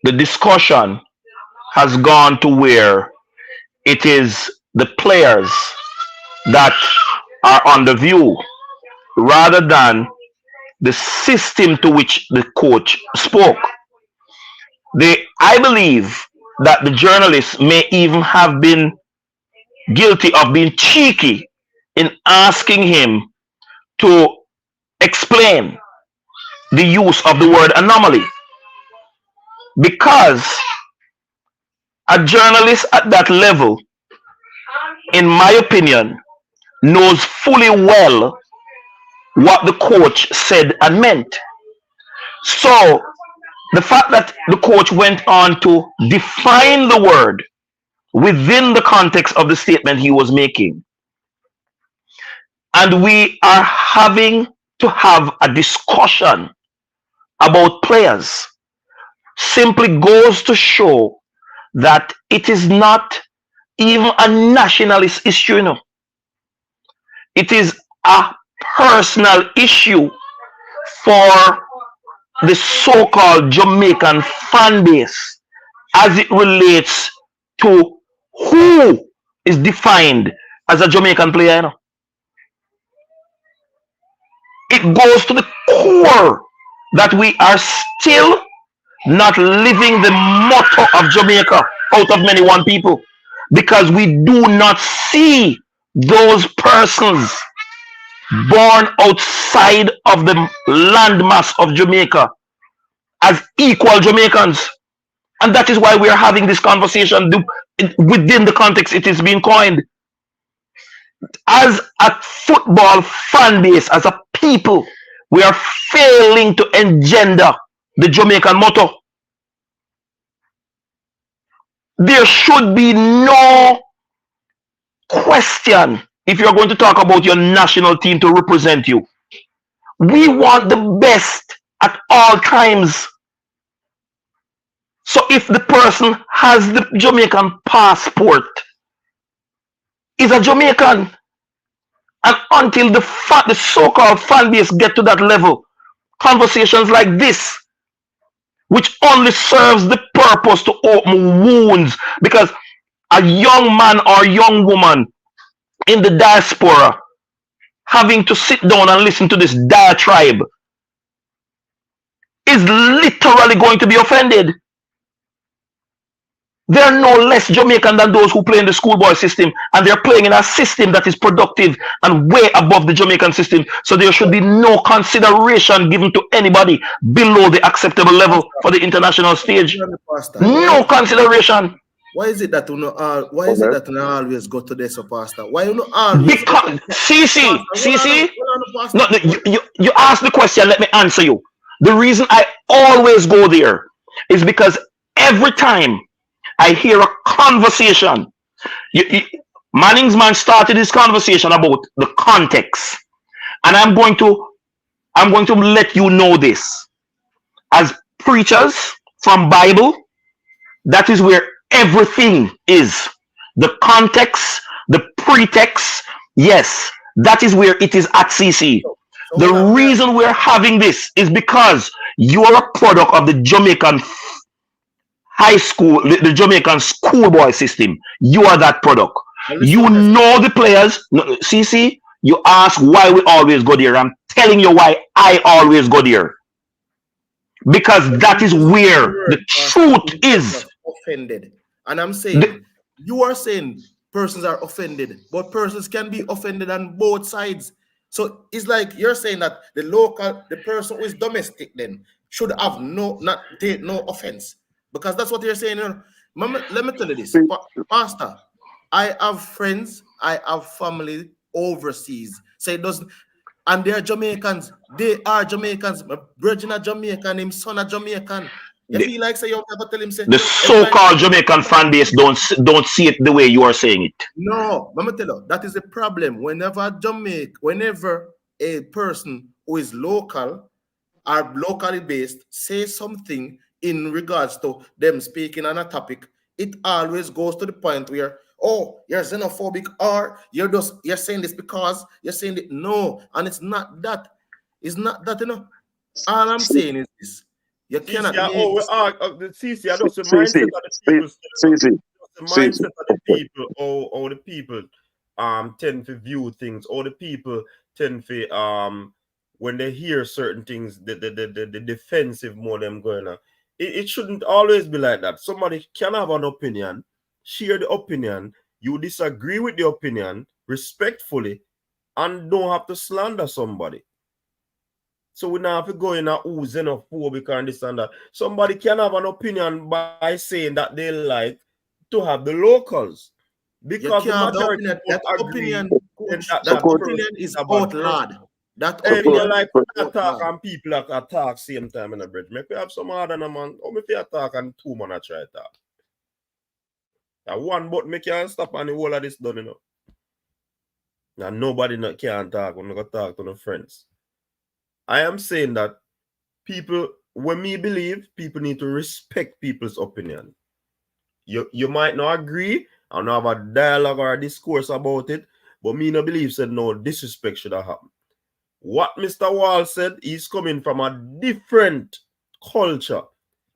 the discussion has gone to where it is the players that are on the view rather than the system to which the coach spoke. I believe that the journalists may even have been guilty of being cheeky in asking him to explain the use of the word anomaly because a journalist at that level, in my opinion, knows fully well what the coach said and meant. So the fact that the coach went on to define the word within the context of the statement he was making, and we are having to have a discussion about players, simply goes to show that it is not even a nationalist issue, It is a personal issue for the so-called Jamaican fan base as it relates to who is defined as a Jamaican player. It goes to the core that we are still not living the motto of Jamaica out of many one people because we do not see those persons born outside of the landmass of Jamaica as equal Jamaicans. And that is why we are having this conversation within the context it is being coined. As a football fan base, as a people, we are failing to engender the Jamaican motto. There should be no question if you're going to talk about your national team to represent you. We want the best at all times. So if the person has the Jamaican passport, is a Jamaican. And until the so-called fan base get to that level, conversations like this, which only serves the purpose to open wounds, because a young man or young woman in the diaspora having to sit down and listen to this diatribe is literally going to be offended. They're no less Jamaican than those who play in the schoolboy system, and they're playing in a system that is productive and way above the Jamaican system. So there should be no consideration given to anybody below the acceptable level for the international stage. No consideration. Why is it that you know? Why is it that you always go to this, Pastor? Why you know always? Because CC, no, you ask the question. Let me answer you. The reason I always go there is because every time I hear a conversation, Manning's man started this conversation about the context. And I'm going to let you know this. As preachers from Bible, that is where everything is. The context, the pretext, yes, that is where it is at CC. So The hold on, reason we're having this is because you are a product of the Jamaican high school, the Jamaican schoolboy system. You are that product. Well, You listen, President. know the players. CC, you ask why we always go there. I'm telling you why I always go there. Because that is where the truth is. Offended. And I'm saying, you are saying persons are offended, but persons can be offended on both sides. So it's like you're saying that the person who is domestic then should have not take no offense. Because that's what you're saying. Let me tell you this, Pastor. I have friends, I have family overseas. So it doesn't, and they're Jamaicans. They are Jamaicans. My brother are Jamaican, him son are Jamaican. You feel like say you never tell him say the so-called Jamaican fan base don't see it the way you are saying it. No, let me tell you, that is the problem. Whenever a person who is local or locally based say something in regards to them speaking on a topic, it always goes to the point where, oh, you're xenophobic, or you're saying this because you're saying it. No, and it's not that. It's not that, All I'm saying is this. You cannot CC, CC, I just the CC, mindset of the people. CC, The mindset of the people, or the people tend to view things, or the people tend to when they hear certain things, the defensive more them going on. It shouldn't always be like that. Somebody can have an opinion, share the opinion, you disagree with the opinion respectfully, and don't have to slander somebody. So we now have to go in a xenophobic and this and that. Somebody can have an opinion by saying that they like to have the locals. Because the majority that opinion, that opinion is outlawed. That opinion like attack and people like attack same time in the bridge. Maybe have some other man. Or maybe attack and two man I try attack. Now one but me can't stop and the whole of this done, Now nobody can talk when I go talk to the friends. I am saying that people, when me believe, people need to respect people's opinion. You might not agree and have a dialogue or a discourse about it, but me no believe said no disrespect should have happened. What Mr. Wall said, he's coming from a different culture.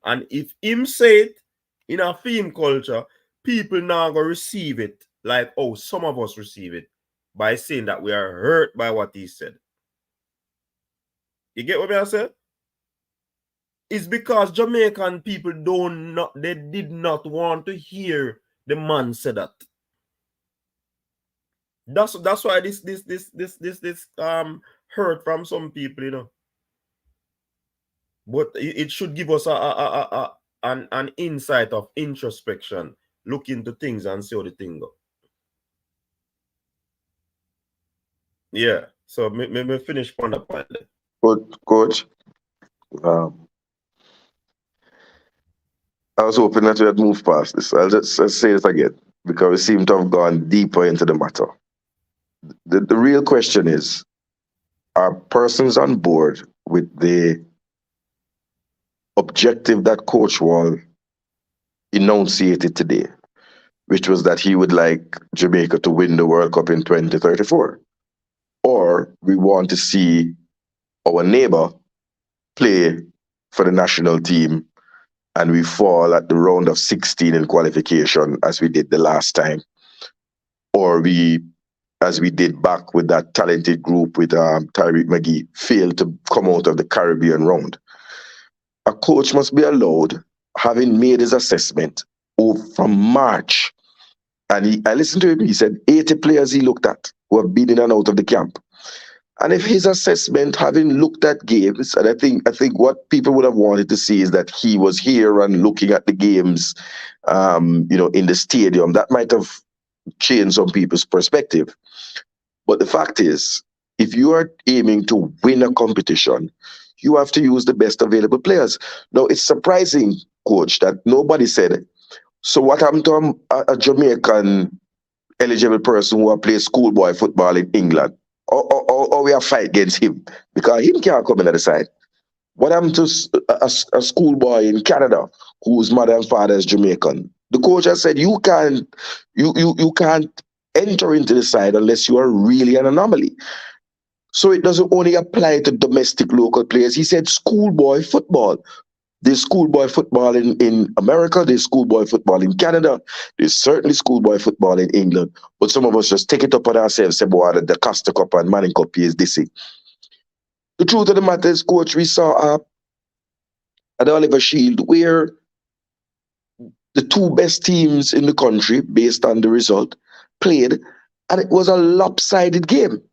And if him say it in a theme culture, people now go receive it like, oh, some of us receive it by saying that we are hurt by what he said. You get what I said? It's because Jamaican people they did not want to hear the man say that. That's why this hurt from some people, But it should give us an insight of introspection, look into things and see how the thing go. Yeah. So me finish on the point there. Coach. I was hoping that we had moved past this. Let's say it again, because we seem to have gone deeper into the matter. The real question is, are persons on board with the objective that Coach Wall enunciated today, which was that he would like Jamaica to win the World Cup in 2034? Or we want to see our neighbor play for the national team and we fall at the round of 16 in qualification as we did the last time? Or as we did back with that talented group with Tyreek McGee, failed to come out of the Caribbean round? A coach must be allowed, having made his assessment from March, and I listened to him, he said 80 players he looked at who have been in and out of the camp. And if his assessment, having looked at games, and I think what people would have wanted to see is that he was here and looking at the games, in the stadium, that might have changed some people's perspective. But the fact is, if you are aiming to win a competition, you have to use the best available players. Now, it's surprising, Coach, that nobody said, so what happened to a Jamaican eligible person who has played schoolboy football in England? How now we have fight against him because him can't come in at the side. What happened to a schoolboy in Canada whose mother and father is Jamaican? The coach has said you can't enter into the side unless you are really an anomaly. So it doesn't only apply to domestic local players. He said schoolboy football. There's schoolboy football in America, there's schoolboy football in Canada, there's certainly schoolboy football in England. But some of us just take it up on ourselves, say, boy, the Costa Cup and Manning Cup is this thing. The truth of the matter is, coach, we saw at the Oliver Shield where the two best teams in the country, based on the result, played, and it was a lopsided game.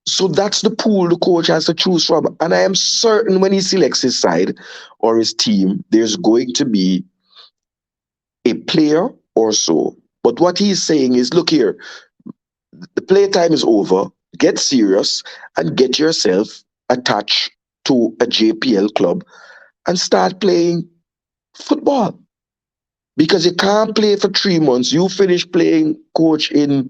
So that's the pool the coach has to choose from. And I am certain when he selects his side or his team, there's going to be a player or so. But what he's saying is, look here, the playtime is over. Get serious and get yourself attached to a JPL club and start playing football. Because you can't play for 3 months. You finish playing, coach, in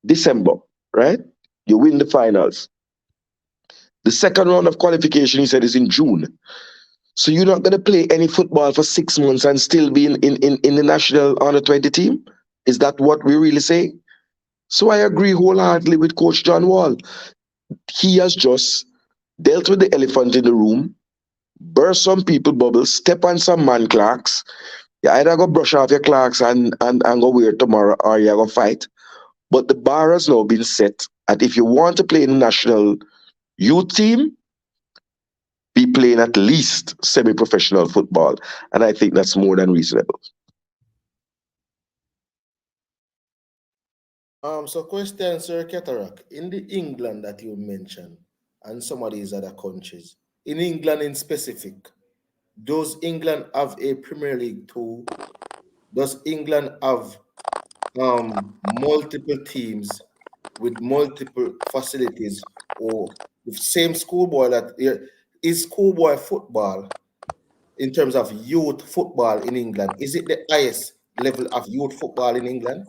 December, right? You win the finals. The second round of qualification, he said, is in June. So you're not going to play any football for 6 months and still be in the national under 20 team? Is that what we're really saying? So I agree wholeheartedly with Coach John Wall. He has just dealt with the elephant in the room, burst some people bubbles, step on some man clocks. You either go brush off your clocks and go wear tomorrow, or you go fight. But the bar has now been set. And if you want to play in the national youth team, be playing at least semi-professional football. And I think that's more than reasonable. So question, Sir Cataract, in the England that you mentioned and some of these other countries, in England in specific, does England have a Premier League too? Does England have multiple teams with multiple facilities, or the same schoolboy is schoolboy football in terms of youth football in England? Is it the highest level of youth football in England?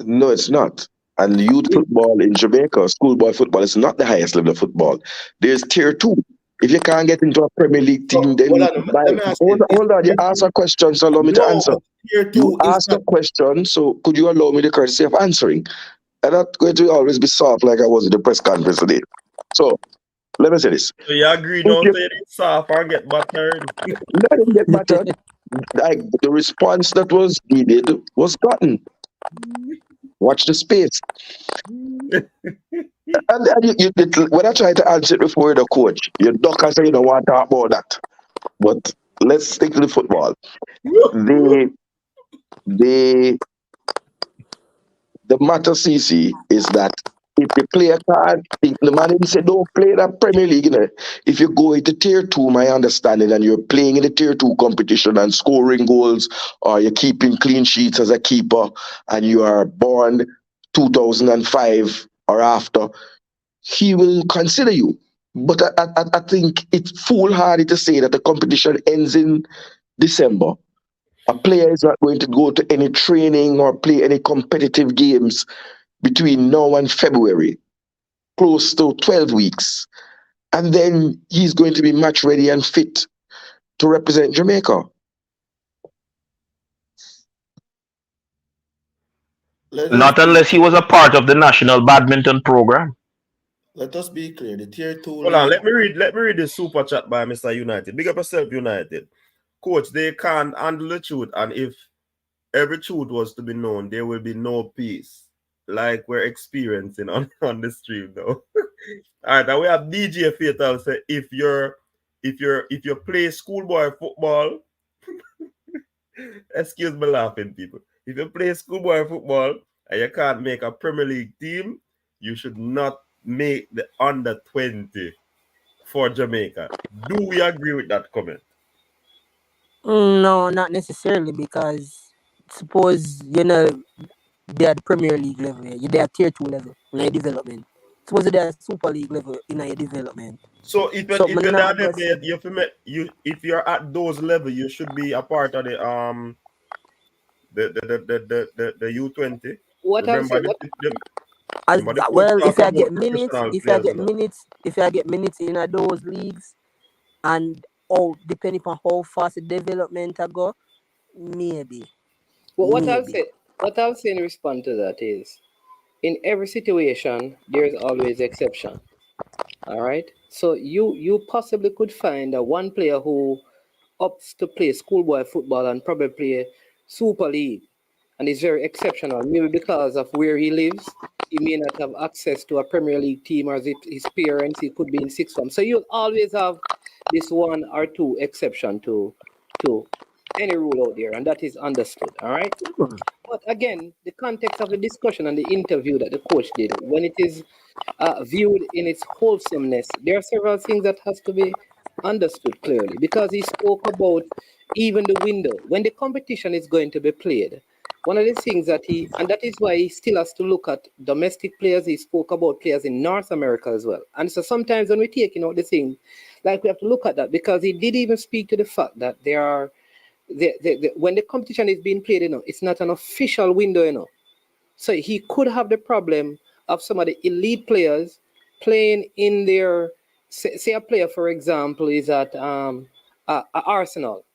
No, it's not. And youth football in Jamaica, schoolboy football, is not the highest level of football. There's tier 2. If you can't get into a Premier League team, then Hold on, let me ask you. hold on. You asked a question, so allow me to answer. Tier 2 You is asked a question, so could you allow me the courtesy of answering? I'm not going to always be soft like I was in the press conference today. So let me say this. So you agree now to it soft or get battered? Let him get battered. Like the response that was needed was gotten. Watch the space. And when I try to answer it before the coach, you duck and say you don't want to talk about that. But let's stick to the football. The matter, CC, is that if the player can't, the man said, don't play that Premier League. You know? If you go into tier 2, my understanding, and you're playing in the tier 2 competition and scoring goals, or you're keeping clean sheets as a keeper, and you are born 2005 or after, he will consider you. But I think it's foolhardy to say that the competition ends in December. A player is not going to go to any training or play any competitive games between now and February, close to 12 weeks. And then he's going to be match ready and fit to represent Jamaica. Not unless he was a part of the national badminton program. Let us be clear. The tier 2 Hold on, let me read the super chat by Mr. United. Big up yourself, United. Coach, they can't handle the truth, and if every truth was to be known, there will be no peace, like we're experiencing on the stream now. All right, now we have DJ Fatal say if you play schoolboy football, excuse me laughing, people. If you play schoolboy football and you can't make a Premier League team, you should not make the under 20 for Jamaica. Do we agree with that comment? No, not necessarily, because suppose they're at the Premier League level, they're at tier 2 level in your development. Suppose they're at Super League level in your development. So if you're at those levels, you should be a part of the U20. What Remember I'm saying, But the coach Well, talk if I about get minutes, professional if I players, get minutes, if I get minutes in those leagues, and depending on how fast the development I go, maybe, Well, maybe. what I'll say in response to that is, in every situation, there's always exception. All right. So you possibly could find a one player who opts to play schoolboy football and probably play Super League, and is very exceptional. Maybe because of where he lives, he may not have access to a Premier League team, or his parents, he could be in sixth form. So you'll always have this one or two exception to any rule out there, and that is understood. All right. But again, the context of the discussion and the interview that the coach did, when it is viewed in its wholesomeness, there are several things that has to be understood clearly, because he spoke about even the window when the competition is going to be played. One of the things that and that is why he still has to look at domestic players. He spoke about players in North America as well. And so sometimes when we're taking out the thing, like, we have to look at that, because he did even speak to the fact that there are when the competition is being played, it's not an official window, So he could have the problem of some of the elite players playing in their, say a player, for example, is at Arsenal,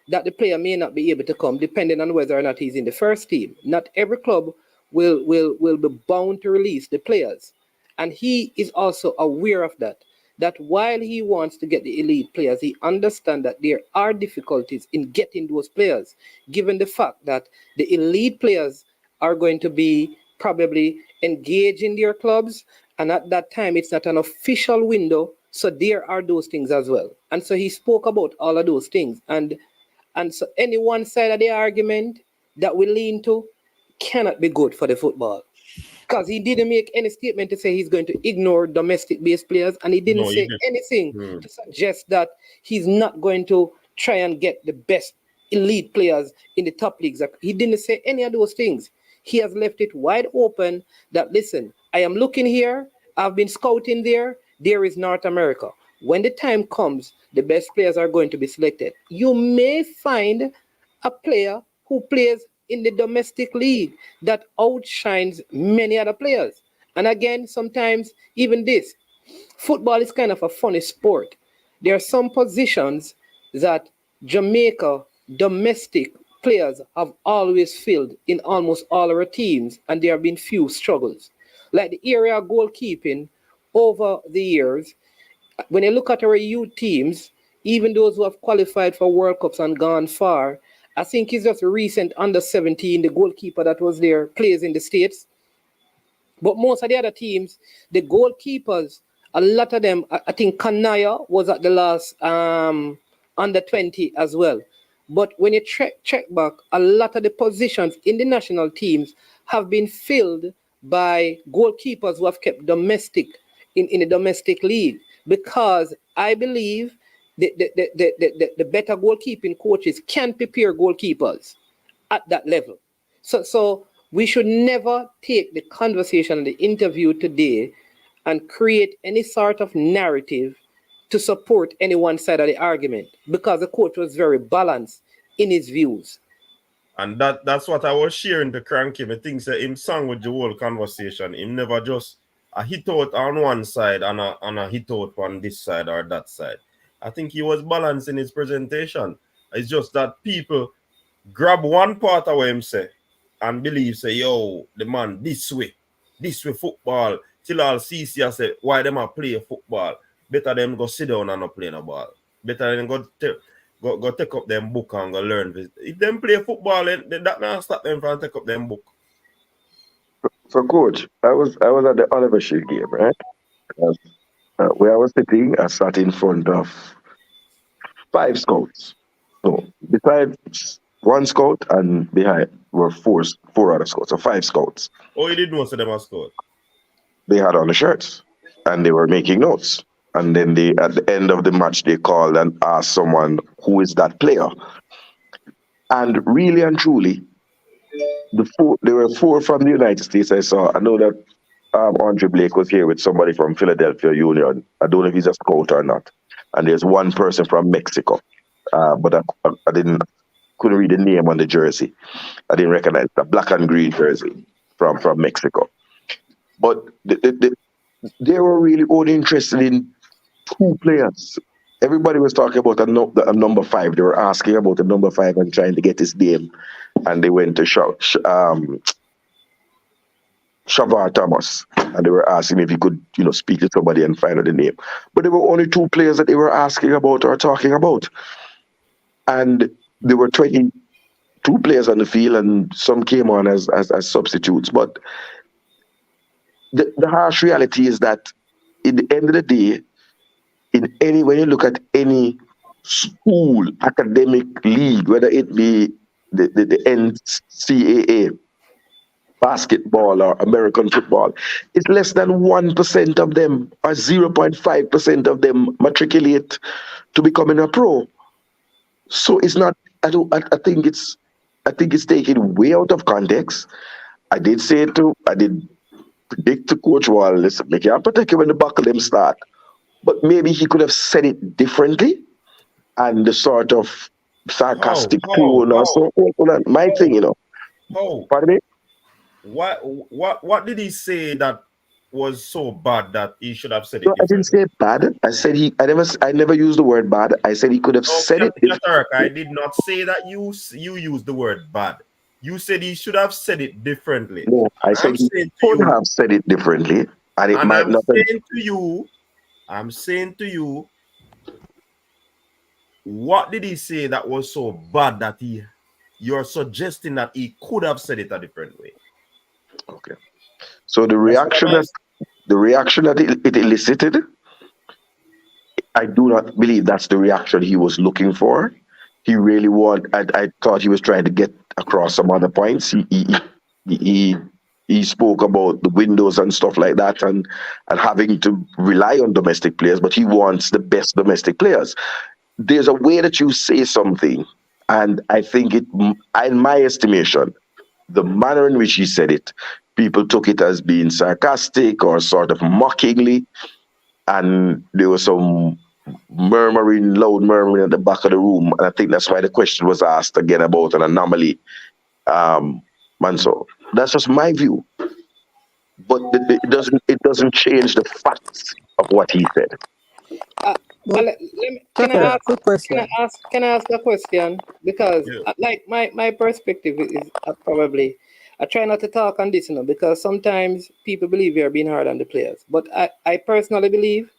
that the player may not be able to come depending on whether or not he's in the first team. Not every club will be bound to release the players. And he is also aware of that. That while he wants to get the elite players, he understands that there are difficulties in getting those players, given the fact that the elite players are going to be probably engaged in their clubs. And at that time, it's not an official window. So there are those things as well. And so he spoke about all of those things. And so any one side of the argument that we lean to cannot be good for the football. Because he didn't make any statement to say he's going to ignore domestic based players, and he didn't no, you say did. anything to suggest that he's not going to try and get the best elite players in the top leagues. He didn't say any of those things. He has left it wide open that, listen, I am looking here, I've been scouting there, there is North America. When the time comes, the best players are going to be selected. You may find a player who plays in the domestic league that outshines many other players. And again, sometimes even this, football is kind of a funny sport. There are some positions that Jamaica domestic players have always filled in almost all our teams, and there have been few struggles. Like the area goalkeeping over the years, when you look at our youth teams, even those who have qualified for World Cups and gone far, I think it's just a recent under 17, the goalkeeper that was there plays in the States. But most of the other teams, the goalkeepers, a lot of them, I think Kanaya was at the last under 20 as well. But when you check back, a lot of the positions in the national teams have been filled by goalkeepers who have kept domestic in the domestic league. Because I believe the better goalkeeping coaches can prepare goalkeepers at that level. So we should never take the conversation, the interview today, and create any sort of narrative to support any one side of the argument, because the coach was very balanced in his views. And that's what I was sharing to Cranky. I think that him sang with the whole conversation. Him never just a hit out on one side and a hit out on this side or that side. I think he was balanced in his presentation. It's just that people grab one part of what him say and believe, say, yo, the man, this way football. Till all CC say, why them a play football? Better them go sit down and not play no ball. Better than go take up them book and go learn. If them play football, then that not stop them from take up them book. So, coach, I was at the Oliver Shield game, right? Because, where I was sitting, I sat in front of 5 scouts. So, besides one scout and behind were four other scouts, so 5 scouts. Oh, you didn't know so them a scout. They had on the shirts and they were making notes. And then they, at the end of the match, they called and asked someone, who is that player? And really and truly, there were 4 from the United States. I know that Andre Blake was here with somebody from Philadelphia Union. I don't know if he's a scout or not. And there's one person from Mexico, but I couldn't read the name on the jersey. I didn't recognize the black and green jersey from Mexico. but they were really only interested in two players. Everybody was talking about a number five. They were asking about a number five and trying to get his name, and they went to Shavar Thomas, and they were asking if he could, speak to somebody and find out the name. But there were only two players that they were asking about or talking about, and there were 22 players on the field, and some came on as substitutes. But the harsh reality is that, in the end of the day, when you look at any school academic league, whether it be the NCAA, basketball or American football, it's less than 1% of them or 0.5% of them matriculate to becoming a pro. So it's not. I think it's taken way out of context. I did predict to Coach Wall, listen, make you protect you when the buckle them start. But maybe he could have said it differently, and the sort of sarcastic tone or so. My thing, Pardon me? What did he say that was so bad that he should have said it No, I didn't differently? say bad. I said I never used the word bad. I said he could have said it. I did not say that you used the word bad. You said he should have said it differently. No, I said he could have said it differently, and it might not have. I'm saying to you, what did he say that was so bad that you're suggesting that he could have said it a different way? Okay. So the reaction that it elicited, I do not believe that's the reaction he was looking for. He really I thought he was trying to get across some other points. He spoke about the windows and stuff like that, and having to rely on domestic players, but he wants the best domestic players. There's a way that you say something, and I think in my estimation, the manner in which he said it, people took it as being sarcastic or sort of mockingly, and there was some loud murmuring at the back of the room, and I think that's why the question was asked again about an anomaly. And so that's just my view, but it doesn't change the facts of what he said. Can I ask a question? Because like my perspective is probably, I try not to talk on this, because sometimes people believe we are being hard on the players. But I personally believe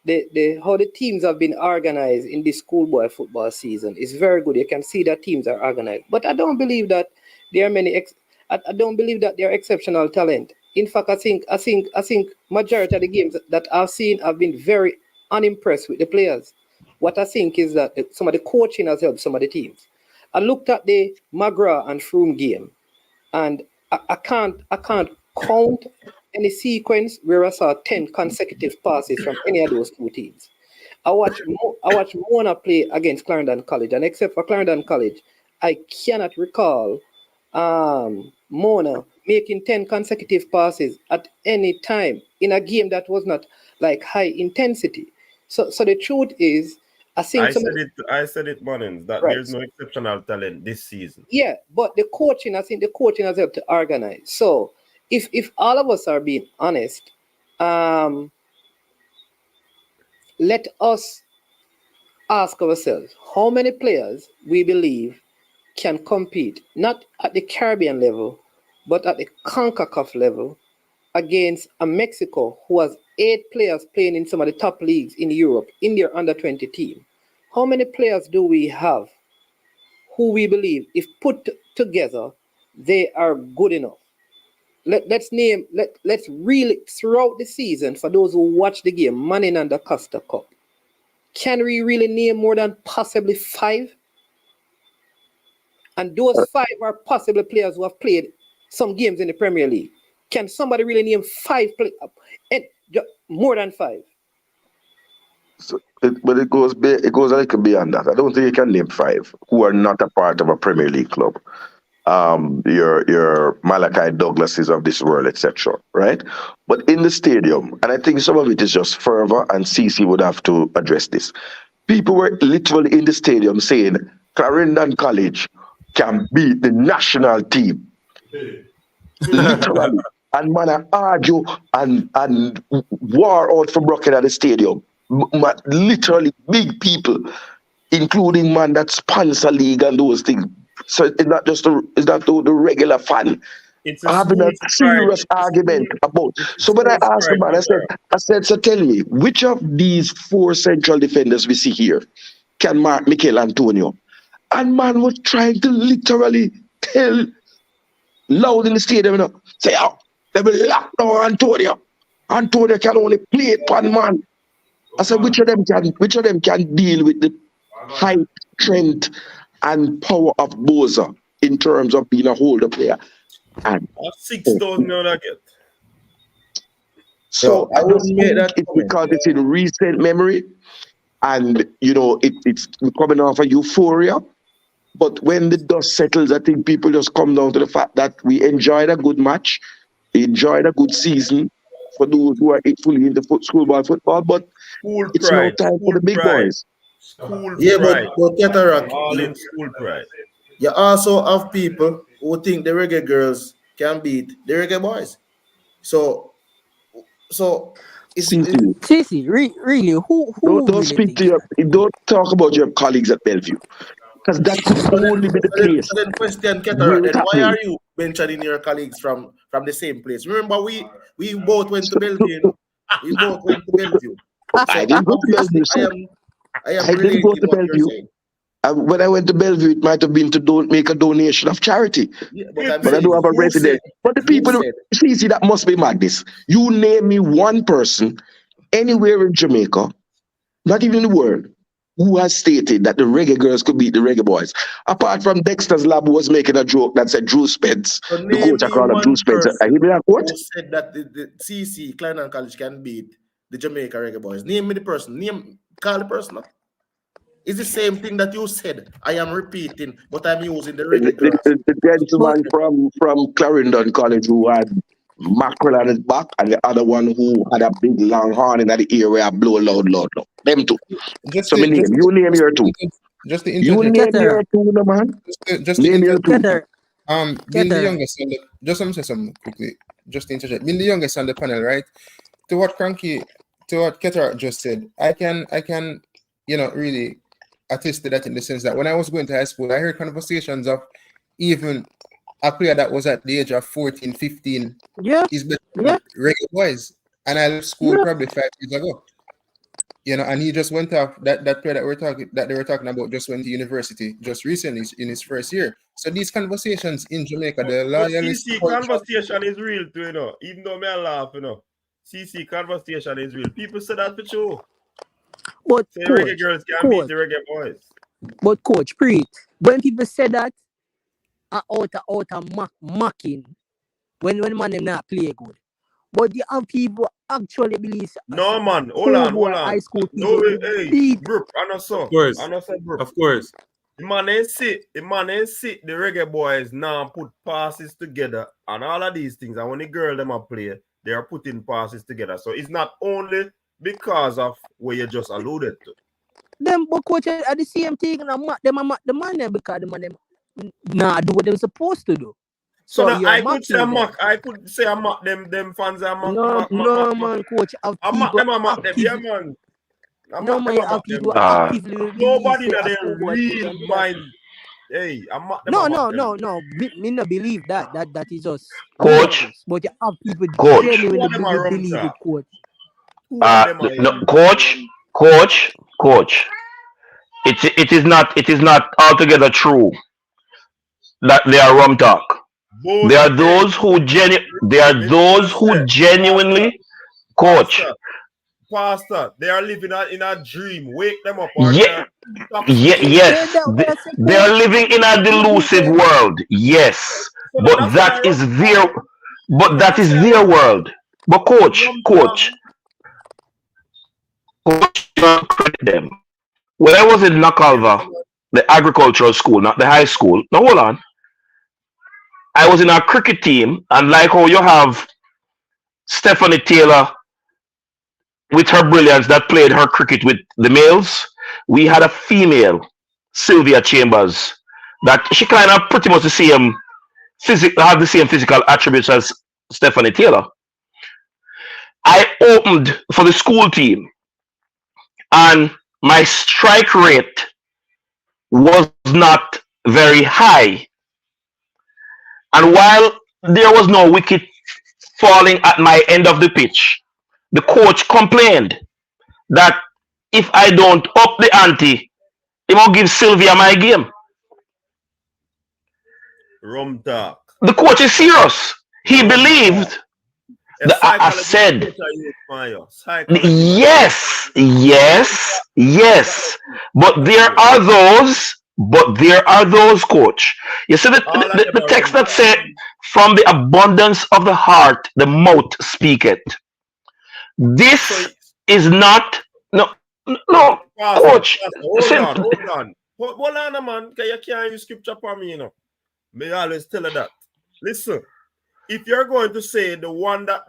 how the teams have been organized in this schoolboy football season is very good. You can see that teams are organized. But I don't believe that there are many I don't believe that they are exceptional talent. In fact, I think majority of the games that I've seen, I've been very unimpressed with the players. What I think is that some of the coaching has helped some of the teams. I looked at the McGrath and Froome game, and I can't count any sequence where I saw 10 consecutive passes from any of those two teams. I watched Mona play against Clarendon College, and except for Clarendon College, I cannot recall Mona making 10 consecutive passes at any time in a game that was not like high intensity. So the truth is, I think I said it, Mullins, that Right. there's no exceptional talent this season. Yeah, but I think the coaching has helped to organize. So if all of us are being honest, let us ask ourselves how many players we believe can compete, not at the Caribbean level, but at the CONCACAF level, against a Mexico who has 8 players playing in some of the top leagues in Europe in their under-20 team. How many players do we have who we believe, if put together, they are good enough? Let's really, throughout the season, for those who watch the game, Manning and the Costa Cup, can we really name more than possibly 5? And those 5 are possibly players who have played some games in the Premier League. Can somebody really name 5 more than 5? So but it goes a little beyond that. I don't think you can name 5 who are not a part of a Premier League club. Your Malachi Douglases of this world, etc. Right? But in the stadium, and I think some of it is just fervor, and CC would have to address this. People were literally in the stadium saying Clarendon College can beat the national team. Literally. and man I argue and war out for Brocken at the stadium. Literally big people, including man that sponsor league and those things. So it's not just the regular fan It's a having a school pride. serious argument about. It's So when I school asked the pride, man, I said, so tell me, which of these 4 central defenders we see here can mark Mikel Antonio? And man was trying to literally tell loud in the stadium, you know, say, oh, they will lock down Antonio. Antonio can only play it one man. I said, which of them can deal with the height, strength, and power of Boza in terms of being a holder player? And 6,000 million I get. so I I wouldn't just make think that it's comment. because it's in recent memory, and you know it's coming off a euphoria. But when the dust settles, I think people just come down to the fact that we enjoyed a good match, we enjoyed a good season for those who are fully into schoolboy football. But School it's now pride. time for the big boys. School Yeah, pride. but Cataract, All in school pride. you also have people who think the reggae girls can beat the reggae boys. So it's Sissy, really, who Don't really speak to thinks your, that? don't talk about your colleagues at Bellevue, because that could only be the case so then question where Cataract, it's then why happening. are you mentioning your colleagues from the same place? Remember we both went to Bellevue, you know? We both went to Bellevue. I So didn't go to obviously Bellevue, so I am I didn't go relating to what you're Bellevue. saying. When I went to Bellevue, it might have been to make a donation of charity. Yeah, but I'm But I saying do have a you resident. But the people, said see, that must be madness. You name me one person anywhere in Jamaica, not even in the world, who has stated that the reggae girls could beat the reggae boys. Apart from Dexter's Lab, who was making a joke that said Drew Spence, so the name coach I me call him Drew one Spence. I person hear me that quote. who said that the CC Klein College can beat the Jamaica Reggae Boys. Name me the person. Call the person up. It's the same thing that you said. I am repeating, but I'm using the reggae girls. The But gentleman from Clarendon College who had mackerel on his back, and the other one who had a big long horn in the ear where I blow loud. Them two. So me name. You name your two. Just to You interject, name your Cataract, two, no man. just to Name your interject. two. Being the Cataract. youngest on the, just let me say something quickly. Just to interject, being the youngest on the panel, right? To what Ketara just said, I can, really attest to that in the sense that when I was going to high school, I heard conversations of even a player that was at the age of 14, 15 Yeah, is better yeah, than Reggae Boys, and I left school yeah. probably 5 years ago. And he just went off that player that they were talking about just went to university just recently in his first year. So these conversations in Jamaica, the But loyalist CC culture. conversation is real too, you know. Even though me I laugh, you know. CC conversation is real. People say that for sure. But Say reggae girls can beat coach, the reggae boys. but coach, pre, when people say that, out of mocking, when man them not play good. But you have people actually believe No man, hold schoolboy, high on. school No people way, will hey, beat. group, I know Of so. course. I know so, group. Of course. The man ain't sit, the reggae boys now put passes together and all of these things. And when the girl them are play, they are putting passes together. So it's not only because of what you just alluded to. Them but coach are the same thing and them the man them because the man them nah do what they're supposed to do. So So now you're I could say mocking them. I could say I mock them fans are No, man, coach. Have I mock people them, I mock them. Yeah, actively. man. I No, mock man, them, you I have mock them. people actively believe Nobody say in a their schoolboy real can do that. mind. Hey, I mock them, I mock them. Me not believe that. That is just Coach, ludicrous. But you have people coach. Two genuinely of them are rum believe it, talk. coach. Two of them are No, rum. coach. It is not altogether true that they are rum talk. Both There are hey, those who Pastor, genuinely, coach. Pastor, they are living in a dream. Wake them up, or they Yeah, are toxic. Say yes, that way, I say, they coach. are living in a But you delusive people, world. Yes, So but that's what I that is rum their, talk. So when I say I their rum talk, world. But rum talk. coach, you don't credit them. When I was in Nakalva, the agricultural school, not the high school. Now hold on, I was in a cricket team, and like how you have Stephanie Taylor with her brilliance that played her cricket with the males, we had a female, Sylvia Chambers, that she kind of pretty much have the same physical attributes as Stephanie Taylor. I opened for the school team, and my strike rate was not very high. And while there was no wicket falling at my end of the pitch, the coach complained that if I don't up the ante, he won't give Sylvia my game. Rum talk. The coach is serious. He believed that I said, yes, yes, yes. But there are those, coach. You see the text that said, from the abundance of the heart, the mouth speaketh. This is not, no, coach. Hold on, man. You can't use scripture for me, you know. May I always tell her that. Listen, if you're going to say the one that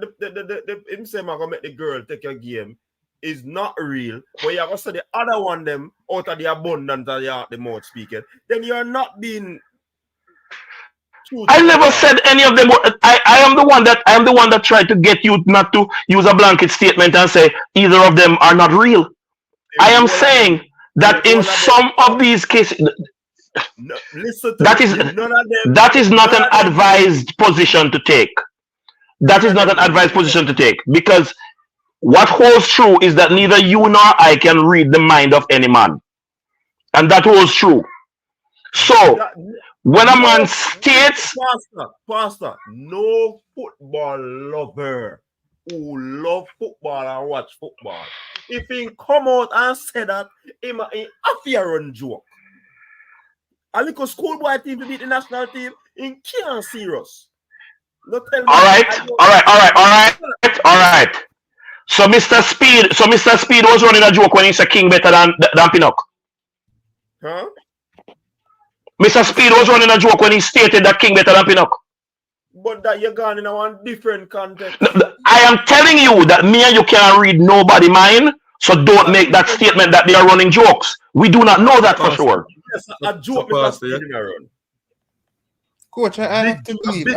him say I'm gonna make the girl take your game is not real, but you're gonna say the other one them out of the abundance of the mouth speaking, then you're not being true. I never said any of them. I am the one that tried to get you not to use a blanket statement and say either of them are not real. I am saying that in some of these cases, no, listen to that is not an advised position to take. That is not an advised position to take, because what holds true is that neither you nor I can read the mind of any man, and that holds true. So when a man states, Pastor, no football lover who love football and watch football, if he come out and say that, him a fear and joke. A little schoolboy team to beat the national team, he can't serious. All right. So Mr. Speed was running a joke when he said King better than Pinnock. Huh? Mr. Speed was running a joke when he stated that King better than Pinnock. But that you're gone in a one different context. I am telling you that me and you can't read nobody mind, so don't make that statement that they are running jokes. We do not know that for sure. Yes, a joke Mr. Speed in a run. Coach, I have to believe.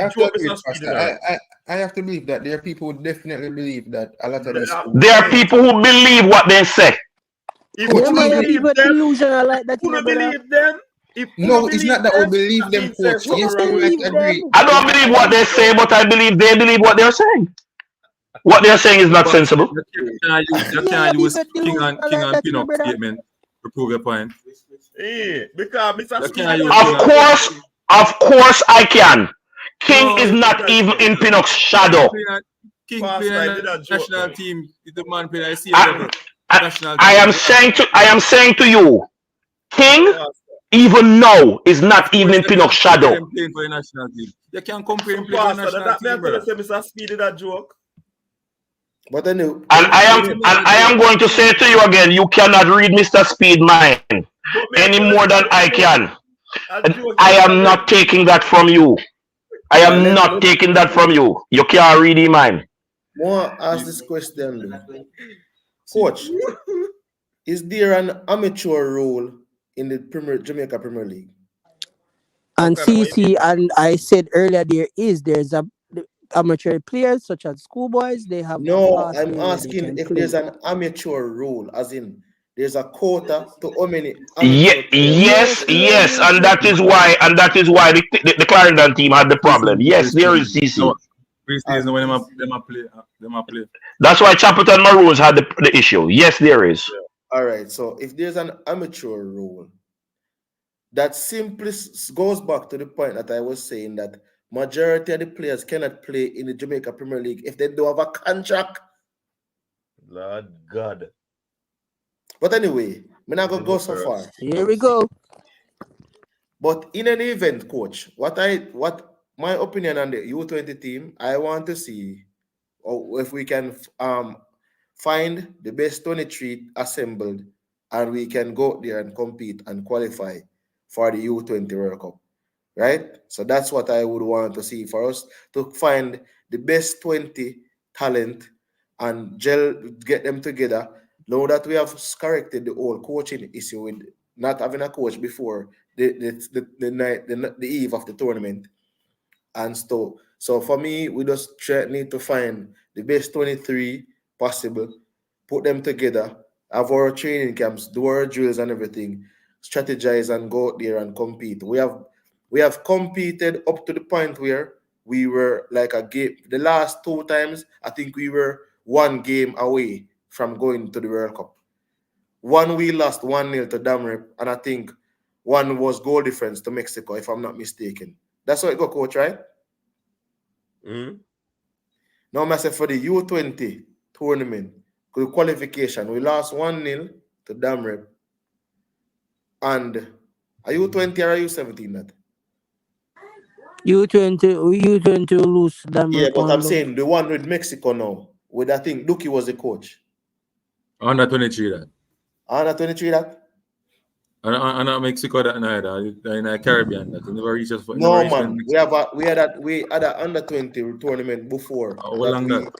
I have to believe that there are people who definitely believe that a lot of this. There are people who believe what they say. If you believe them, no, it's not that we believe them, coach. Yes, I might agree. I don't believe what they say, but I believe they believe what they're saying. What they're saying is not sensible. You can't use King and Pinnock statement to prove your point. Yeah, because Mr. Of course I can. King is not even in Pinnock's shadow. King playing national team. The man playing I am saying to you, King even now is not even in Pinnock's shadow. Playing for the national team. You can't compare him playing for the national team. Mr. Speedy that joke. But then I am going to say to you again, you cannot read Mr. Speed mind any more than I can. I am not taking that from you. I am not taking that from you. You can't read his mind. More ask this question, Coach. Is there an amateur role in the Jamaica Premier League? And CC, and I said earlier there's a amateur players such as schoolboys. They have I'm asking if there's an amateur role, as in there's a quota to how many. Yes, and that is why the Clarendon team had the problem. Yes, there is CC. Preseason when them play. That's why Chapelton Maroons had the issue. Yes, there is. Yeah. All right. So if there's an amateur role, that simply goes back to the point that I was saying that majority of the players cannot play in the Jamaica Premier League if they don't have a contract. Lord God. But anyway, we're not going to go so far. Here we go. But in any event, Coach, what my opinion on the U20 team, I want to see if we can find the best 23 assembled and we can go there and compete and qualify for the U20 World Cup. Right? So that's what I would want to see, for us to find the best 20 talent and get them together. Now that we have corrected the whole coaching issue with not having a coach before the eve of the tournament, and so So for me, we just need to find the best 23 possible, put them together, have our training camps, do our drills and everything, strategize and go out there and compete. We have competed up to the point where we were like a game. The last 2 times, I think we were 1 game away from going to the World Cup. One we lost 1-0 to Damrep, and I think one was goal difference to Mexico, if I'm not mistaken. That's how it go, coach, right? Now, I say for the U20 tournament, the qualification, we lost 1-0 to Damrep. And are U20 or are U17 that? U20 lose Damrep. Yeah, but I'm saying the one with Mexico now, with I think Duki was the coach. Under 23 that. Under 23 that? And Mexico that neither. In the Caribbean that. Never reached us for No man. We had an under 20 tournament before. How long that?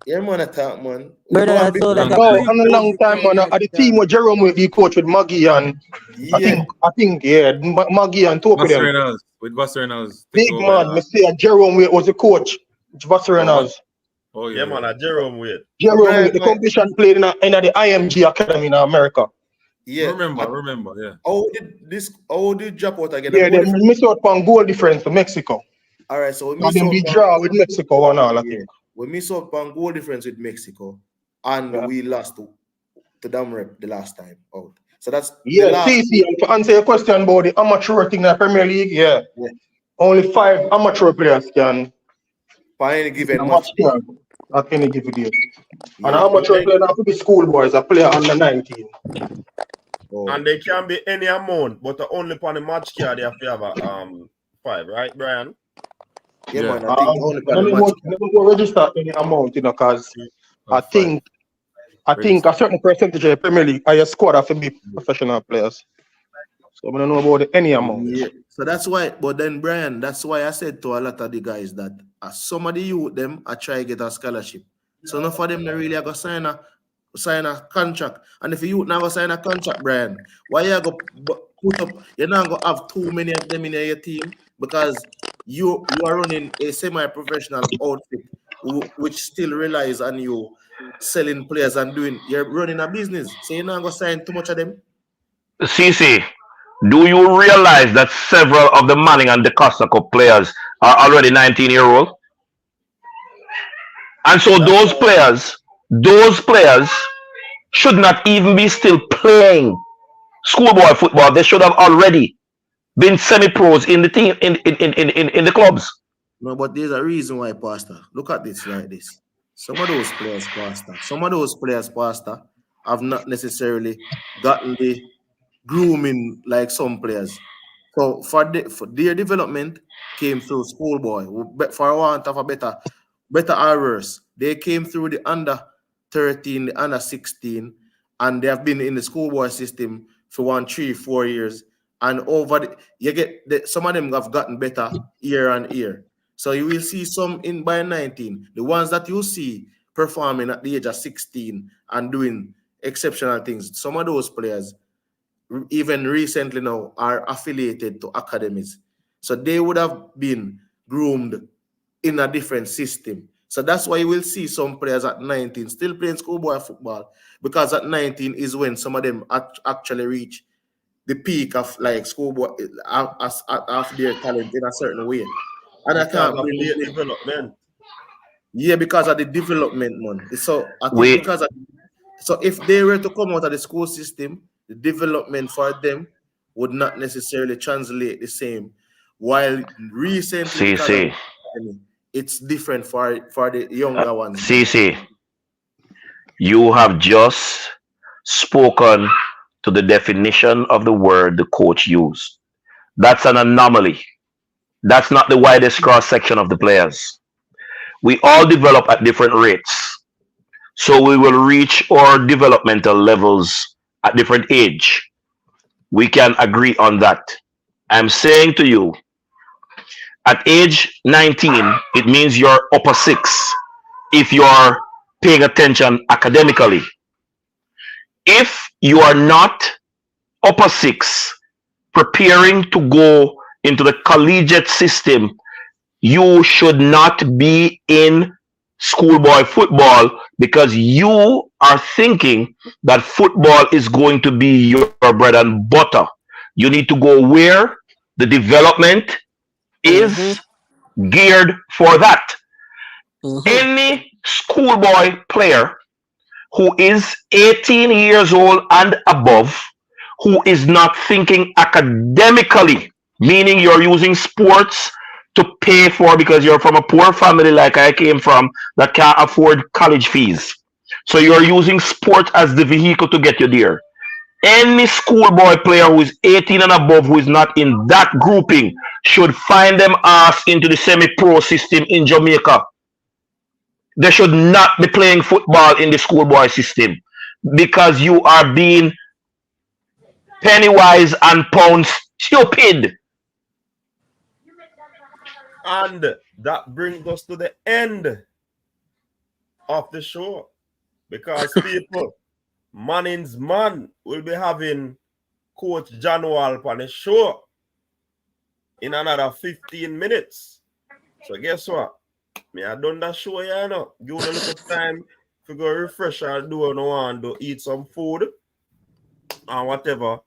Yeah, man, attack, man. Brother, that's all like and a long time, man. At the team with Jerome will be coach with Maggie and yeah. I think Maggie and two of them. With Vasserenals. Big man, me say Jerome was the coach. Vasserenals. Oh yeah, man, Jerome Wade. Jerome Wade, the competition played in the IMG Academy in America. Yeah. Remember, yeah. How did drop out again? Yeah, they missed out on goal difference to Mexico. All right, so we draw with Mexico and all, I think. We missed out on goal difference with Mexico, and we lost to Damrep the last time out. So that's see, and to answer your question about the amateur thing in the Premier League, only 5 amateur players can by any given match at any given day. And amateur player have to be schoolboys, a player under 19. And they can be any amount, but only upon the match card they have to have 5, right, Brian? Yeah, man. I think only upon the match. Never go register any amount, because I think a certain percentage of the Premier League are your squad have to be professional players. So I don't know about any amount. Yeah. So that's why, but then Brian, that's why I said to a lot of the guys that some of the youth them I try to get a scholarship. So enough of them they really are gonna sign a contract. And if you now go sign a contract, Brian, why you go put up? You're not gonna have too many of them in your team because you are running a semi-professional outfit which still relies on you selling players and you're running a business. So you're not gonna sign too much of them. CC, do you realize that several of the Manning and the Costa Cup players are already 19-year-old? And so those players should not even be still playing schoolboy football. They should have already been semi-pros in the team in the clubs. No, but there's a reason why, Pastor. Look at this like this. Some of those players, Pastor, have not necessarily gotten the grooming like some players. So for their development came through schoolboy. For want of a better or worse, they came through the under 13, the under 16, and they have been in the schoolboy system for 3-4 years. And some of them have gotten better year on year. So you will see some by 19. The ones that you see performing at the age of 16 and doing exceptional things. Some of those players, even recently now, are affiliated to academies. So they would have been groomed in a different system. So that's why you will see some players at 19 still playing schoolboy football, because at 19 is when some of them actually reach the peak of like schoolboy of their talent in a certain way. And I can't believe development. Yeah, because of the development, man. So I think so if they were to come out of the school system, the development for them would not necessarily translate the same. While recently, it's different for the younger ones. CC, you have just spoken to the definition of the word the coach used. That's an anomaly. That's not the widest cross-section of the players. We all develop at different rates. So we will reach our developmental levels at different age. We can agree on that. I'm saying to you, at age 19, it means you're upper 6 if you're paying attention academically. If you are not upper 6, preparing to go into the collegiate system you should not be in schoolboy football because you are thinking that football is going to be your bread and butter. You need to go where the development Mm-hmm. is geared for that. Mm-hmm. Any schoolboy player who is 18 years old and above, who is not thinking academically, meaning you're using sports to pay for because you're from a poor family like I came from that can't afford college fees. So you're using sport as the vehicle to get you there. Any schoolboy player who is 18 and above who is not in that grouping should find them ass into the semi-pro system in Jamaica. They should not be playing football in the schoolboy system because you are being penny-wise and pound stupid. And that brings us to the end of the show because people, Manning's man will be having Coach John Wall on the show in another 15 minutes. So guess what? Me I done that show, you know. Give a little time to go refresh or do no one to eat some food and whatever.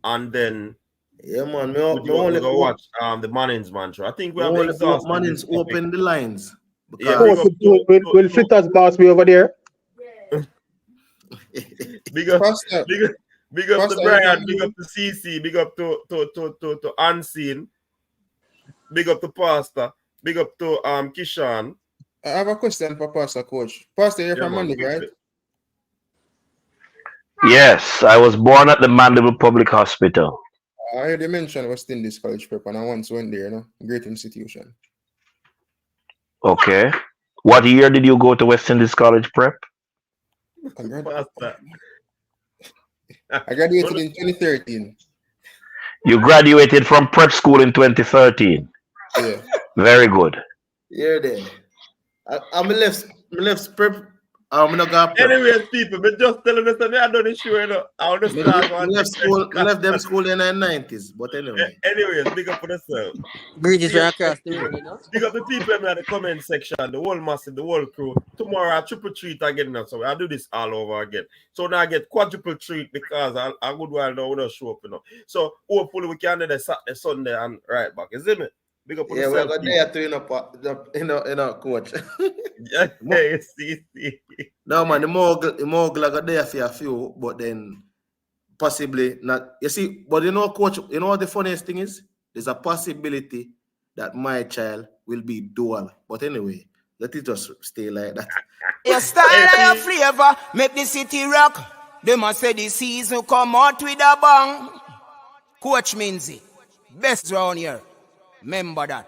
And then Yeah, man. we go watch the Manning's man show. I think we have exhausted Manning's this topic. open the lines. Yeah, Coach, will Flitters boss be over there? Big up Pastor, to Brian, big up to CC, big up to Unseen, big up to Pastor, big up to Kishan. I have a question for Pastor Coach. Pastor, you're Yeah, from man, Monday, right? Yes, I was born at the Mandeville Public Hospital. I heard you mention West Indies College Prep, and I once went there, you know, great institution. Okay. What year did you go to West Indies College Prep? I graduated in 2013. You graduated from prep school in 2013. Yeah. Very good. Yeah, there. I'm left prep. I'm not gonna prep. Anyways, people, but just telling us that I don't issue, you know. I understand. left them school in the 90s, but anyway. Anyways, big up for yourself. Bridges are across the road, you know. Big up the people in the comment section, the whole massive, the whole crew. Tomorrow I triple treat again now, so I'll do this all over again. So now I get quadruple treat because a good while now we don't show up, you know. So hopefully we can do the Saturday, Sunday, and right back. Is it me? Big up for Yeah, yourself. we're there to coach. Yeah, see. No man, the more glad there for a few, but then possibly not. You see, but you know, coach, you know what the funniest thing is? There's a possibility that my child will be dual. But anyway, let it just stay like that. Your style and your flavor make the city rock. They must say the season come out with a bang. Coach Minzy, best round here. Remember that.